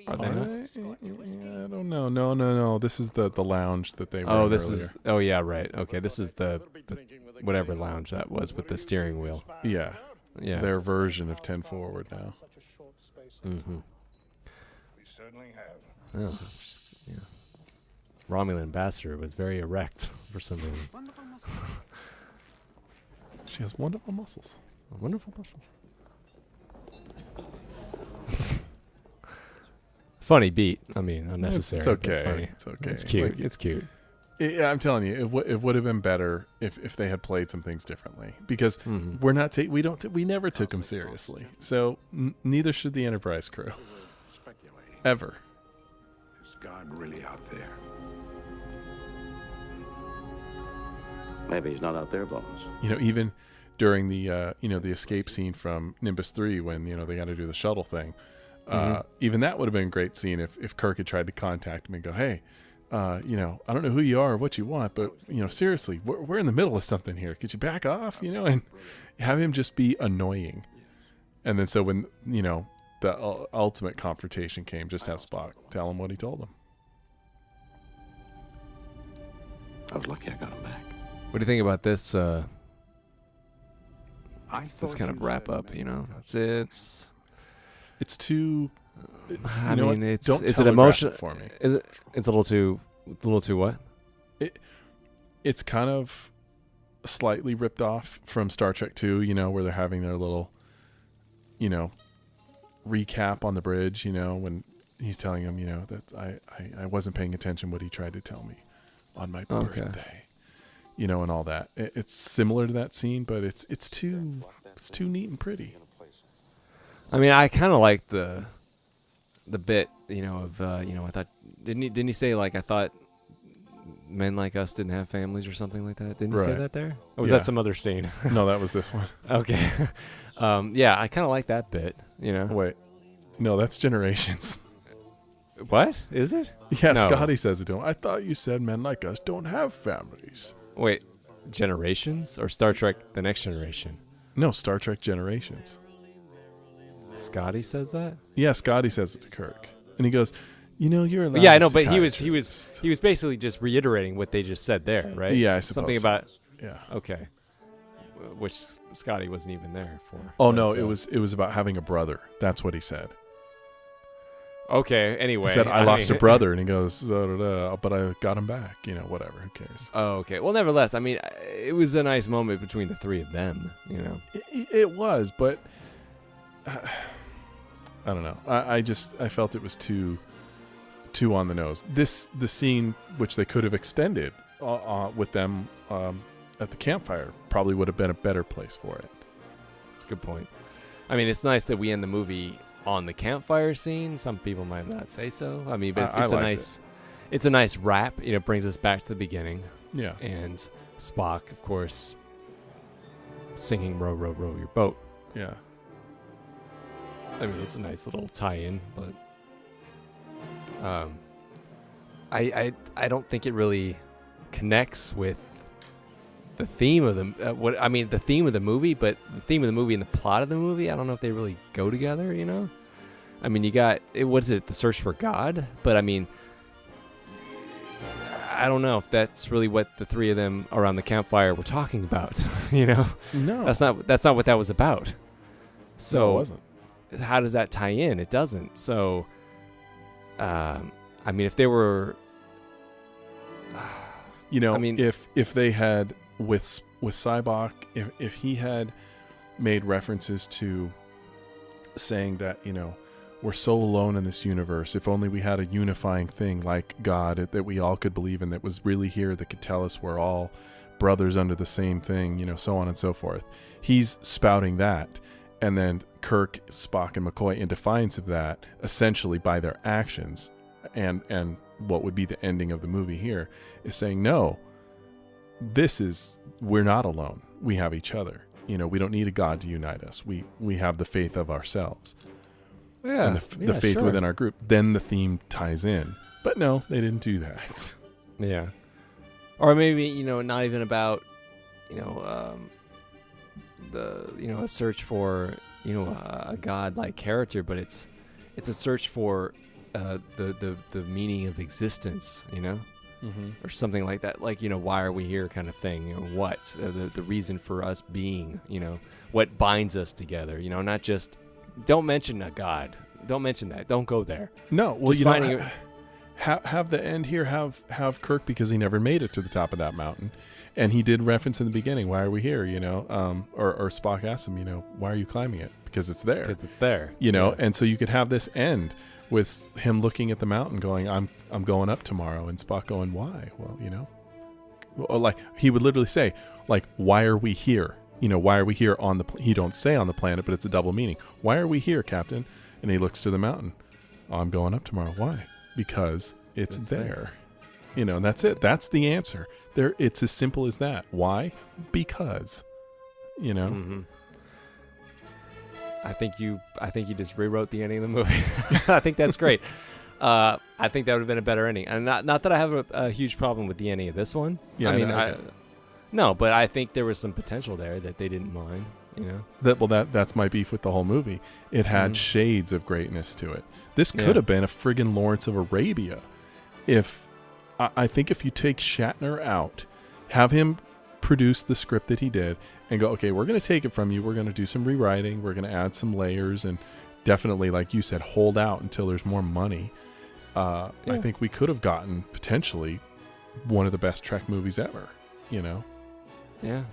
Speaker 1: Are they not?
Speaker 2: I don't know. No. This is the lounge that they were in
Speaker 1: this
Speaker 2: earlier.
Speaker 1: is. Oh, yeah, right. Okay, this is the whatever lounge that was with the steering wheel.
Speaker 2: Yeah.
Speaker 1: Yeah.
Speaker 2: Their version of 10 Forward now.
Speaker 1: Mm-hmm.
Speaker 10: We certainly have.
Speaker 1: Oh, just, yeah. Romulan ambassador was very erect for some reason.
Speaker 2: She has wonderful muscles.
Speaker 1: Wonderful muscles. Funny beat. I mean, unnecessary.
Speaker 2: It's okay.
Speaker 1: But funny.
Speaker 2: It's okay.
Speaker 1: It's cute.
Speaker 2: Like,
Speaker 1: it's cute.
Speaker 2: Yeah, I'm telling you, it would have been better if they had played some things differently, because we're not we never took them seriously. So neither should the Enterprise crew. Ever.
Speaker 12: Is God really out there? Maybe he's not out there, Bones.
Speaker 2: Even during the the escape scene from Nimbus 3 when they got to do the shuttle thing, even that would have been a great scene if Kirk had tried to contact him and go, hey, I don't know who you are or what you want, but seriously, we're in the middle of something here. Could you back off? And have him just be annoying. And then so when the ultimate confrontation came, just have Spock tell him what he told him.
Speaker 12: I was lucky I got him back.
Speaker 1: What do you think about this? This kind of wrap up. It's
Speaker 2: too.
Speaker 1: I mean, it's
Speaker 2: Don't
Speaker 1: an emotion
Speaker 2: for me.
Speaker 1: Is it? It's a little too what?
Speaker 2: It's kind of slightly ripped off from Star Trek 2, where they're having their little, recap on the bridge, when he's telling him, that I wasn't paying attention what he tried to tell me on my birthday, and all that. It's similar to that scene, but it's too neat and pretty.
Speaker 1: I mean, I kind of like the bit, of I thought didn't he say like I thought men like us didn't have families or something like that? Didn't he say that there? Or was that some other scene?
Speaker 2: No, that was this one.
Speaker 1: Okay. Yeah, I kind of like that bit.
Speaker 2: Wait, no, that's Generations.
Speaker 1: What is it?
Speaker 2: Yeah,
Speaker 1: No.
Speaker 2: Scotty says it to him. I thought you said men like us don't have families.
Speaker 1: Wait, Generations or Star Trek: The Next Generation?
Speaker 2: No, Star Trek Generations.
Speaker 1: Scotty says that?
Speaker 2: Yeah, Scotty says it to Kirk, and he goes, "You're allowed."
Speaker 1: Yeah, I know, but he was basically just reiterating what they just said there, right?
Speaker 2: Yeah, I suppose
Speaker 1: something
Speaker 2: so.
Speaker 1: about.
Speaker 2: Yeah.
Speaker 1: Okay. Which Scotty wasn't even there for.
Speaker 2: Oh no, it was about having a brother. That's what he said.
Speaker 1: Okay. Anyway,
Speaker 2: He said, I lost a brother, and he goes, but I got him back. Whatever. Who cares?
Speaker 1: Oh, okay. Well, nevertheless, I mean, it was a nice moment between the three of them.
Speaker 2: It was, but I don't know. I felt it was too on the nose. The scene, which they could have extended with them at the campfire, probably would have been a better place for it.
Speaker 1: It's a good point. I mean, it's nice that we end the movie on the campfire scene. Some people might not say so. I mean, but it's a nice wrap. It brings us back to the beginning.
Speaker 2: Yeah.
Speaker 1: And Spock, of course, singing "Row, row, row your boat."
Speaker 2: Yeah.
Speaker 1: I mean, it's a nice little tie-in, but I don't think it really connects with the theme of the the theme of the movie, but the theme of the movie and the plot of the movie, I don't know if they really go together. I mean, you got what is it, the search for God? But I mean, I don't know if that's really what the three of them around the campfire were talking about.
Speaker 2: No,
Speaker 1: that's not what that was about. So
Speaker 2: no, it wasn't.
Speaker 1: How does that tie in? It doesn't. So, I mean, if they were,
Speaker 2: I mean, if they had with Cybok, if he had made references to saying that we're so alone in this universe, if only we had a unifying thing like God that we all could believe in, that was really here, that could tell us we're all brothers under the same thing, so on and so forth. He's spouting that. And then Kirk, Spock, and McCoy, in defiance of that, essentially by their actions, and what would be the ending of the movie here, is saying, no, we're not alone. We have each other. You know, we don't need a God to unite us. We have the faith of ourselves.
Speaker 1: Yeah,
Speaker 2: and the faith within our group. Then the theme ties in. But no, they didn't do that.
Speaker 1: Yeah. Or maybe, not even about, a search for, a God-like character, but it's a search for the meaning of existence, or something like that. Like, why are we here kind of thing? What? The reason for us being, what binds us together, not just, don't mention a God. Don't mention that. Don't go there.
Speaker 2: No, well,
Speaker 1: just
Speaker 2: have the end here have Kirk, because he never made it to the top of that mountain, and he did reference in the beginning, why are we here, or Spock asked him, why are you climbing it? Because it's there. And so you could have this end with him looking at the mountain going, I'm going up tomorrow, and Spock going, why? Well, like he would literally say, like, why are we here? Why are we here on the he don't say on the planet, but it's a double meaning. Why are we here, Captain? And he looks to the mountain. Oh, I'm going up tomorrow. Why? Because it's there. And that's it. That's the answer. There, it's as simple as that. Why? Because.
Speaker 1: Mm-hmm. I think you just rewrote the ending of the movie. I think that's great. I think that would have been a better ending. And not that I have a huge problem with the ending of this one.
Speaker 2: Yeah,
Speaker 1: no, but I think there was some potential there that they didn't mind.
Speaker 2: That's my beef with the whole movie. It had shades of greatness to it. This could have been a friggin' Lawrence of Arabia. I think if you take Shatner out, have him produce the script that he did, and go, okay, we're going to take it from you. We're going to do some rewriting. We're going to add some layers, and definitely, like you said, hold out until there's more money. I think we could have gotten potentially one of the best Trek movies ever.
Speaker 1: Yeah. Yeah.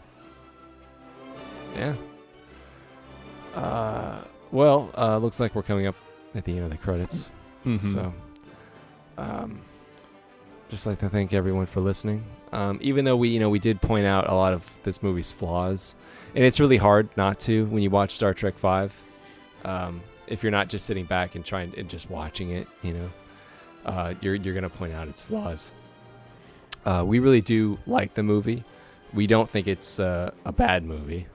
Speaker 1: Looks like we're coming up at the end of the credits.
Speaker 2: Mm-hmm.
Speaker 1: So, just like to thank everyone for listening. Even though we did point out a lot of this movie's flaws, and it's really hard not to when you watch Star Trek V. If you're not just sitting back and just watching it, you're gonna point out its flaws. We really do like the movie. We don't think it's a bad movie.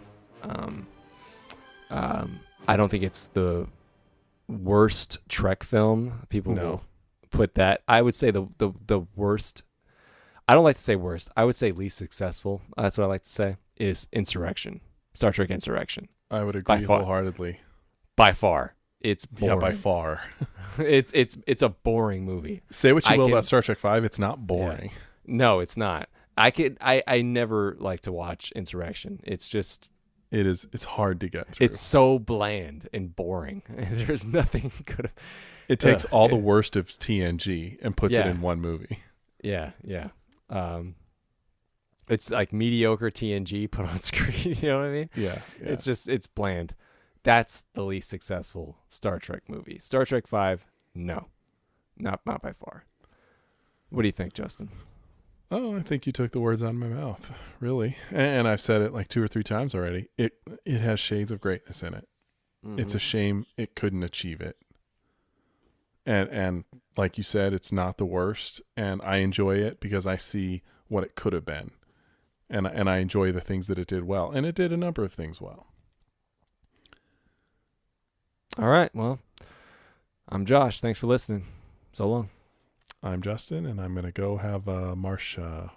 Speaker 1: I don't think it's the worst Trek film. People will put that. I would say the worst. I don't like to say worst. I would say least successful. That's what I like to say is Insurrection. Star Trek Insurrection.
Speaker 2: I would agree wholeheartedly.
Speaker 1: By far. It's boring.
Speaker 2: Yeah, by far.
Speaker 1: it's a boring movie.
Speaker 2: Say what you will about Star Trek V, it's not boring.
Speaker 1: Yeah. No, it's not. I never like to watch Insurrection. It's just
Speaker 2: it's hard to get through.
Speaker 1: It's so bland and boring. There's nothing good.
Speaker 2: It takes all the worst of TNG and puts it in one movie.
Speaker 1: Yeah. It's like mediocre TNG put on screen. You know what I mean?
Speaker 2: Yeah.
Speaker 1: It's bland. That's the least successful Star Trek movie. Star Trek V, no, not by far. What do you think, Justin?
Speaker 2: Oh, I think you took the words out of my mouth, really. And I've said it like 2 or 3 times already. It has shades of greatness in it. Mm-hmm. It's a shame it couldn't achieve it. And like you said, it's not the worst. And I enjoy it because I see what it could have been. And I enjoy the things that it did well. And it did a number of things well.
Speaker 1: All right. Well, I'm Josh. Thanks for listening. So long.
Speaker 2: I'm Justin, and I'm going to go have a marshmallow.